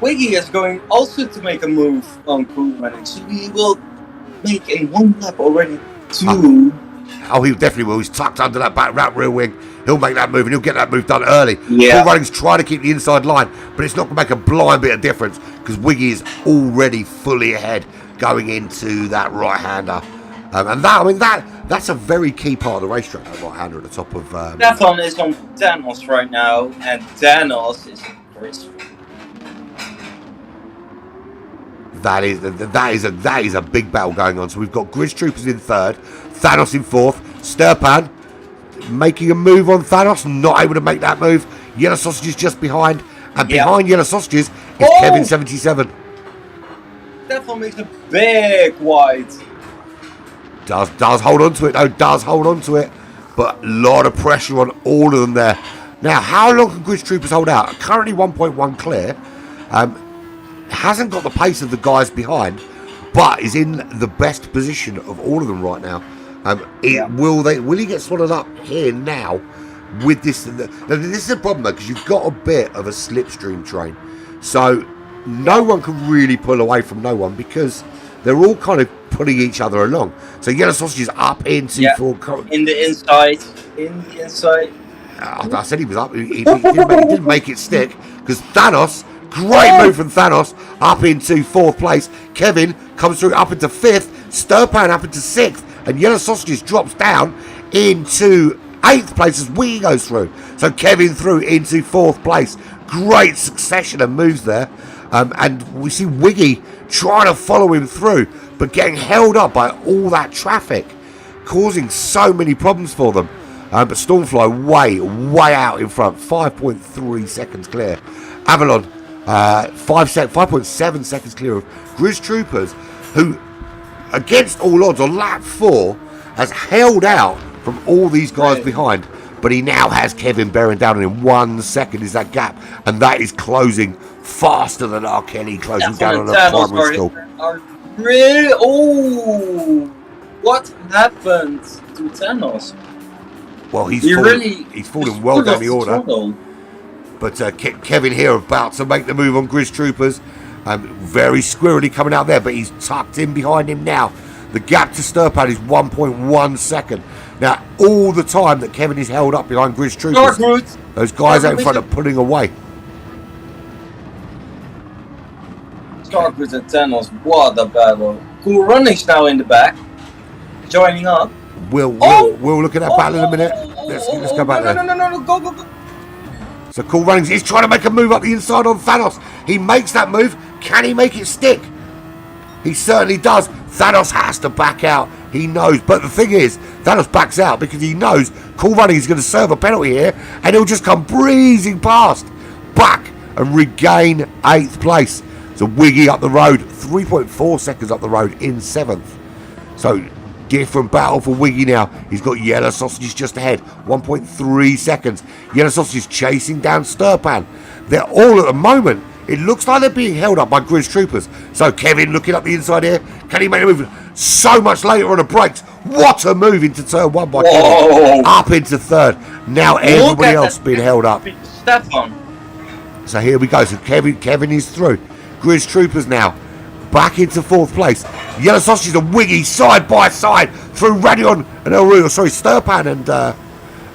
Wiggy is going also to make a move on Cool Runnings. So he will make in 1 lap already 2. Oh, he definitely will. He's tucked under that back wrap rear wing. He'll make that move, and he'll get that move done early. Yeah. Cool Runnings trying to keep the inside line, but it's not going to make a blind bit of difference, because Wiggy is already fully ahead going into that right-hander. And that's a very key part of the racetrack, that right-hander at the top of... Stefan is on Danos right now, and Danos is crisp. That is a big battle going on. So we've got Grizz Troopers in 3rd, Thanos in 4th, Sturpan making a move on Thanos, not able to make that move. Yellow Sausages just behind, and behind Yellow Sausages is Kevin 77. Stefan makes a big wide. Does hold on to it though, does hold on to it, but a lot of pressure on all of them there. Now, how long can Grizz Troopers hold out? Currently 1.1 clear. Hasn't got the pace of the guys behind, but is in the best position of all of them right now. Will he get swallowed up here now with this? This is a problem though, because you've got a bit of a slipstream train, so no one can really pull away from no one, because they're all kind of pulling each other along. So Yellow Sausages up into in the inside. I said he was up. He didn't make it stick, because Thanos. Great move from Thanos up into 4th place. Kevin comes through up into 5th. Sturpan up into 6th. And Yellow Sausages drops down into 8th place as Wiggy goes through. So Kevin through into 4th place. Great succession of moves there. And we see Wiggy trying to follow him through, but getting held up by all that traffic, causing so many problems for them. But Stormfly way out in front. 5.3 seconds clear. Avalon 5.7 seconds clear of Grizz Troopers, who, against all odds, on lap 4, has held out from all these guys behind, but he now has Kevin bearing down, and in 1 second is that gap, and that is closing faster than R. Kelly closing down on a primary school. What happened to Thanos? Well, he's fallen well down the order. But Kevin here about to make the move on Grizz Troopers. Very squirrely coming out there, but he's tucked in behind him now. The gap to Sturpan is 1.1 second. Now, all the time that Kevin is held up behind Grizz Troopers, those guys out in front are pulling away. Starkers and Thanos, what a battle. Cool Runnings now in the back, joining up. We'll look at that battle in a minute. Let's go back there. No, go. So Cool Runnings is trying to make a move up the inside on Thanos. He makes that move. Can he make it stick? He certainly does. Thanos has to back out. He knows. But the thing is, Thanos backs out because he knows Cool Runnings is going to serve a penalty here, and he'll just come breezing past, back, and regain 8th place. So Wiggy up the road, 3.4 seconds up the road in 7th. So different battle for Wiggy now. He's got Yellow Sausages just ahead, 1.3 seconds. Yellow Sausages chasing down Sturpan. They're all at the moment, it looks like they're being held up by Grizz Troopers. So Kevin looking up the inside here. Can he make a move? So much later on the brekes. What a move into turn 1 by Kevin. Up into 3rd. Now everybody else being held up. Stefan. So here we go. So Kevin is through. Grizz Troopers now back into 4th place. Yellow Sausages and Wiggy side by side through Radion and Sturpan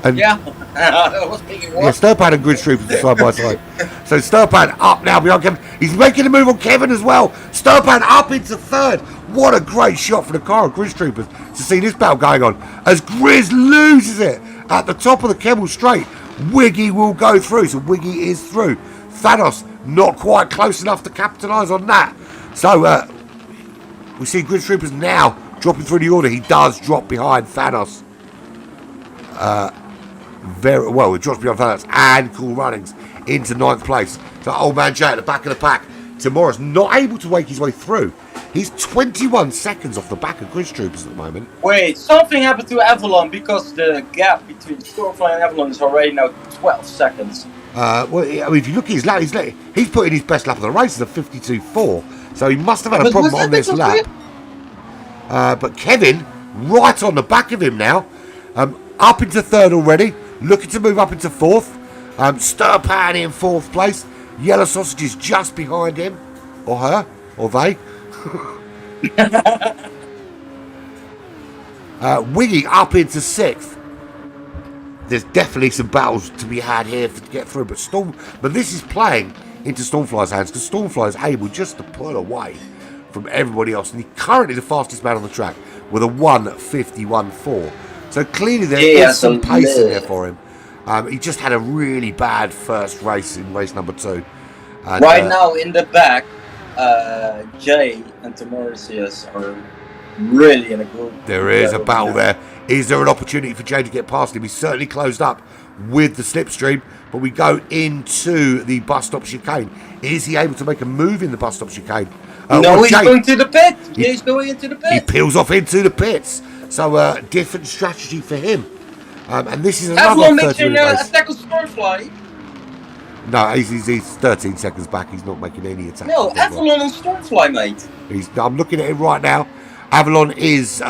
and yeah. I was thinking what? Yeah, Sturpan and Grizz Troopers are side by side. So Sturpan up now behind Kevin. He's making a move on Kevin as well. Sturpan up into 3rd. What a great shot for the car of Grizz Troopers to see this battle going on. As Grizz loses it at the top of the Kemmel Straight, Wiggy will go through. So Wiggy is through. Thanos not quite close enough to capitalise on that. So we see Grizz Troopers now dropping through the order. He does drop behind Thanos. Very well, he drops behind Thanos and Cool Runnings into 9th place. So Old Man Jay at the back of the pack. Tomorrow's not able to wake his way through. He's 21 seconds off the back of Grizz Troopers at the moment. Wait, something happened to Avalon because the gap between Stormfly and Avalon is already now 12 seconds. Well, I mean, if you look at his lap, he's put in his best lap of the race of 52.4. So he must have had a problem on this lap. But Kevin, right on the back of him now, up into 3rd already, looking to move up into 4th. Sturpan in 4th place. Yellow Sausages just behind him, or her, or they. Wiggy up into 6th. There's definitely some battles to be had here to get through, but this is playing into Stormfly's hands because Stormfly is able just to pull away from everybody else, and he's currently the fastest man on the track with a 1:51.4. So clearly there is some pace in there for him. He just had a really bad first race in race number 2. And, right now in the back, Jay and Timorisius are really in a good. There is a battle there. Is there an opportunity for Jay to get past him? He's certainly closed up with the Slipstream, but we go into the bus stop chicane. Is he able to make a move in the bus stop chicane? No, he's going to the pit. He's going into the pit. He peels off into the pits. So different strategy for him. And this is another 30-minute race. Attack on Stormfly. No, he's 13 seconds back. He's not making any attack. No, Avalon and Stormfly, mate. I'm looking at him right now. Avalon is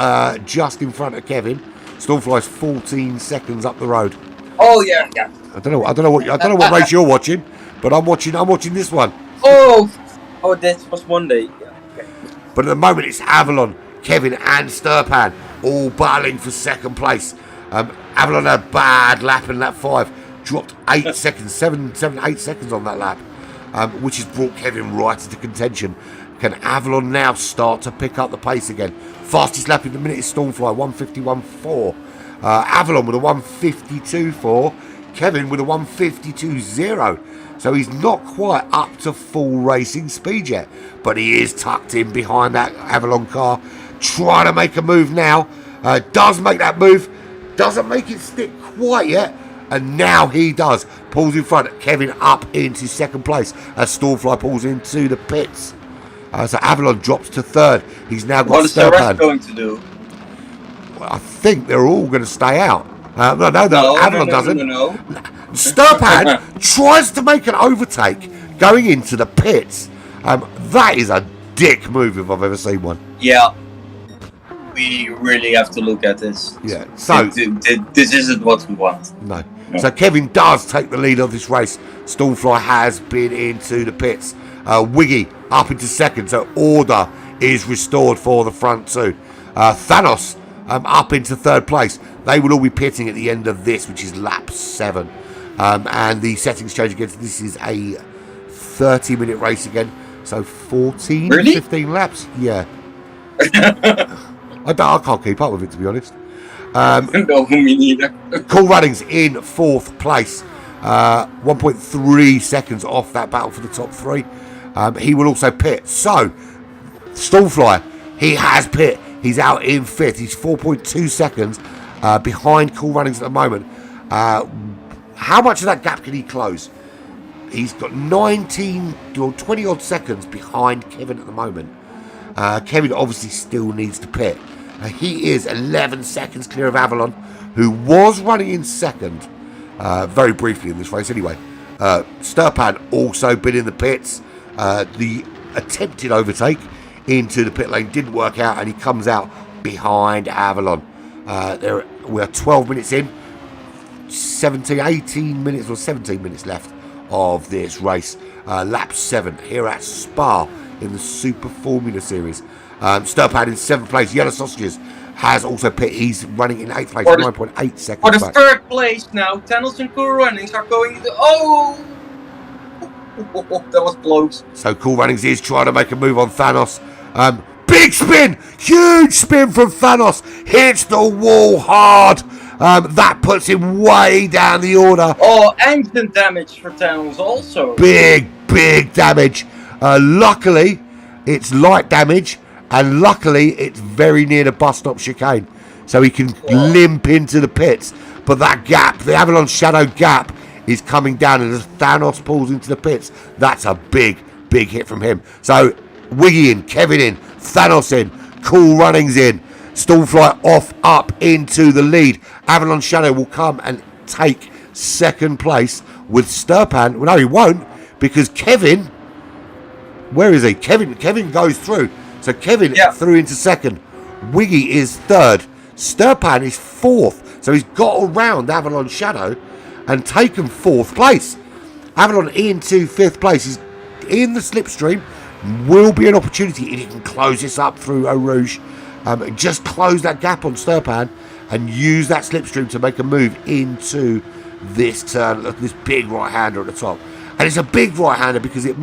just in front of Kevin. Stormfly's 14 seconds up the road. Oh yeah. I don't know what race you're watching, but I'm watching this one. Oh, that was one day. Yeah, okay. But at the moment it's Avalon, Kevin, and Sturpan all battling for 2nd place. Avalon had a bad lap in lap 5, dropped 8 seconds, 8 seconds on that lap, which has brought Kevin right into contention. Can Avalon now start to pick up the pace again? Fastest lap in the minute is Stormfly, 1:51.4. Avalon with a 1:52.4. Kevin with a 1:52.0. So he's not quite up to full racing speed yet, but he is tucked in behind that Avalon car, trying to make a move now. Does make that move, doesn't make it stick quite yet, and now he does. Pulls in front, Kevin up into 2nd place as Stormfly pulls into the pits. So Avalon drops to 3rd. He's now got What is the rest going to do? Well, I think they're all going to stay out. No, Avalon doesn't. No. Sturpan tries to make an overtake going into the pits. That is a dick move if I've ever seen one. Yeah. We really have to look at this. Yeah. So this isn't what we want. No. So Kevin does take the lead of this race. Stormfly has been into the pits. Wiggy up into 2nd, so order is restored for the front 2. Thanos up into 3rd place. They will all be pitting at the end of this, which is lap 7. And the settings change again. This is a 30-minute race again. So 14, Really? 15 laps. Yeah. I can't keep up with it, to be honest. No, me neither. Cool Runnings in 4th place. 1.3 seconds off that battle for the top 3. He will also pit. So, Stallfly, he has pit. He's out in 5th. He's 4.2 seconds behind Cool Runnings at the moment. How much of that gap can he close? He's got 19 or 20 odd seconds behind Kevin at the moment. Kevin obviously still needs to pit. He is 11 seconds clear of Avalon, who was running in 2nd very briefly in this race anyway. Sturpan also been in the pits. The attempted overtake into the pit lane didn't work out, and he comes out behind Avalon. We're 12 minutes in, 18 minutes or 17 minutes left of this race. Lap 7 here at Spa in the Super Formula Series. Sturpan in 7th place. Yellow Sausages has also pit. He's running in 8th place, 9.8 seconds for the back. 3rd place now. Thanos and Cool Runnings are going to... Oh! That was close. So Cool Runnings is trying to make a move on Thanos. Big spin! Huge spin from Thanos. Hits the wall hard. That puts him way down the order. Oh, engine damage for Thanos also. Big damage. Luckily, it's light damage. And luckily, it's very near the bus stop chicane. So he can limp into the pits. But that gap, the Avalon Shadow gap, is coming down. And as Thanos pulls into the pits, that's a big hit from him. So Wiggy in, Kevin in, Thanos in, Cool Runnings in. Stallfly off up into the lead. Avalon Shadow will come and take 2nd place with Sturpan. Well, no, he won't, because Kevin... Where is he? Kevin goes through. So Kevin through into 2nd. Wiggy is 3rd. Sturpan is 4th. So he's got around Avalon Shadow and taken 4th place. Avalon into 5th place. He's in the slipstream. Will be an opportunity if he can close this up through Eau Rouge. Just close that gap on Sturpan and use that slipstream to make a move into this turn, this big right-hander at the top. And it's a big right-hander because it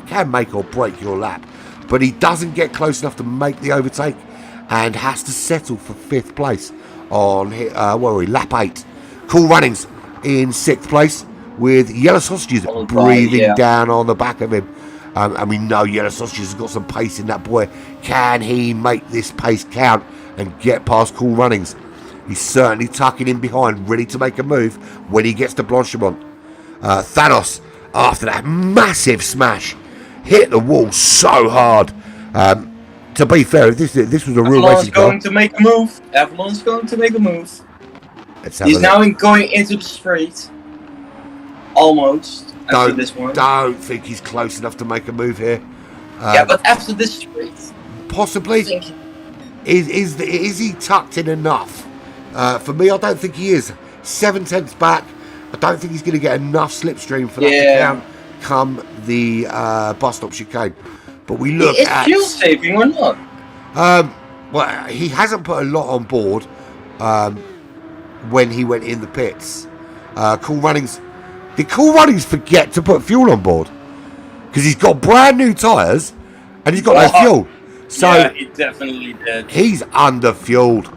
can make or break your lap. But he doesn't get close enough to make the overtake and has to settle for 5th place on lap 8. Cool Runnings in 6th place with Yellow Sausages breathing down on the back of him. And we know Yellow Sausages has got some pace in that boy. Can he make this pace count and get past Cool Runnings? He's certainly tucking in behind, ready to make a move when he gets to Blanchimont. Thanos, after that massive smash, hit the wall so hard. To be fair, if this was a real racing car... Avalon's going to make a move. Avalon's going to make a move. He's now going into the straight. Almost. After this one. Don't think he's close enough to make a move here. Yeah, but after this straight. Possibly. Is he tucked in enough? For me, I don't think he is. 7/10 back. I don't think he's going to get enough slipstream for that to count come the bus stop chicane. But we look at... Is fuel saving or not? Well, he hasn't put a lot on board when he went in the pits. Cool Runnings... Did Cool Runnings forget to put fuel on board? Because he's got brand new tyres and he's got no fuel. So yeah, he definitely did. He's under-fueled.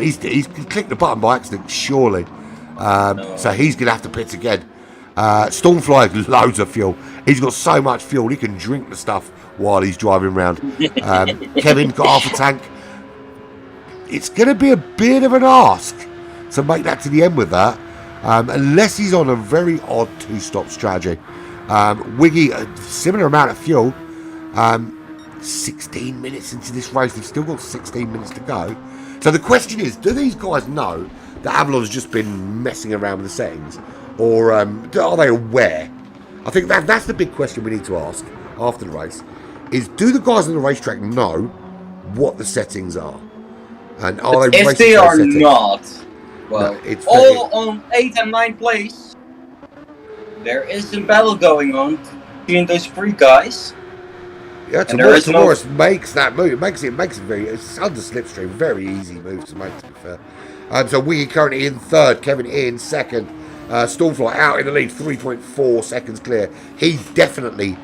He's clicked the button by accident, surely. So he's going to have to pit again. Stormfly has loads of fuel. He's got so much fuel, he can drink the stuff while he's driving around. Kevin got half a tank. It's going to be a bit of an ask to make that to the end with that. Unless he's on a very odd two-stop strategy. Wiggy, a similar amount of fuel. 16 minutes into this race. They've still got 16 minutes to go. So the question is, do these guys know that Avalon's just been messing around with the settings? Or are they aware? I think that's the big question we need to ask after the race. Is, do the guys on the racetrack know what the settings are? And are they if they are not... Well, no, it's all on 8 and 9 place. There is a battle going on between those three guys. Yeah, Morris makes that move. It makes it very. It's under slipstream. Very easy move to make, to be fair. So Wiggy currently in 3rd. Kevin in 2nd. Stormfly out in the lead, 3.4 seconds clear. He's definitely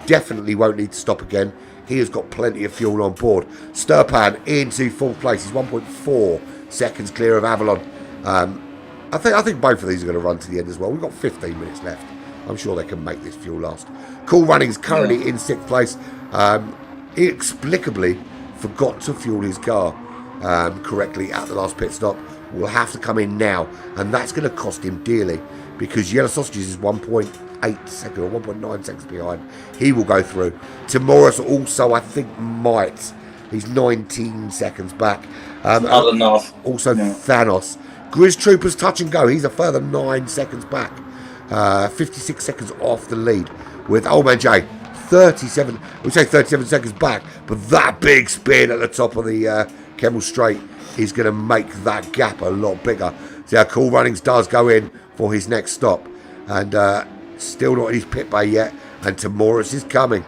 definitely won't need to stop again. He has got plenty of fuel on board. Sturpan into 4th place. He's 1.4 seconds clear of Avalon. I think both of these are going to run to the end as well. We've got 15 minutes left. I'm sure they can make this fuel last. Cool Runnings currently in 6th place. He inexplicably forgot to fuel his car correctly at the last pit stop. Will have to come in now, and that's going to cost him dearly because Yellow Sausages is 1.8 seconds or 1.9 seconds behind. He will go through. Morris also, I think, might. He's 19 seconds back. Not enough. Also, Thanos. Grizz Troopers touch and go. He's a further 9 seconds back. 56 seconds off the lead with Old Man J. 37. We say 37 seconds back, but that big spin at the top of the Kemmel Straight is going to make that gap a lot bigger. So Cool Runnings does go in for his next stop, and still not in his pit bay yet. And Morris is coming.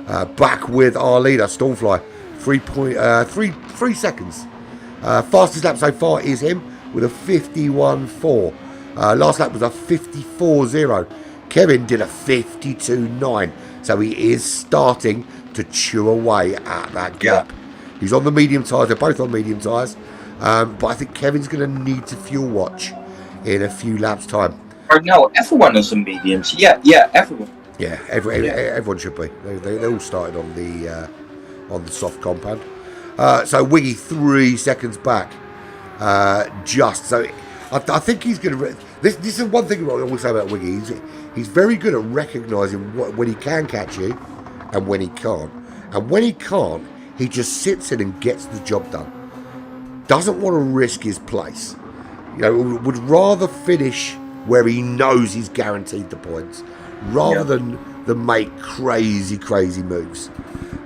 Back with our leader, Stormfly. 3 seconds. Fastest lap so far is him with a 51.4. Last lap was a 54.0. Kevin did a 52.9. So he is starting to chew away at that gap. Yeah. He's on the medium tyres. They're both on medium tyres. But I think Kevin's going to need to fuel watch in a few laps' time. Right now, everyone is on mediums. Yeah, everyone. Yeah, everyone should be. They all started on the soft compound. So Wiggy 3 seconds back. Just so I think he's going to. This is one thing I always say about Wiggy. He's very good at recognising when he can catch you and when he can't. And when he can't, he just sits in and gets the job done. Doesn't want to risk his place. Would rather finish where he knows he's guaranteed the points rather than make crazy moves.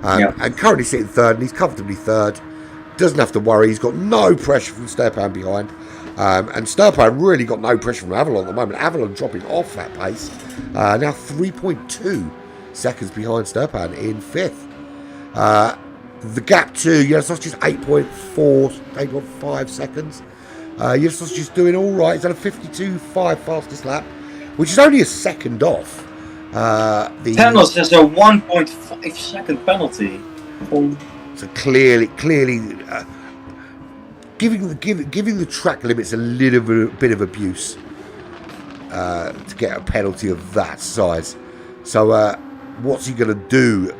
And currently sitting 3rd, and he's comfortably 3rd. Doesn't have to worry. He's got no pressure from Sturpan behind. And Sturpan really got no pressure from Avalon at the moment. Avalon dropping off that pace. Now 3.2 seconds behind Sturpan in 5th. The gap to Yellow Sausage is 8.5 seconds. Yellow Sausage is doing all right. He's done a 52.5 fastest lap, which is only a second off. Thanos has a 1.5 second penalty. So clearly, giving the track limits a little bit of abuse to get a penalty of that size. So what's he going to do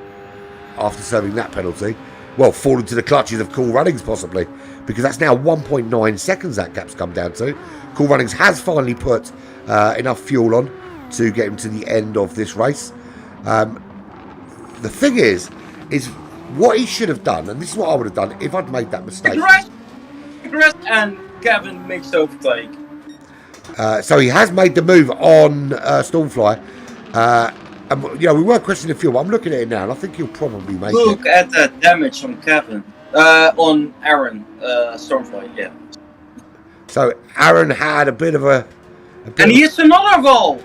after serving that penalty? Well, fall into the clutches of Cool Runnings possibly, because that's now 1.9 seconds that gap's come down to. Cool Runnings has finally put enough fuel on to get him to the end of this race. The thing is what he should have done, and this is what I would have done if I'd made that mistake. And Kevin makes overtake. So he has made the move on Stormfly. And, we weren't questioning the fuel, but I'm looking at it now, and I think he'll probably make it. Look at the damage on Kevin. On Aaron, Stormfly, yeah. So Aaron had a bit of a... And he hits another goal!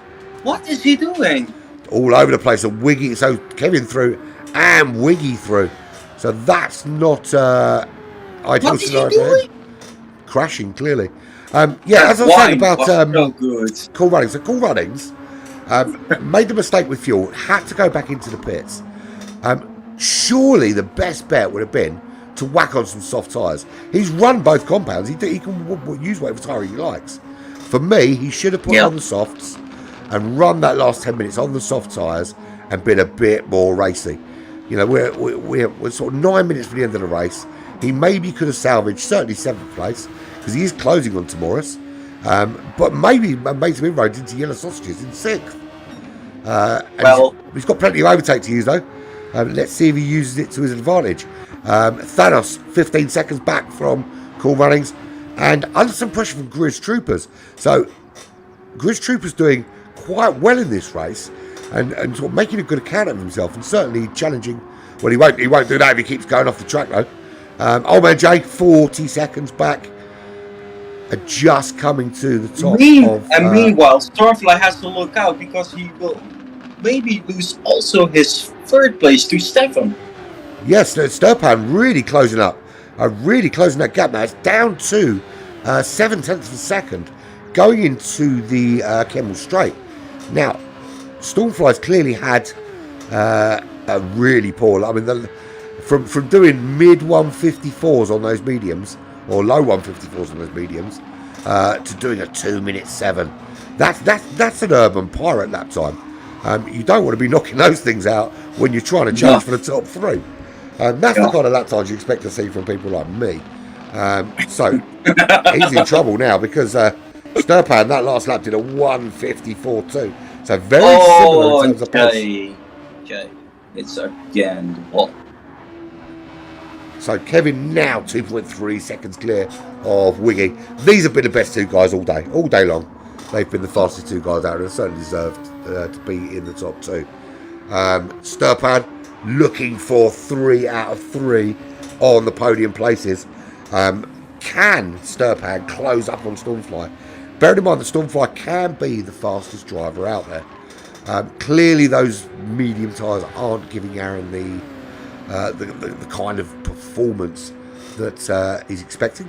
What is he doing? All over the place. So Kevin through and Wiggy through. So that's not ideal. What is he doing? Crashing, clearly. As I was saying about Cool Runnings. So Cool Runnings made the mistake with fuel, had to go back into the pits. Surely the best bet would have been to whack on some soft tyres. He's run both compounds. He can use whatever tyre he likes. For me, he should have put on the softs and run that last 10 minutes on the soft tyres and been a bit more racy. We're sort of 9 minutes from the end of the race. He maybe could have salvaged certainly 7th place because he is closing on to Morris. But maybe made some inroads into Yellow Sausages in 6th. He's got plenty of overtake to use though. Let's see if he uses it to his advantage. Thanos 15 seconds back from Cool Runnings and under some pressure from Grizz Troopers. So Grizz Troopers doing quite well in this race and sort of making a good account of himself and certainly challenging. Well, he won't do that if he keeps going off the track though. Old Man J 40 seconds back. Just coming to the top meanwhile, Stormfly has to look out because he will maybe lose also his 3rd place to Stefan. Yes, Sturpan really closing up. Really closing that gap now. It's down to 7/10 of a second going into the Kemmel Straight. Now, Stormfly's clearly had a really poor. I mean, from doing mid 154s on those mediums or low 154s on those mediums to doing a 2:07. That's an urban pirate lap time. You don't want to be knocking those things out when you're trying to challenge for the top 3. That's the kind of lap times you expect to see from people like me. So he's in trouble now because Sturpan, that last lap, did a 1:54.2. So very similar in terms of pace. Okay. It's again what? So Kevin now 2.3 seconds clear of Wiggy. These have been the best 2 guys all day long. They've been the fastest 2 guys out and certainly deserved to be in the top 2. Sturpan looking for 3 out of 3 on the podium places. Can Sturpan close up on Stormfly? Bear in mind that Stormfly can be the fastest driver out there. Clearly those medium tyres aren't giving Aaron the kind of performance that he's expecting.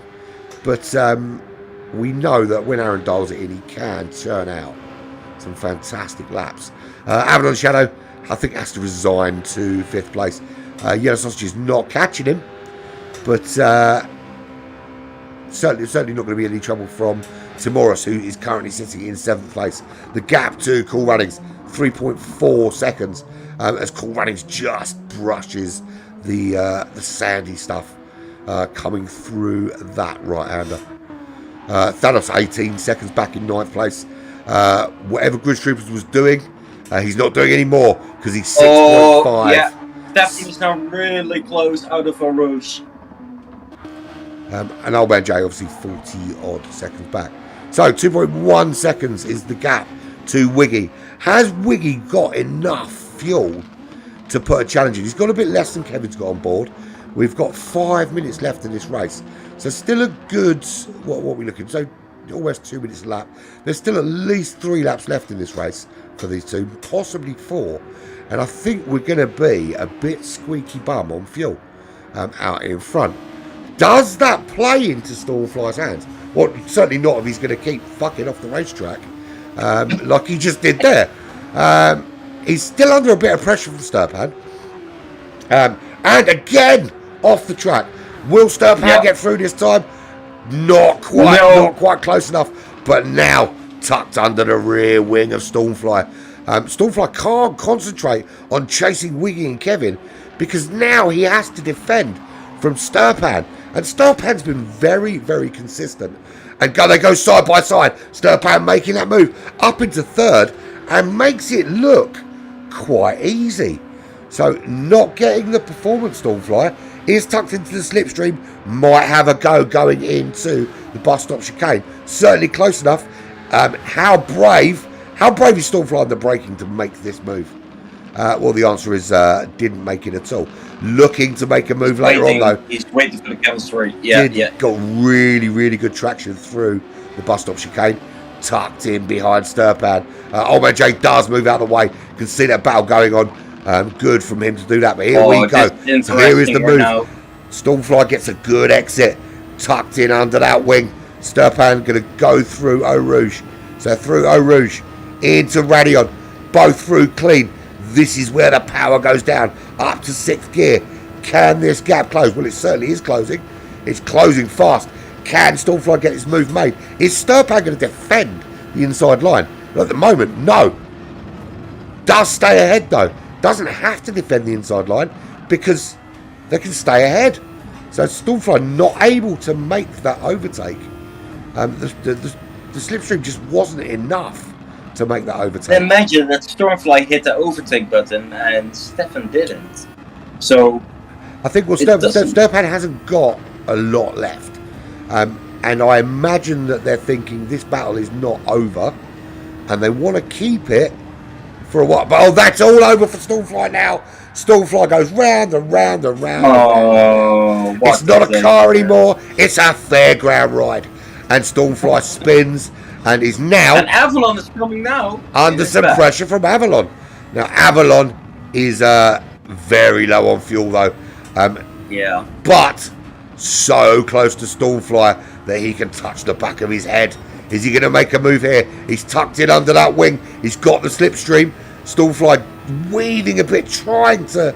But we know that when Aaron dials it in, he can churn out some fantastic laps. Avalon Shadow, I think, has to resign to 5th place. Yellow Sausage is not catching him, but certainly not going to be any trouble from Timoros, who is currently sitting in 7th place. The gap to Cool Runnings, 3.4 seconds, as Cool Runnings just brushes the sandy stuff coming through that right-hander. Thanos 18 seconds back in 9th place. Whatever Grid Troopers was doing, he's not doing anymore because he's 6.5. Yeah, that team's now really close out of a Rouge. And Old Man J obviously 40 odd seconds back. So 2.1 seconds is the gap to Wiggy. Has Wiggy got enough fuel to put a challenge in? He's got a bit less than Kevin's got on board. We've got 5 minutes left in this race. So still a good, what are we looking? So almost 2 minutes a lap. There's still at least 3 laps left in this race for these 2, possibly 4. And I think we're going to be a bit squeaky bum on fuel out in front. Does that play into Stormfly's hands? Well, certainly not if he's going to keep fucking off the racetrack like he just did there. He's still under a bit of pressure from Sturpan. And again, off the track. Will Sturpan get through this time? Not quite close enough. But now tucked under the rear wing of Stormfly. Stormfly can't concentrate on chasing Wiggy and Kevin because now he has to defend from Sturpan. And Sturpan's been very, very consistent. And they go side by side. Sturpan making that move up into 3rd and makes it look quite easy. So not getting the performance Stormfly is tucked into the slipstream. Might have a go going into the bus stop chicane. Certainly close enough. How brave is Stormfly on the braking to make this move? Well, the answer is didn't make it at all. Looking to make a move later on, though. He's waiting for the chemistry. Yeah. Got really, really good traction through the bus stop chicane. Tucked in behind Sturpan. Old Man J does move out of the way. You can see that battle going on. Good from him to do that. But here we go. So here is the move. Right, Stormfly gets a good exit. Tucked in under that wing. Sturpan going to go through Eau Rouge. So through Eau Rouge into Radion. Both through clean. This is where the power goes down. Up to 6th gear. Can this gap close? Well, it certainly is closing. It's closing fast. Can Stormfly get his move made? Is Sturpan going to defend the inside line? Well, at the moment, no. Does stay ahead, though. Doesn't have to defend the inside line because they can stay ahead. So Stormfly not able to make that overtake. The slipstream just wasn't enough to make that overtake. Imagine that Stormfly hit the overtake button and Stefan didn't. So I think Sturpan hasn't got a lot left. And I imagine that they're thinking this battle is not over and they want to keep it for a while. But that's all over for Stormfly now. Stormfly goes round and round and round. Oh, it's not a car anymore. It's a fairground ride. And Stormfly spins and is now... And Avalon is coming now. Under some pressure from Avalon. Now, Avalon is very low on fuel, though. Yeah. But so close to Stormfly that he can touch the back of his head. Is he going to make a move here? He's tucked in under that wing. He's got the slipstream. Stormfly weaving a bit, trying to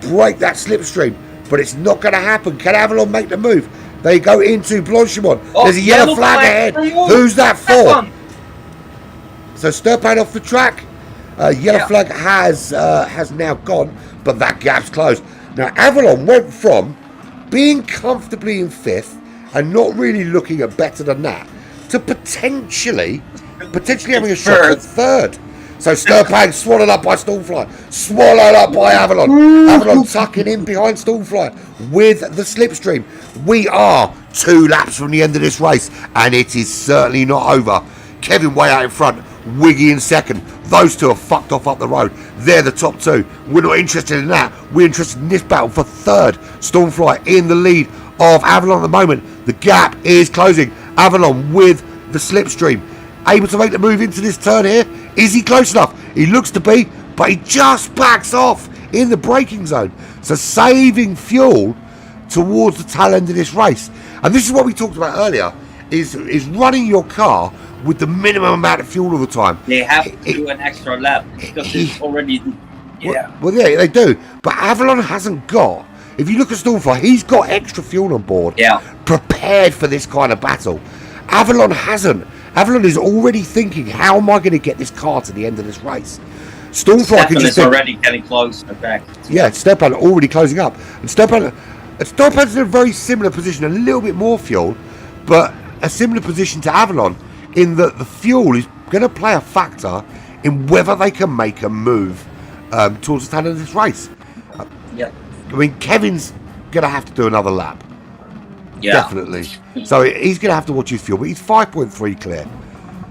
break that slipstream, but it's not going to happen. Can Avalon make the move? They go into Blanchimont. There's a yellow flag ahead. Who's that for? So Sturpan off the track. Yellow flag has now gone, but that gap's closed. Now Avalon went from being comfortably in 5th and not really looking at better than that to potentially having a shot at 3rd. So Sturpan swallowed up by Stormfly, swallowed up by Avalon. Avalon tucking in behind Stormfly with the slipstream. We are 2 laps from the end of this race, and it is certainly not over. Kevin way out in front, Wiggy in 2nd. Those 2 are fucked off up the road. They're the top 2. We're not interested in that. We're interested in this battle for 3rd. Stormfly in the lead of Avalon at the moment. The gap is closing. Avalon with the slipstream. Able to make the move into this turn here. Is he close enough? He looks to be, but he just backs off in the braking zone. So saving fuel towards the tail end of this race. And this is what we talked about earlier, is running your car with the minimum amount of fuel all the time. They have to do an extra lap because it's already... Well, yeah, they do. But Avalon hasn't got... If you look at Stormfly, he's got extra fuel on board. Prepared for this kind of battle. Avalon hasn't. Avalon is already thinking, how am I going to get this car to the end of this race? Stormfly can just... already getting close back. Yeah, Stepan already closing up. And Stepan's in a very similar position, a little bit more fuel, but a similar position to Avalon in that the fuel is going to play a factor in whether they can make a move towards the end of this race. I mean, Kevin's going to have to do another lap. Definitely. So he's going to have to watch his fuel, but he's 5.3 clear.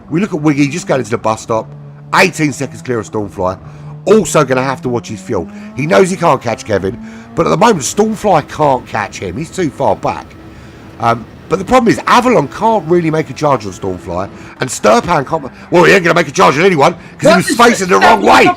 We look at Wiggy just going into the bus stop, 18 seconds clear of Stormfly. Also going to have to watch his fuel. He knows he can't catch Kevin, but at the moment Stormfly can't catch him. He's too far back. But the problem is Avalon can't really make a charge on Stormfly, and Sturpan can't. Well, he ain't going to make a charge on anyone because he was facing the wrong way.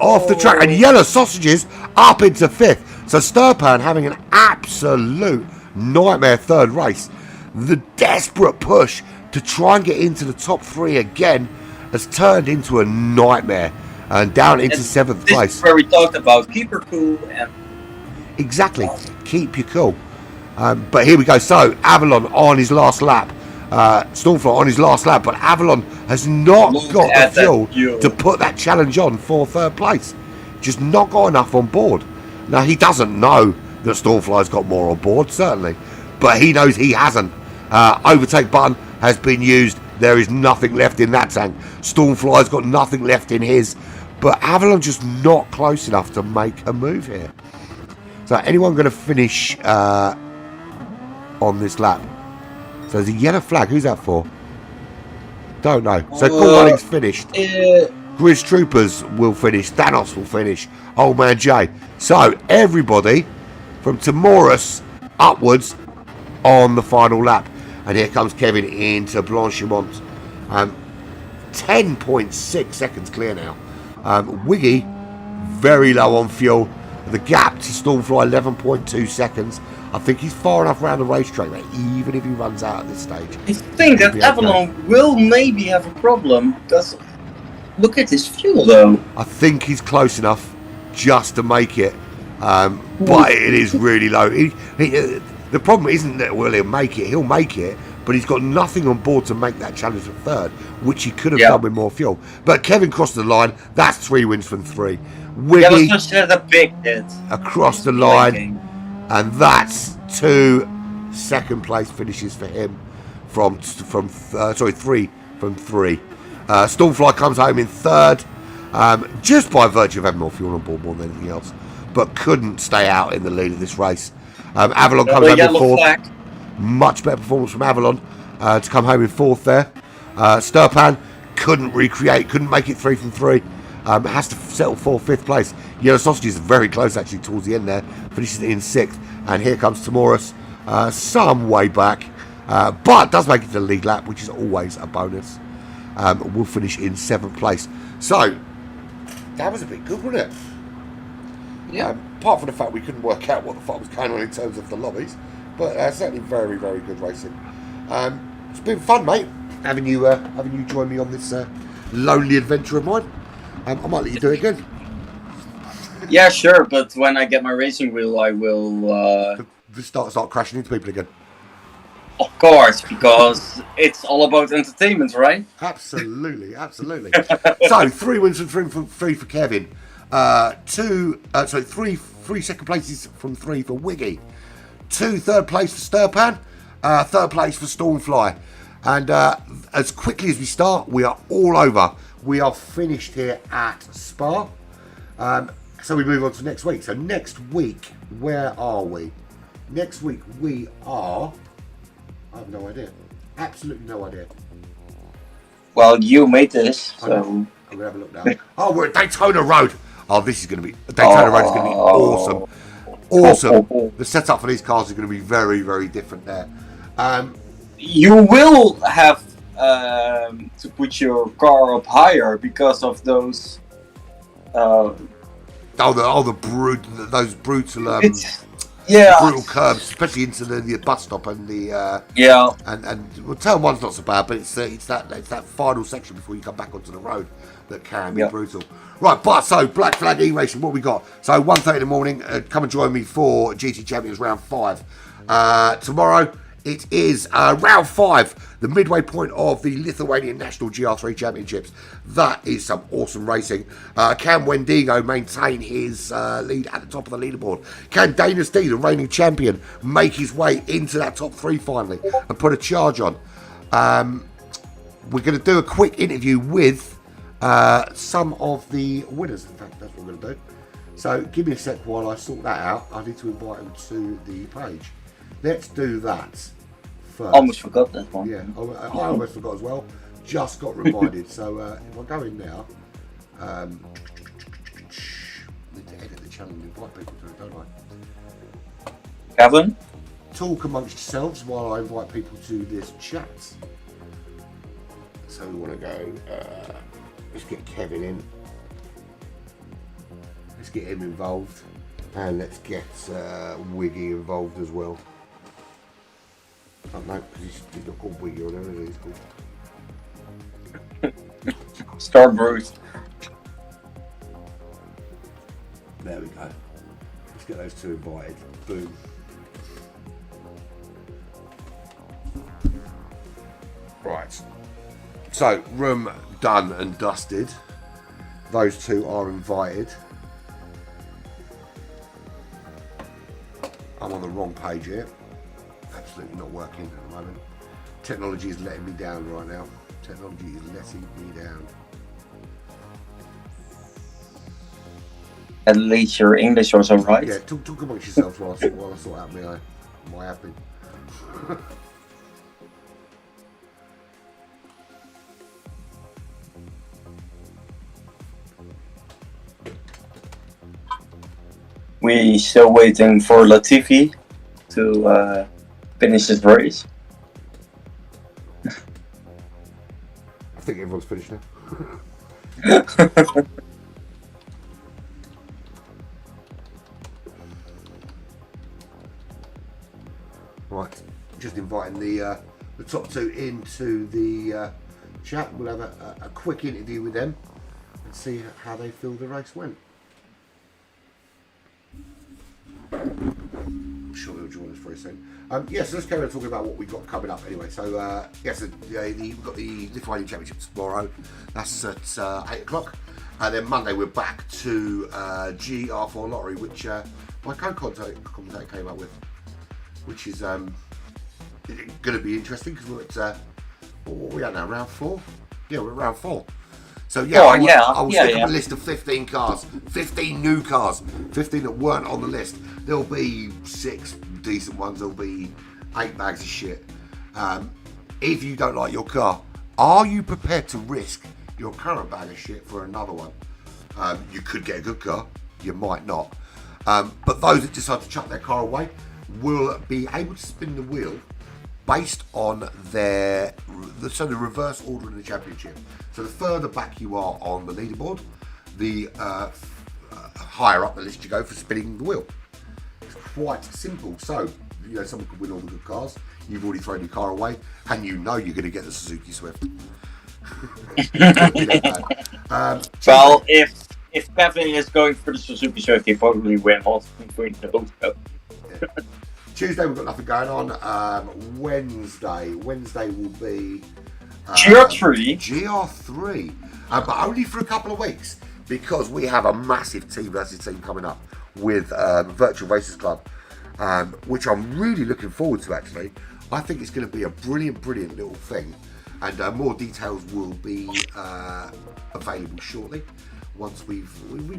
Off the track, and Yellow Sausages up into 5th. So Sturpan having an absolute nightmare 3rd race. The desperate push to try and get into the top 3 again has turned into a nightmare and down into 7th place. This is where we talked about keep your cool. Exactly, keep your cool. But here we go. So Avalon on his last lap. Stormfly on his last lap, but Avalon has not got the fuel to put that challenge on for 3rd place. Just not got enough on board. Now, he doesn't know that Stormfly's got more on board, certainly, but he knows he hasn't. Overtake button has been used. There is nothing left in that tank. Stormfly's got nothing left in his, but Avalon just not close enough to make a move here. So anyone going to finish on this lap? So there's a yellow flag. Who's that for? Don't know. So Cool Running's finished. Grizz Troopers will finish. Thanos will finish. Old Man Jay. So everybody from Timorous upwards on the final lap. And here comes Kevin into Blanchimont. 10.6 seconds clear now. Wiggy very low on fuel. The gap to Stormfly 11.2 seconds. I think he's far enough around the racetrack that even if he runs out at this stage, I think that Avalon will maybe have a problem because look at his fuel though. I think he's close enough just to make it, but it is really low. The problem isn't that he'll make it. He'll make it, but he's got nothing on board to make that challenge for 3rd, which he could have done with more fuel. But Kevin crossed the line. That's 3 wins from 3. Wiggy a big hit across the line. And that's 2 second place finishes for him from 3 from 3. Stormfly comes home in 3rd, just by virtue of having more fuel on board more than anything else, but couldn't stay out in the lead of this race. Avalon comes home in 4th. Much better performance from Avalon to come home in 4th there. Sturpan couldn't make it 3 from 3. Has to settle for 5th place. Yellow Sausages is very close actually towards the end there. Finishes in 6th. And here comes Timorous some way back. But does make it to the league lap, which is always a bonus. Will finish in 7th place. So, that was a bit good, wasn't it? Yeah. Apart from the fact we couldn't work out what the fuck was going on in terms of the lobbies. But certainly very, very good racing. It's been fun, mate, having you join me on this lonely adventure of mine. I might let you do it again. Yeah, sure, but when I get my racing wheel, I will... Start crashing into people again. Of course, because it's all about entertainment, right? Absolutely. So 3 wins and three for Kevin. Three second places from 3 for Wiggy. 2 third place for Sturpan. 3rd place for Stormfly. And as quickly as we start, we are all over. We are finished here at Spa. So we move on to next week. So next week, where are we? Next week we are... I have no idea. Absolutely no idea. Well, you made this, so... I'm going to have a look now. Oh, we're at Daytona Road. Oh, this is going to be... Daytona Road is going to be awesome. Awesome. The setup for these cars is going to be very, very different there. You will have to put your car up higher because of those... those brutal... Yeah, brutal curbs, especially into the bus stop and the and well, turn 1's not so bad, but it's that final section before you come back onto the road that can be brutal. Right, but so Black Flag E-Racing, what we got? So 1:30 in the morning, come and join me for GT Champions round 5. Tomorrow it is round 5, the midway point of the Lithuanian National GR3 Championships. That is some awesome racing. Can Wendigo maintain his lead at the top of the leaderboard? Can Dana D, the reigning champion, make his way into that top 3 finally and put a charge on? We're going to do a quick interview with some of the winners. In fact, that's what we're going to do. So give me a sec while I sort that out. I need to invite them to the page. Let's do that first. Almost forgot that one. Yeah, I almost forgot as well. Just got reminded. So if I go in now, need to edit the channel and invite people to it, don't I? Kevin? Talk amongst yourselves while I invite people to this chat. So we want to go, let's get Kevin in. Let's get him involved. And let's get Wiggy involved as well. Oh, no, because he's not called Wiggy or anything, he's called... Star Bruce. There we go. Let's get those 2 invited. Boom. Right. So, room done and dusted. Those 2 are invited. I'm on the wrong page here. Absolutely not working at the moment. Technology is letting me down right now. Technology is letting me down. At least your English was alright. Yeah, talk amongst yourselves while I sort out my admin. We still waiting for Latifi to finish his race. I think everyone's finished now. Right, just inviting the top 2 into the chat. We'll have a quick interview with them and see how they feel the race went. I'm sure they'll join us very soon. Yes, let's carry on talking about what we've got coming up anyway. So, yes, we've got the Lithuanian Championship tomorrow. That's at 8 o'clock. And then Monday we're back to GR4 Lottery, which my co-commentator came up with, which is going to be interesting because we're at, what are we at now, round 4? Yeah, we're at round 4. So yeah, I will stick up a list of 15 cars, 15 new cars, 15 that weren't on the list. There'll be 6 decent ones, there'll be 8 bags of shit. If you don't like your car, are you prepared to risk your current bag of shit for another one? You could get a good car, you might not. But those that decide to chuck their car away will be able to spin the wheel based on the reverse order in the championship. So the further back you are on the leaderboard, the higher up the list you go for spinning the wheel. It's quite simple. So, someone could win all the good cars. You've already thrown your car away, and you know you're going to get the Suzuki Swift. Well, if Kevin is going for the Suzuki Swift, he probably win all three. Tuesday we've got nothing going on. Wednesday will be GR3. GR3, but only for a couple of weeks because we have a massive team versus team coming up with Virtual Racers Club, which I'm really looking forward to. Actually, I think it's going to be a brilliant little thing, and more details will be available shortly. Once we've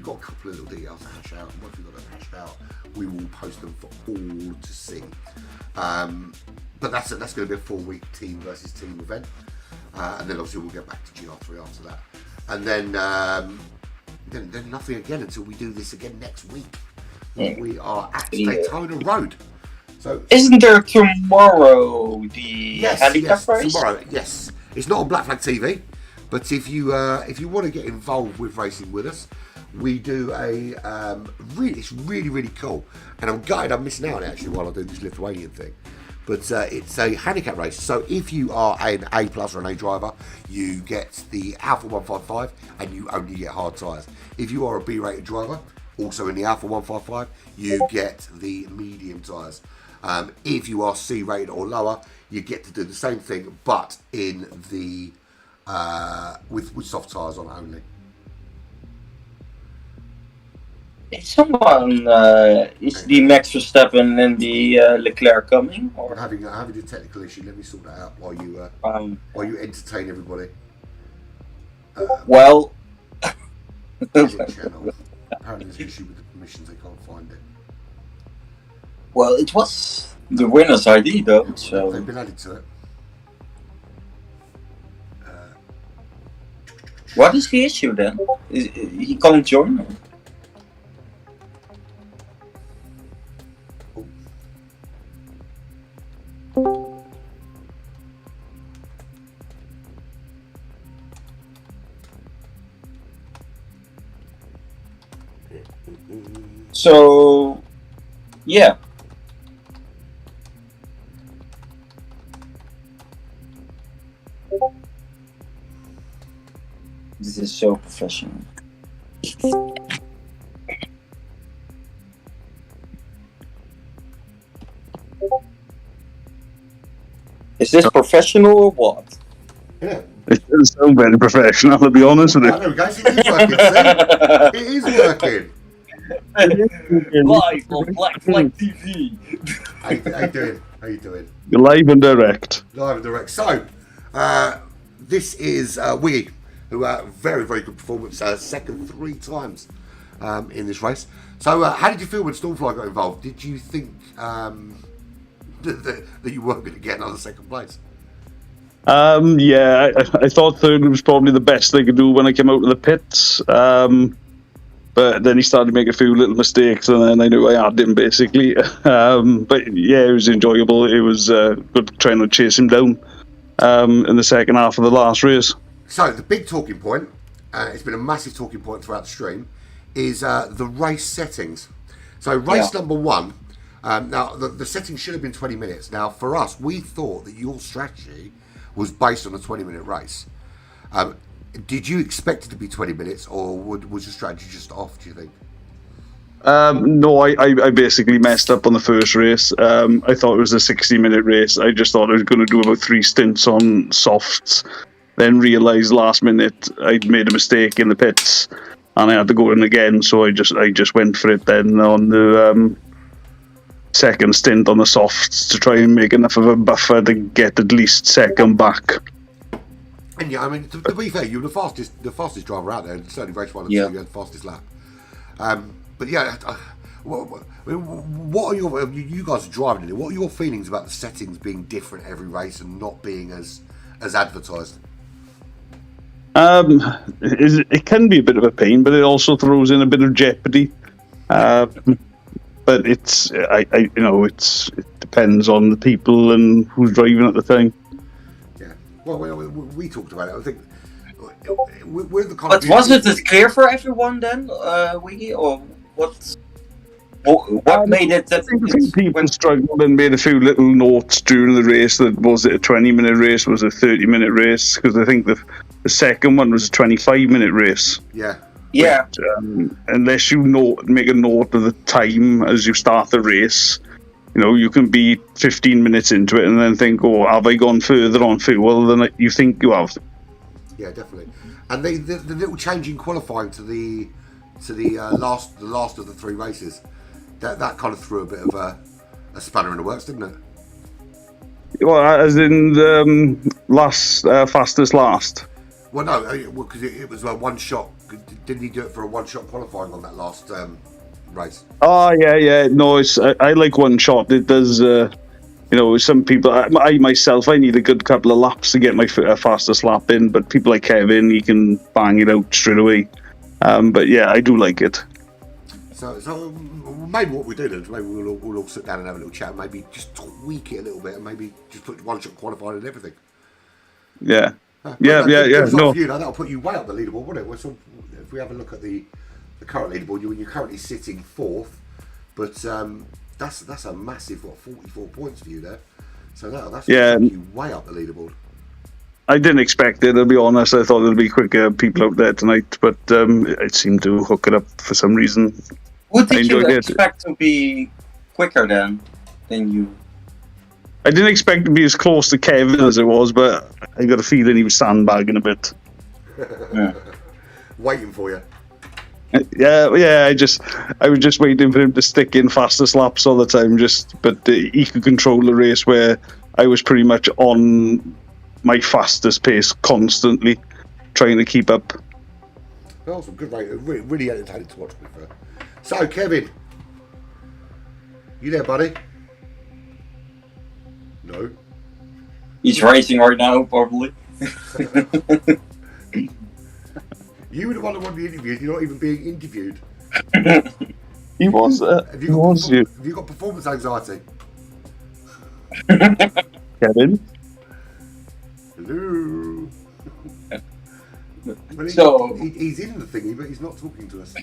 got a couple of little details to hash out, and once we've got them hashed out, we will post them for all to see. But that's going to be a 4-week team versus team event, and then obviously we'll get back to GR3 after that, and then nothing again until we do this again next week. We are at Daytona Road. So isn't there tomorrow the handicap race? Tomorrow, yes. It's not on Black Flag TV. But if you want to get involved with racing with us, we do it's really cool. And I'm gutted I'm missing out actually while I do this Lithuanian thing. But it's a handicap race. So if you are an A plus or an A driver, you get the Alpha 155 and you only get hard tyres. If you are a B rated driver, also in the Alpha 155, you get the medium tyres. If you are C rated or lower, you get to do the same thing, but in the with soft tyres on only. Is the Max Verstappen and the Leclerc coming? Or I'm having a technical issue. Let me sort that out while you entertain everybody. Well, channel. Apparently there's an issue with the permissions. They can't find it. Well, it was the winner's ID though, so they've been added to it. What is the issue then? He can't join? So, yeah. This is so professional. Is this professional or what? Yeah. It doesn't sound very professional, to be honest with you. There we go. It is working. See? It is working. Live on Black Flag TV. How you doing? You're live and direct. Live and direct. So, this is Wiggy, who very good performance, second 3 times in this race. So, how did you feel when Stormfly got involved? Did you think that you weren't going to get another second place? Yeah, I thought third was probably the best they could do when I came out of the pits. But then he started to make a few little mistakes, and then I knew I had him basically. But yeah, it was enjoyable. It was good trying to chase him down in the second half of the last race. So the big talking point, it's been a massive talking point throughout the stream, is the race settings. So race number 1, now the settings should have been 20 minutes. Now for us, we thought that your strategy was based on a 20-minute race. Did you expect it to be 20 minutes, or was your strategy just off, do you think? No, I basically messed up on the first race. I thought it was a 60-minute race. I just thought I was going to do about 3 stints on softs, then realised last minute I'd made a mistake in the pits, and I had to go in again, so I just went for it then on the second stint on the softs to try and make enough of a buffer to get at least second back. And yeah, I mean, to be fair, you were the fastest driver out there, and certainly race 1 and 2, you had the fastest lap. But yeah, what are you guys are driving in it? What are your feelings about the settings being different every race and not being as advertised? It can be a bit of a pain, but it also throws in a bit of jeopardy. But it depends on the people and who's driving at the time. Yeah, well, we talked about it. I think we're the kind. But was it clear for everyone then, Wiggy, or what? What made it that? I think people struggled and made a few little notes during the race. That was it a 20-minute race? Was it a 30-minute race? Because I think The second one was a 25-minute race. Yeah. Yeah. Unless you make a note of the time as you start the race, you can be 15 minutes into it and then think, oh, have I gone further on fuel than you think you have? Yeah, definitely. And the little change in qualifying to the last of the 3 races, that kind of threw a bit of a spanner in the works, didn't it? Well, as in the fastest last. Well, no, because it was a one shot. Didn't he do it for a one-shot qualifying on that last race? Oh, yeah. No, I like one shot. It does, some people, I myself, I need a good couple of laps to get my fastest lap in, but people like Kevin, he can bang it out straight away. But yeah, I do like it. So maybe what we do is maybe we'll all sit down and have a little chat, maybe just tweak it a little bit, and maybe just put one-shot qualifying and everything. Yeah. Yeah. No. That'll put you way up the leaderboard, won't it? If we have a look at the current leaderboard, you're currently sitting 4th, but that's a massive 44 points for you there. So that's put you way up the leaderboard. I didn't expect it, to be honest. I thought there'd be quicker people out there tonight, but it seemed to hook it up for some reason. What did you expect to be quicker than you? I didn't expect to be as close to Kevin as it was, but I got a feeling he was sandbagging a bit. Yeah. Waiting for you. Yeah. I was just waiting for him to stick in fastest laps all the time. But he could control the race where I was pretty much on my fastest pace constantly, trying to keep up. Oh, some good race. Really entertaining to watch. So, Kevin, you there, buddy? No. He's racing right now, probably. You were the one that wanted the interview. You're not even being interviewed. He was. Have you got performance anxiety? Kevin. Hello. Well, So he's in the thingy, but he's not talking to us.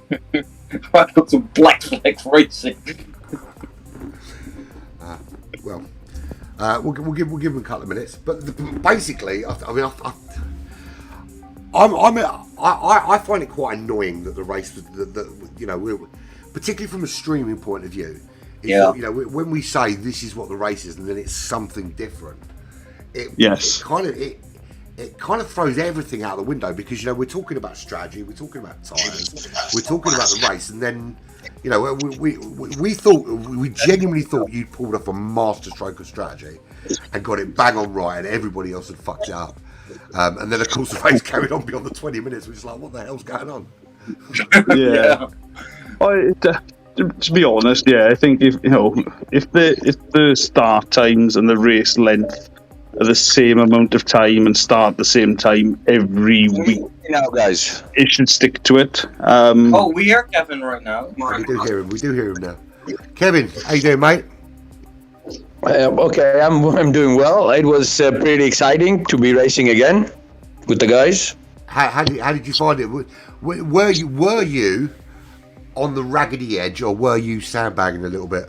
welcome to Black Flag Racing. We'll give him a couple of minutes, but basically, I find it quite annoying that the race, particularly from a streaming point of view, when we say this is what the race is and then it's something different, it kind of throws everything out the window, because we're talking about strategy, we're talking about tyres, we're talking about the race, and then we genuinely thought you'd pulled off a masterstroke of strategy and got it bang on right, and everybody else had fucked it up. And then of course the race carried on beyond the 20 minutes, which is like, what the hell's going on? Yeah. To be honest, I think if the start times and the race length are the same amount of time and start the same time every week, guys, it should stick to it. We hear Kevin right now. We do hear him now. Kevin, how you doing, mate? Okay, I'm doing well. It was pretty exciting to be racing again with the guys. How did you find it? Were you on the raggedy edge, or were you sandbagging a little bit?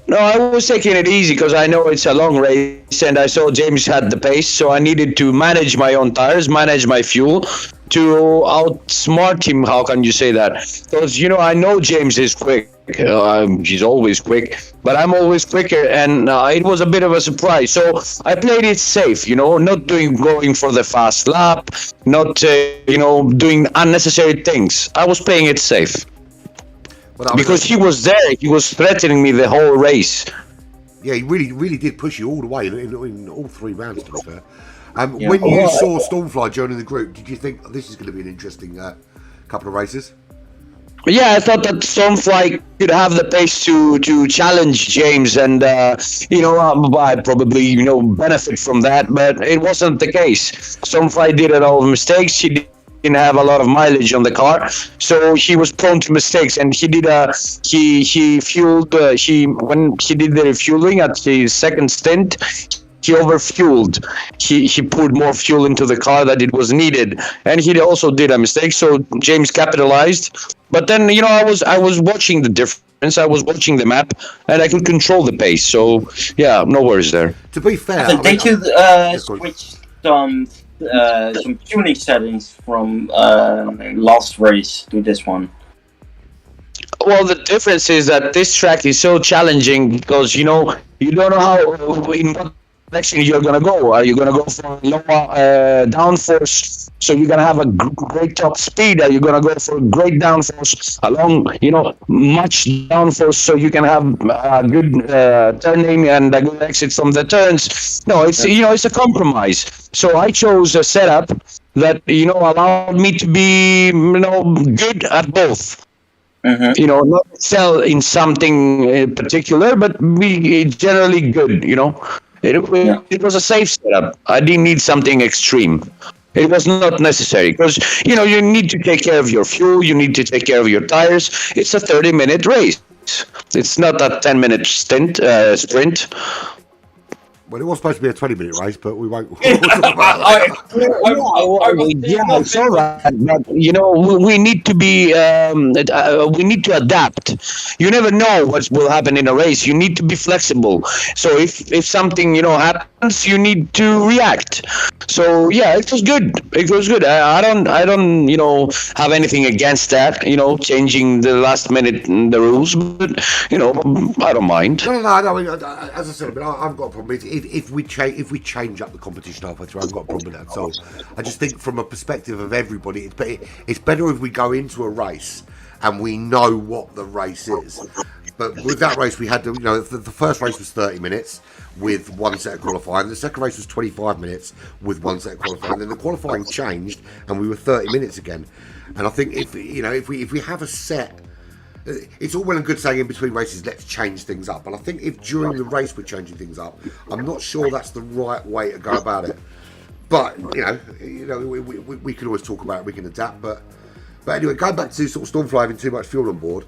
No, I was taking it easy because I know it's a long race, and I saw James had the pace, so I needed to manage my own tires, manage my fuel, to outsmart him. How can you say that? Because I know James is quick. He's always quick, but I'm always quicker, and it was a bit of a surprise. So I played it safe, not going for the fast lap, not doing unnecessary things. I was playing it safe. Because he was there, he was threatening me the whole race. Yeah, he really did push you all the way in all 3 rounds, to be fair. When you saw Stormfly joining the group, did you think this is going to be an interesting couple of races? Yeah, I thought that Stormfly could have the pace to challenge James, and I probably benefit from that, but it wasn't the case. Stormfly did a lot of mistakes. She didn't have a lot of mileage on the car, so he was prone to mistakes, and he did he fueled when he did the refueling at his second stint. He overfueled. He put more fuel into the car than it was needed, and he also did a mistake. So James capitalized. But then I was watching the difference. I was watching the map, and I could control the pace. So yeah, no worries there. To be fair, Did you switch some some tuning settings from last race to this one? Well, the difference is that this track is so challenging because you don't know how in what direction you're gonna go. Are you gonna go for lower downforce? So you're gonna have a great top speed. Are you gonna go for great downforce along, much downforce so you can have good turning and a good exit from the turns? No, it's a compromise. So I chose a setup that allowed me to be good at both. Mm-hmm. Not excel in something particular, but be generally good. It was a safe setup. I didn't need something extreme. It was not necessary because you need to take care of your fuel. You need to take care of your tires. It's a 30-minute race. It's not a 10-minute sprint. Well, it was supposed to be a 20-minute race, but we won't. We'll talk about that. Yeah, it's all right. But we need to be. We need to adapt. You never know what will happen in a race. You need to be flexible. So if something happens, you need to react. So yeah, it was good. It was good. I don't have anything against that. Changing the last minute the rules, but I don't mind. No. As I said, I've got a problem. If we change up the competition halfway through, I've got a problem with that at all. I just think from a perspective of everybody, it's better if we go into a race and we know what the race is. But with that race, we had to, the first race was 30 minutes with one set of qualifying. The second race was 25 minutes with one set of qualifying. Then the qualifying changed and we were 30 minutes again. And I think if we have a set. It's all well and good saying in between races, let's change things up. But I think if during the race we're changing things up, I'm not sure that's the right way to go about it. But we can always talk about it. We can adapt. But anyway, going back to sort of Stormfly having too much fuel on board.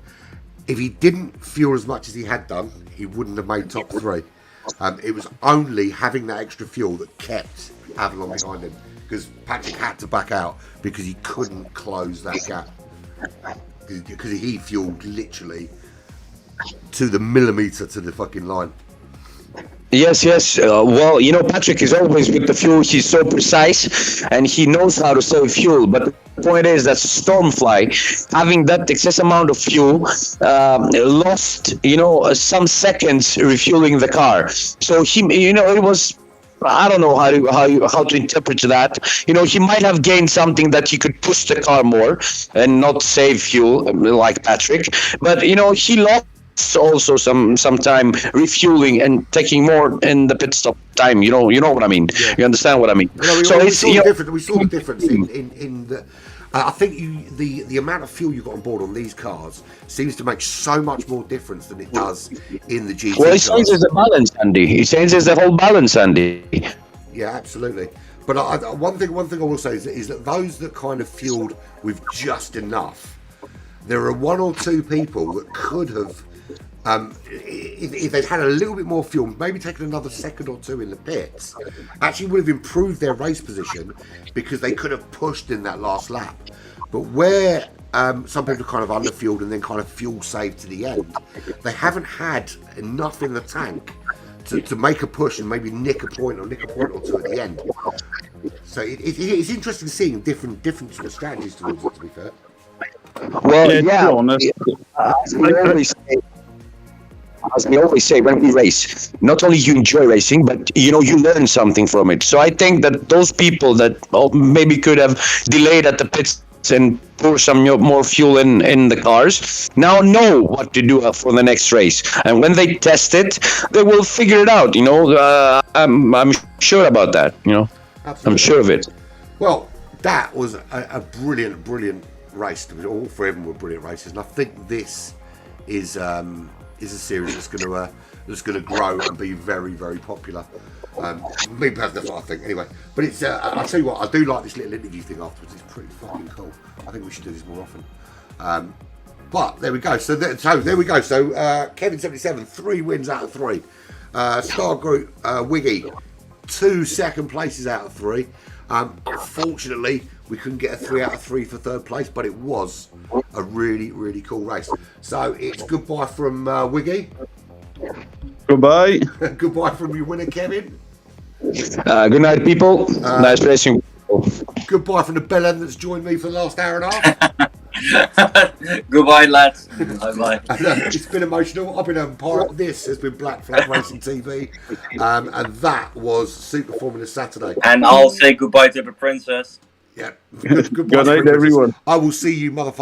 If he didn't fuel as much as he had done, he wouldn't have made top 3. It was only having that extra fuel that kept Avalon behind him, because Patrick had to back out because he couldn't close that gap. Because he fueled literally to the millimetre to the fucking line. Yes. Well, Patrick is always with the fuel. He's so precise, and he knows how to save fuel. But the point is that Stormfly, having that excess amount of fuel, lost, some seconds refueling the car. So he, it was. I don't know how to interpret that. He might have gained something that he could push the car more and not save fuel like Patrick. But he lost also some time refueling and taking more in the pit stop time. You know what I mean. Yeah. You understand what I mean? We saw the difference in the. I think the amount of fuel you got on board on these cars seems to make so much more difference than it does in the GT. Well, it changes the balance, Andy. It changes the whole balance, Andy. Yeah, absolutely. But one thing I will say is that those that kind of fueled with just enough, there are one or two people that could have, if they'd had a little bit more fuel, maybe taken another second or two in the pits, actually would have improved their race position because they could have pushed in that last lap. But where some people kind of underfueled and then kind of fuel saved to the end, they haven't had enough in the tank to make a push and maybe nick a point or two at the end. So it's interesting seeing different sort of strategies towards it, to be fair. Well, as we always say when we race, not only you enjoy racing, but you learn something from it. So I think that those people that maybe could have delayed at the pits and pour some more fuel in the cars now know what to do for the next race, and when they test it, they will figure it out. I'm sure about that. Absolutely. I'm sure of it. Well, that was a brilliant race. All three of them were brilliant races, and I think this is a series that's going to grow and be very, very popular. Me personally, that's what I think. Anyway, but it's I'll tell you what, I do like this little interview thing afterwards. It's pretty fucking cool. I think we should do this more often. But there we go. So there we go. So Kevin77, 3 wins out of 3. Star Group Wiggy, 2 second places out of 3. Fortunately, we couldn't get a 3 out of 3 for third place, but it was a really, really cool race. So it's goodbye from Wiggy. Goodbye. Goodbye from your winner, Kevin. Good night, people. Nice racing. Goodbye from the bellend that's joined me for the last hour and a half. Goodbye, lads. Bye-bye. It's been emotional. I've been having pirate. This has been Black Flag Racing TV. And that was Super Formula Saturday. And I'll say goodbye to the princess. Yeah. Goodbye, Good night, everyone. I will see you, motherfucker.